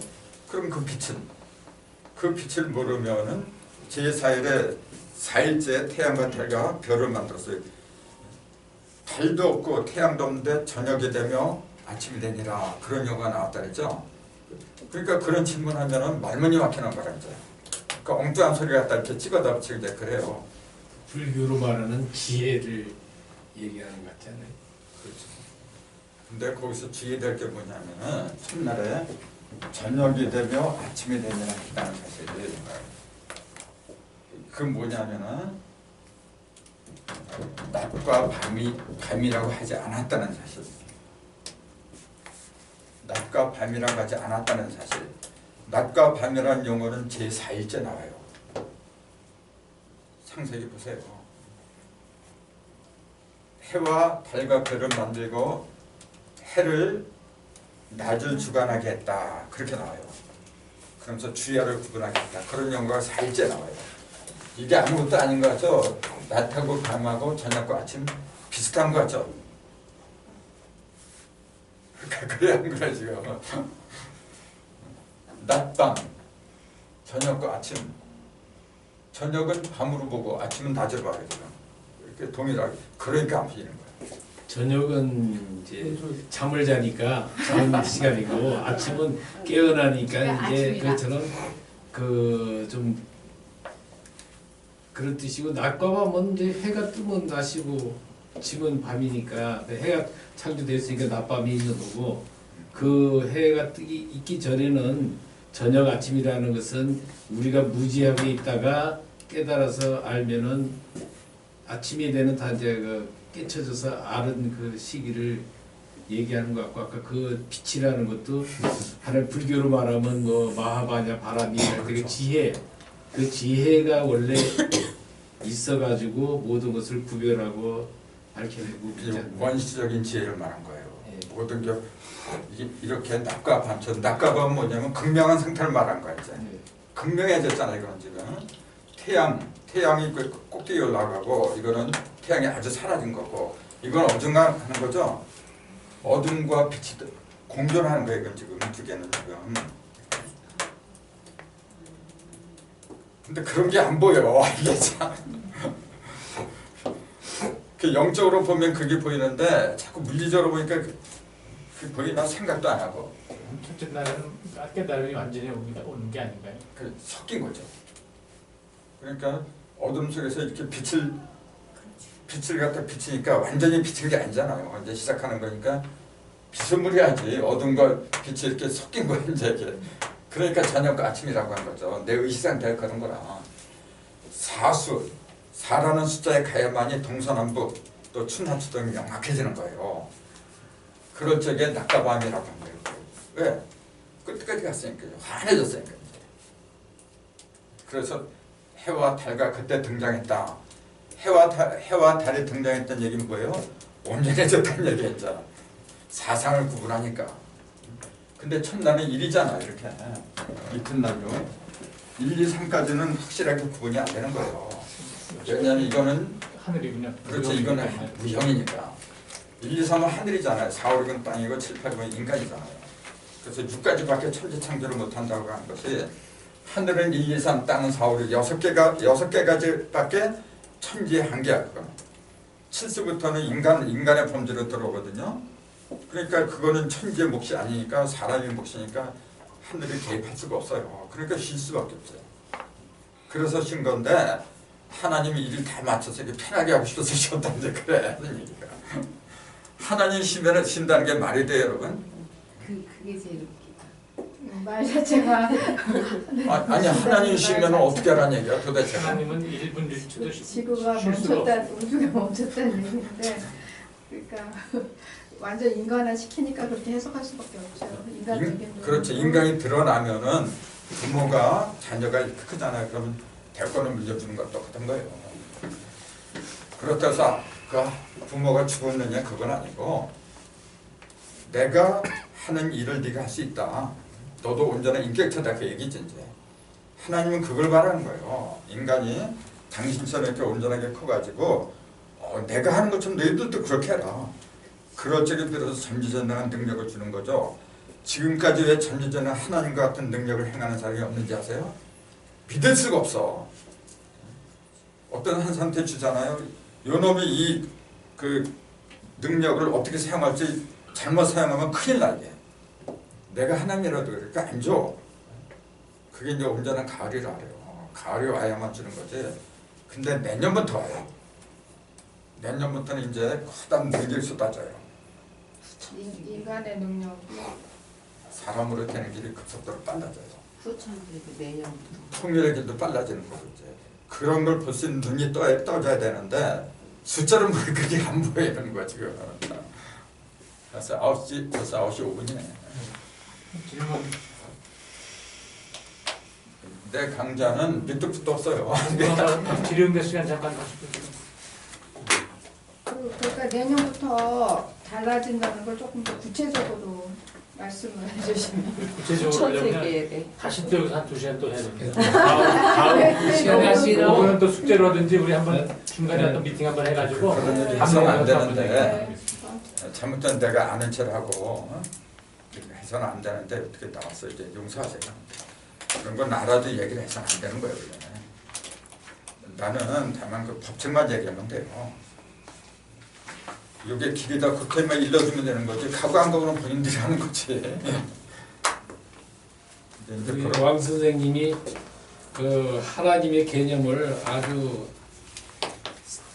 그럼 그 빛을 모르면은 제4일에 4일째 태양과 달과 별을 만들었어요. 달도 없고 태양도 없는데 저녁이 되며 아침이 되니라 그런 용어가 나왔다 그랬죠. 그러니까 그런 질문하면은 말문이 막히는 거라 이제. 그러니까 엉뚱한 소리 갖다 이렇게 찍어다 붙이고 이제 그래요. 불교로 말하는 지혜를 얘기하는 것 같지 않아요? 그렇죠. 근데 거기서 주의될 게 뭐냐면은 첫날에 저녁이 되며 아침이 되면 있다는 사실이 그 뭐냐면은 낮과 밤이라고 하지 않았다는 사실. 낮과 밤이라고 하지 않았다는 사실. 낮과 밤이라는 용어는 제4일째 나와요. 상세히 보세요. 해와 달과 별을 만들고 해를 낮을 주관하게 했다. 그렇게 나와요. 그러면서 주야를 구분하게 했다. 그런 용어가 4일째 나와요. 이게 아무것도 아닌 것 같죠? 낮하고 밤하고 저녁과 아침 비슷한 것 같죠? 그래야 한 거야 지금. 낮밤, 저녁과 아침. 저녁은 밤으로 보고 아침은 낮으로 봐요 지금. 이렇게 동일하게. 그러니까 안 보이는 거야. 저녁은 이제 잠을 자니까 자는 시간이고 아침은 깨어나니까 이제 아침이다. 그처럼 그 좀 그런 뜻이고 낮과 밤은 이제 해가 뜨면 낮이고 지면 밤이니까 해가 창조됐으니까 낮밤이 있는 거고 그 해가 뜨기 있기 전에는 저녁 아침이라는 것은 우리가 무지하게 있다가 깨달아서 알면은 아침이 되는 다 이제 그 깨쳐져서 아는 그 시기를 얘기하는 것 같고 아까 그 빛이라는 것도 하나의 불교로 말하면 뭐 마하바냐 바람이 되게 지혜 그 지혜가 원래 있어가지고 모든 것을 구별하고 밝혀내고 이제 원시적인 지혜를 말한 거예요. 예. 모든 게 이렇게 낮과 밤처럼 낮과 밤은 뭐냐면 극명한 상태를 말한 거야 이제. 네. 극명해졌잖아요 이거는 지금. 태양이 그 꼭대기에 올라가고 이거는 태양이 아주 사라진 거고 이건 어중간하는 거죠. 어둠과 빛이 공존하는 거예요 이건 지금 두 개는 지금. 근데 그런 게 안 보여 이게 참. 그 영적으로 보면 그게 보이는데 자꾸 물리적으로 보니까 그 보이나 생각도 안 하고 첫째 날은 깨달음이 완전히 오는 게 아닌가요? 그 섞인 거죠. 그러니까 어둠 속에서 이렇게 빛을 갖다 비치니까 완전히 비친 게 아니잖아요. 이제 시작하는 거니까 비스무리하지. 어둠과 빛이 이렇게 섞인 거예요 이제 이게. 그러니까 저녁과 아침이라고 한 거죠. 내 의식상태가 그런 거라. 사라는 숫자에 가야만이 동서남북 또 춘하추 등이 명확해지는 거예요. 그럴 적에 낮과 밤이라고 한 거예요. 왜? 끝까지 갔으니까요. 환해졌으니까요. 그래서 해와 달과 그때 등장했다. 해와 달이 등장했다는 얘기는 뭐예요? 온전해졌다는 얘기했잖아. 사상을 구분하니까. 근데 첫날은 1이잖아 이렇게. 이튿날요. 1, 2, 3까지는 확실하게 구분이 안 되는 거예요. 왜냐하면 이거는 하늘이군요. 그렇죠. 이거는 무형이니까. 1, 2, 3은 하늘이잖아요. 4, 5, 6은 땅이고 7, 8, 9은 인간이잖아요. 그래서 6가지밖에 천지창조를 못한다고 하는 것이 하늘은 1, 2, 3, 땅은 4, 5, 6 6개가지밖에 천지의 한계야 그거는. 7수부터는 인간의 범주로 들어오거든요. 그러니까 그거는 천지의 몫이 아니니까 사람의 몫이니까 하늘이 개입할 수가 없어요. 그러니까 쉴 수밖에 없어요. 그래서 쉰 건데 하나님이 일을 다 맞춰서 이렇게 편하게 하고 싶어서 쉬었다는 게 그래 하는 얘기가. 하나님 쉬면은 쉰다는 게 말이 돼요 여러분? 그게 제일 웃기다. 말 자체가 아니 하나님 쉬면 어떻게 하라는 얘기야 도대체. 하나님은 1분 주치도 지구가 멈췄다, 우주가 멈췄다는 얘기인데, 그러니까 완전 인간화 시키니까 그렇게 해석할 수밖에 없죠. 인간적인. 그렇죠. 인간이 드러나면은 부모가 자녀가 크잖아요. 그러면 대권을 물려주는 것 똑같은 거예요. 그렇다고 해서 그 부모가 죽었느냐 그건 아니고 내가 하는 일을 네가 할 수 있다. 너도 온전한 인격체다 그 얘기지 이제. 하나님은 그걸 바라는 거예요. 인간이 당신처럼 이렇게 온전하게 커가지고 내가 하는 것처럼 너희들도 그렇게 해라. 그럴 적에 비로소 전지전능한 능력을 주는 거죠. 지금까지 왜 전지전능한 하나님과 같은 능력을 행하는 사람이 없는지 아세요? 믿을 수가 없어. 어떤 한 사람한테 주잖아요. 요놈이 이 그 능력을 어떻게 사용할지 잘못 사용하면 큰일 나게. 내가 하나님이라도 그러니까 안 줘. 그게 이제 온전한 가을이라 그래요. 가을이 와야만 주는 거지. 근데 내년부터 와요. 내년부터는 이제 커다란 능력이 쏟아져요. 인간의 능력이 사람으로 되는 길이 급속도로 빨라져요. 후천들이 내년부터. 통일의 길도 빨라지는 거죠. 이제. 그런 걸 볼 수 있는 눈이 떠져야 되는데 숫자로 뭐 그게 안 보이는 거야 지금. 그래서 9시, 벌써 9시 5분이네. 질문. 내 강좌는 밑도 끝도 없어요. 질의응답 시간 잠깐 가시죠. 그러니까 내년부터 달라진다는 걸 조금 더 구체적으로 말씀을 해주시면. 구체적으로 하려면 돼. 다시 또 여기서 한 2시간 또 해야 됩니다. 다음 시간에 하시고 그거는 또 숙제로 하든지 우리 한번 중간에 어떤 미팅 한번 해가지고 그러면 한 해서는 안 명이라도 한번 되는데 얘기하겠습니다. 잘못된 내가 아는 체를 하고 해서는 안 되는데 어떻게 나왔어 이제 용서하세요. 그런 건 나라도 얘기를 해서는 안 되는 거예요. 원래. 나는 다만 그 법칙만 얘기하면 돼요. 이게 길이다 그렇게만 일러주면 되는 거지. 가고 안 가고는 본인들이 하는 거지. 이제 우리 그런- 왕 선생님이 그 하나님의 개념을 아주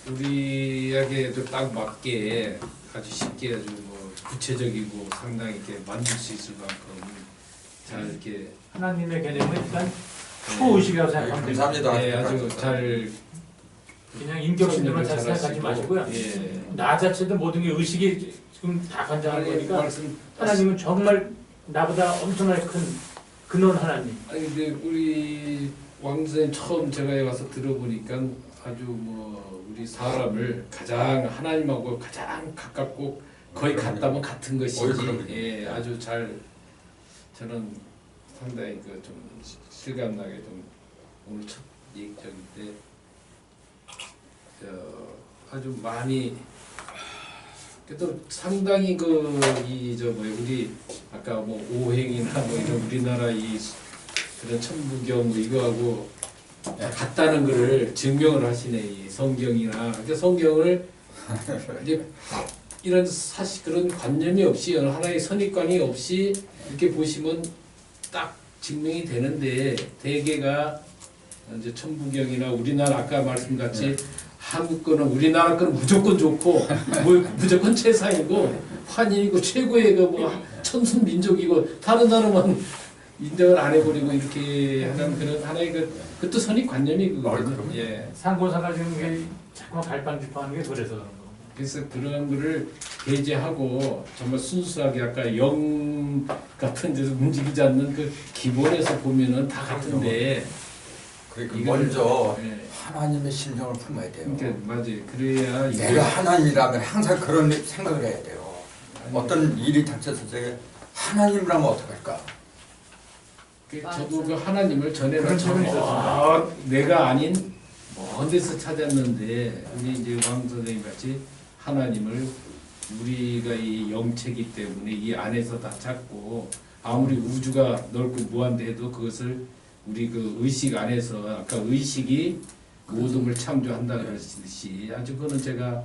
우리에게도 딱 맞게 아주 쉽게 아주 뭐 구체적이고 상당히 이렇게 만들 수 있을 만큼 잘 이렇게 하나님의 개념은 일단 초의식이라고 생각하면 됩니다. 감사합니다. 아주 잘 그냥 인격심들만 잘 생각하지 마시고요. 예. 나 자체도 모든 게 의식이 지금 다 관장하는 거니까 말씀 하나님은 정말 나보다 엄청나게 큰 근원 하나님. 아니 근데 우리 왕 선생님 처음 제가 와서 들어보니까 아주 뭐 우리 사람을 가장 하나님하고 가장 가깝고 거의 같다면 같은 것이지. 그럼요. 예, 아주 잘 저는 상당히 그 좀 실감나게 좀 오늘 첫 얘기적인데 아주 많이 그래도 상당히 그 이 저 뭐 우리 아까 뭐 오행이나 뭐 이런 우리나라 이 그런 천부경 뭐 이거하고 다 같다는 거를 증명을 하시네 이 성경이나 그러니까 성경을 이제 이런 사실 그런 관념이 없이 하나의 선입관이 없이 이렇게 보시면 딱 증명이 되는데 대개가 이제 천부경이나 우리나라 아까 말씀같이 한국 거는 우리나라 거는 무조건 좋고 뭐 무조건 최상이고 환인이고 최고의 그 뭐 천순 민족이고 다른 나라만 인정을 안 해버리고 이렇게 하는 그런 하나의 그것도 선입관념이 그거거든요. 예. 상고사가 지금 이게 자꾸만 갈팡질팡하는 게 그래서 그런 거. 그래서 그런 거를 배제하고 정말 순수하게 아까 영 같은 데서 움직이지 않는 그 기본에서 보면은 다 같은데 그러니까 이거를- 먼저 예. 하나님의 신령을 품어야 돼요. 그러니까 맞아요. 그래야 이게 내가 하나님이라면 항상 그런 생각을 해야 돼요. 어떤 일이 닥쳐서 제가 하나님이라면 어떡할까? 저도 그 하나님을 전에는 그런 참 점이 있었습니다. 내가 아닌 먼 데서 찾았는데 우리 이제 왕 선생님 같이 하나님을 우리가 이 영체이기 때문에 이 안에서 다 찾고 아무리 우주가 넓고 무한대해도 그것을 우리 그 의식 안에서 아까 의식이 모든 걸 창조한다 그러시듯이 아주 그거는 제가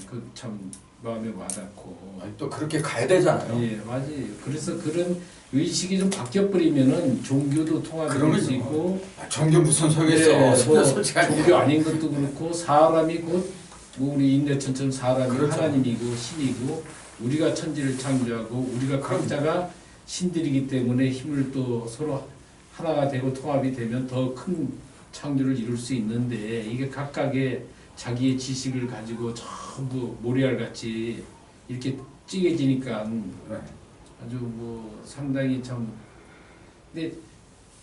그 참 마음에 와닿고 아니, 또 그렇게 가야 되잖아요. 예 맞아요. 그래서 그런 의식이 좀 바뀌어 버리면은 종교도 통합이 될 수 그러면요. 있고 종교 무슨 소용있어? 예, 뭐 솔직하게. 종교 아닌 것도 그렇고 사람이 곧 뭐 우리 인내천처럼 사람이 그렇죠. 하나님이고 신이고 우리가 천지를 창조하고 우리가 각자가 신들이기 때문에 힘을 또 서로 하나가 되고 통합이 되면 더 큰 창조를 이룰 수 있는데 이게 각각의 자기의 지식을 가지고 전부 모래알같이 이렇게 찌개지니까 네. 아주 뭐 상당히 참 근데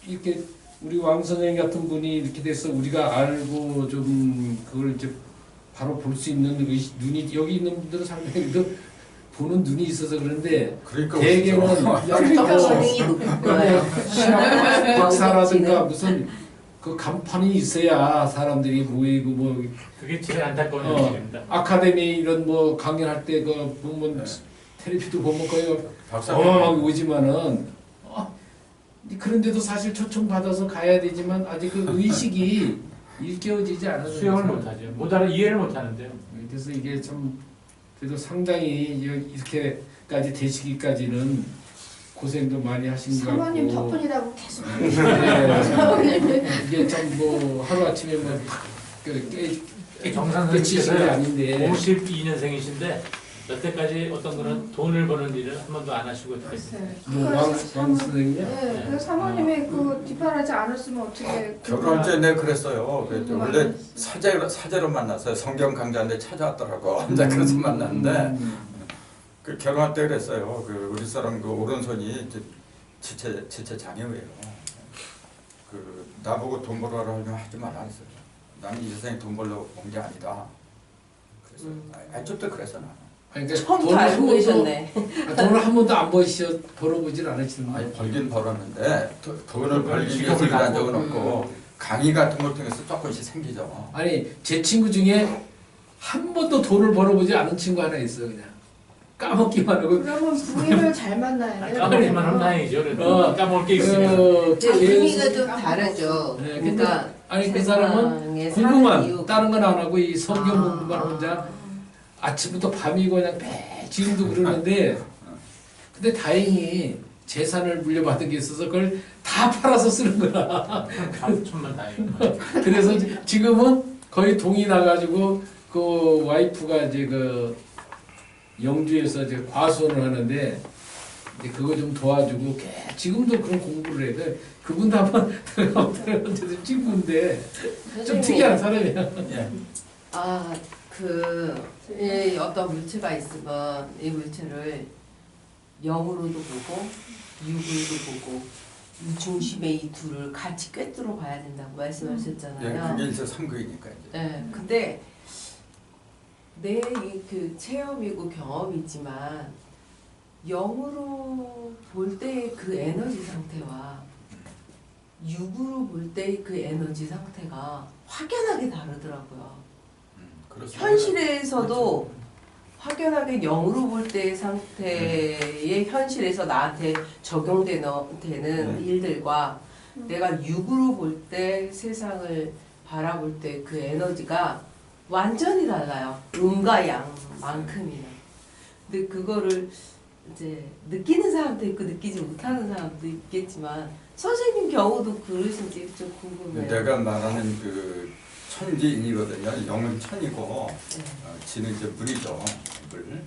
이렇게 우리 왕 선생님 같은 분이 이렇게 돼서 우리가 알고 좀 그걸 이제 바로 볼 수 있는 눈이 여기 있는 분들은 상당히 또 보는 눈이 있어서 그런데 그러니까 대개는 시험 박사라든가 무슨 그 간판이 있어야 사람들이 모이고 뭐 그게 제일 안타까운 일입니다. 아카데미 이런 뭐 강연할 때 그 보면 텔레비도 보면 거의 박사님. 어마어마하게 오지만은 그런데도 사실 초청 받아서 가야 되지만 아직 그 의식이 일깨워지지 않은 수용을 못하죠. 못 알아 이해를 못하는데요. 그래서 이게 참 그래도 상당히 이렇게까지 되시기까지는 고생도 많이 하신 것 같고 사모님 덕분이라고 계속 네. 이게 참 뭐 하루 아침에 정상선생님께서 게 아닌데 52년생이신데 여태까지 어떤 그런 돈을 버는 일을 한 번도 안 하시고 왕 선생님이요? 네, 그 사모님이 그 뒷바라지 않았으면 어떻게 결혼할 때 내가 그랬어요. 그랬더니 원래 사제로 만났어요. 성경 강좌인데 찾아왔더라고. 이제 그래서 만났는데 그 결혼할 때 그랬어요. 그 우리 사람 그 오른손이 지체 장애예요. 그 나보고 돈 벌어라 하면 하지 말라 했어요. 나는 이 세상에 돈 벌러 온 게 아니다. 그래서 아직도 그랬어 나. 아니, 그러니까 처음부터 알고 계셨네. 돈을 한 번도 안 벌어보질 않으시는데 아니 벌긴 벌었는데 돈을 벌기 직업을 위해서 일한 적은 갖고. 없고 강의 같은 걸 통해서 조금씩 생기죠. 아니 제 친구 중에 한 번도 돈을 벌어보지 않은 친구 하나 있어 그냥 까먹기만 하고 그러면 부인을 잘 만나야 돼요. 까먹기만 하면 다행이죠. 그래도 까먹을 게 있으면. 이제 의미가 좀 다르죠. 네, 그러니까 아니 그 사람은 세상에 사는 공부만 이유가- 다른 건 안 하고 이 성경 공부만 혼자 아침부터 밤이고 그냥 매 지금도 그러는데 근데 다행히 재산을 물려받은 게 있어서 그걸 다 팔아서 쓰는 거야. 천만 다행이죠. 그래서 지금은 거의 동이 나가지고 그 와이프가 이제 그 영주에서 이제 과수원을 하는데 이제 그거 좀 도와주고 지금도 그런 공부를 해야 돼. 그분도 한번 어쨌든 친구인데 좀 특이한 사람이야. 예. 이 어떤 물체가 있으면 이 물체를 영으로도 보고 육으로도 보고 이 중심의 이 둘을 같이 꿰뚫어 봐야 된다고 예, 말씀하셨잖아요. 그게 이제 삼극이니까 이제. 네, 근데 내 그 체험이고 경험이지만 영으로 볼 때의 그 에너지 상태와 육으로 볼 때의 그 에너지 상태가 확연하게 다르더라고요. 그렇습니다. 현실에서도 그렇죠. 확연하게 영으로 볼 때의 상태의 현실에서 나한테 적용되는 일들과 내가 육으로 볼 때 세상을 바라볼 때 그 에너지가 완전히 달라요. 음과 양만큼이나. 근데 그거를 이제 느끼는 사람도 있고 느끼지 못하는 사람도 있겠지만 선생님 경우도 그러신지 좀 궁금해요. 내가 말하는 그 천지인이거든요. 영은 천이고 네. 지는 이제 물이죠. 물.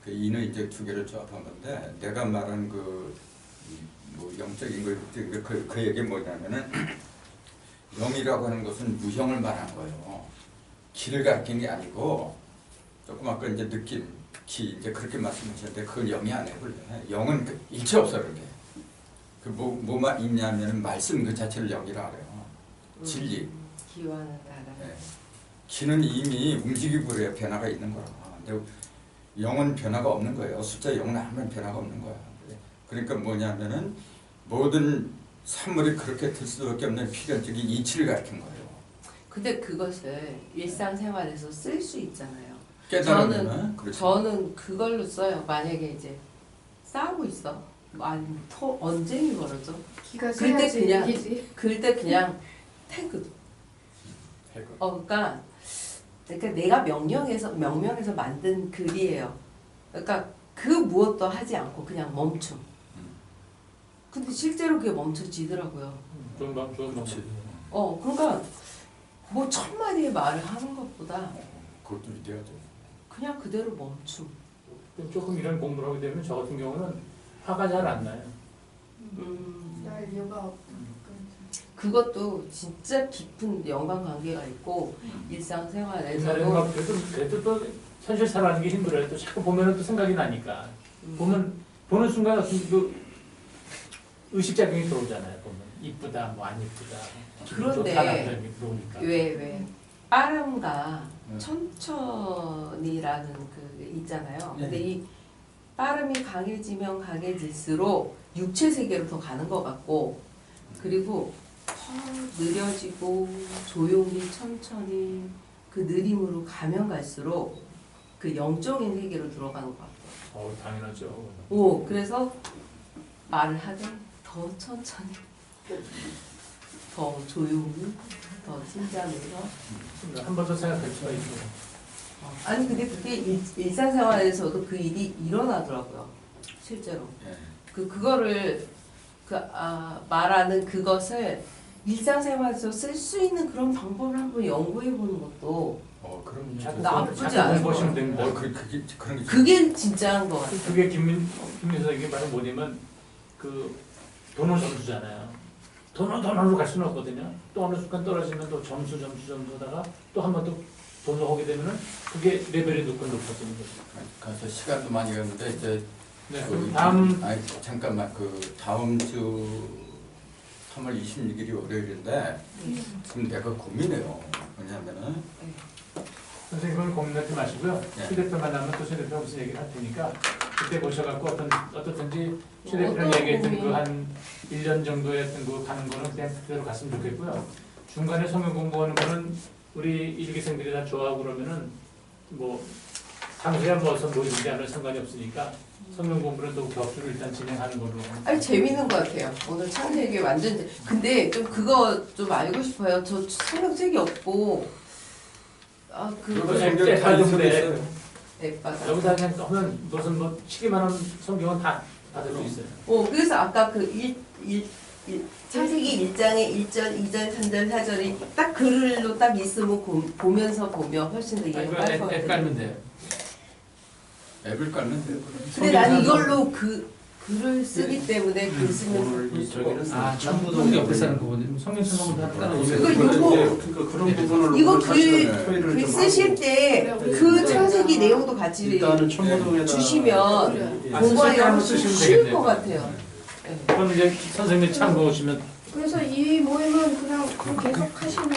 그 인은 이제 두 개를 조합한 건데 내가 말한 뭐 영적인 그 얘기 뭐냐면은 영이라고 하는 것은 무형을 말하는 거예요. 기를 가리키는 게 아니고 조금 아까 이제 느낌, 기 이제 그렇게 말씀하셨는데 그건 영이 아니에요. 영은 일체 없어 그게. 그 뭐만 있냐면은 말씀 그 자체를 영이라 그래요. 진리. 기와는 달라요. 네. 기는 이미 움직이고 그래야 변화가 있는 거라. 근데 영은 변화가 없는 거예요. 숫자 0은 아무런 변화가 없는 거야. 그러니까 뭐냐면은 모든 산물이 그렇게 될 수밖에 없는 필연적인 이치를 가리킨 거예요. 근데 그것을 일상생활에서 쓸 수 있잖아요. 깨달으면 그렇죠. 저는 그걸로 써요. 만약에 이제 싸우고 있어. 아니면 언쟁이 벌어져. 기가 그럴 때 세야지 그냥 이기지. 그럴 때 그냥 태그. 그러니까 내가 명령해서 만든 글이에요. 그러니까 그 무엇도 하지 않고 그냥 멈춤. 근데 실제로 그게 멈춰지더라고요. 좋은 방법. 그러니까 뭐 1000마디의 말을 하는 것보다 그것도 위대하죠. 그냥 그대로 멈춤. 조금 이런 공부를 하게 되면 저 같은 경우는 화가 잘 안 나요. 날 이유가 그것도 진짜 깊은 연관관계가 있고 일상생활에서도 막 그래도 또 현실 살아가는 게 힘들어요. 또 자꾸 보면은 또 생각이 나니까 보는 순간 그 의식작용이 들어오잖아요. 보면 이쁘다, 뭐 안 이쁘다. 그런데 좋다, 남자님이 들어오니까. 왜 빠름과 천천이라는 그 있잖아요. 근데 이 빠름이 강해지면 강해질수록 육체 세계로 더 가는 것 같고 그리고 느려지고 조용히 천천히 그 느림으로 가면 갈수록 그 영적인 세계로 들어가는 것 같아요. 당연하죠. 그래서 말을 하든 더 천천히, 더 조용히, 더 진지하면서 한 번 더 생각할 수가 있고. 아니 근데 그게 일상생활에서도 그 일이 일어나더라고요. 실제로. 그거를 말하는 그것을 일상생활에서 쓸 수 있는 그런 방법을 한번 연구해 보는 것도 나쁘지 않아요. 그게 진짜한 것 같아요. 그게 김민서 얘기 말은 뭐냐면 그 돈은 점수잖아요. 돈으로 갈 수는 없거든요. 또 어느 순간 떨어지면 또 점수다가 또 한 번 또 돈을 하게 되면은 그게 레벨이 높아지는 거죠. 그래서 시간도 많이 갔는데 이제 잠깐만 다음 주 3월 26일이 월요일인데 지금 내가 고민해요. 왜냐하면은 선생님은 고민하지 마시고요. 최 대표 만나면 또 최 대표 무슨 얘기를 할 테니까 그때 모셔갖고 어떻든지 최 대표랑 얘기했던 그 한 1년 정도의 어떤 그 가는 거는 그냥 그대로 갔으면 좋겠고요. 중간에 성경 공부하는 거는 우리 일기생들이 다 좋아하고 그러면은 뭐 당시에 뭐서 모이는지 않을 상관이 없으니까 성경 공부는 또 격주로 일단 진행하는 걸로. 아니 재밌는 것 같아요. 오늘 창세기 완전. 근데 좀 그거 좀 알고 싶어요. 저 성경책이 없고 그거 앱 받으면 앱받아. 여기다 그냥 하면 무슨 뭐 치기만 하면 성경은 다 받을 수 있어요. 그래서 아까 그 창세기 1장에 1절, 2절, 3절, 4절이 딱 글로 딱 있으면 보면서 보면 훨씬 더 이해가 갈 것 같아요. 앱 깔면 돼요. 앱을 깔면 돼요. 근데 난 이걸로 그 글을 쓰기 때문에 글 쓰면 오늘 이 저기는 아, 천부동 천부동 옆에 사는 부분. 성경 설명도 하나 그걸 따라오세요. 요거 그러니까 그런 부분을 이거 오늘 같이 글 토의를 좀 쓰실 하고 때 그 창세기 내용도 같이 일단은 천부동에다 주시면 그래. 아, 공부하기 쓰실 때 한번 훨씬 쓰시면 쉬울 되겠네요. 것 같아요. 그럼 이제 선생님이 참고하시면 그래서 이 모임은 그냥 계속 하시는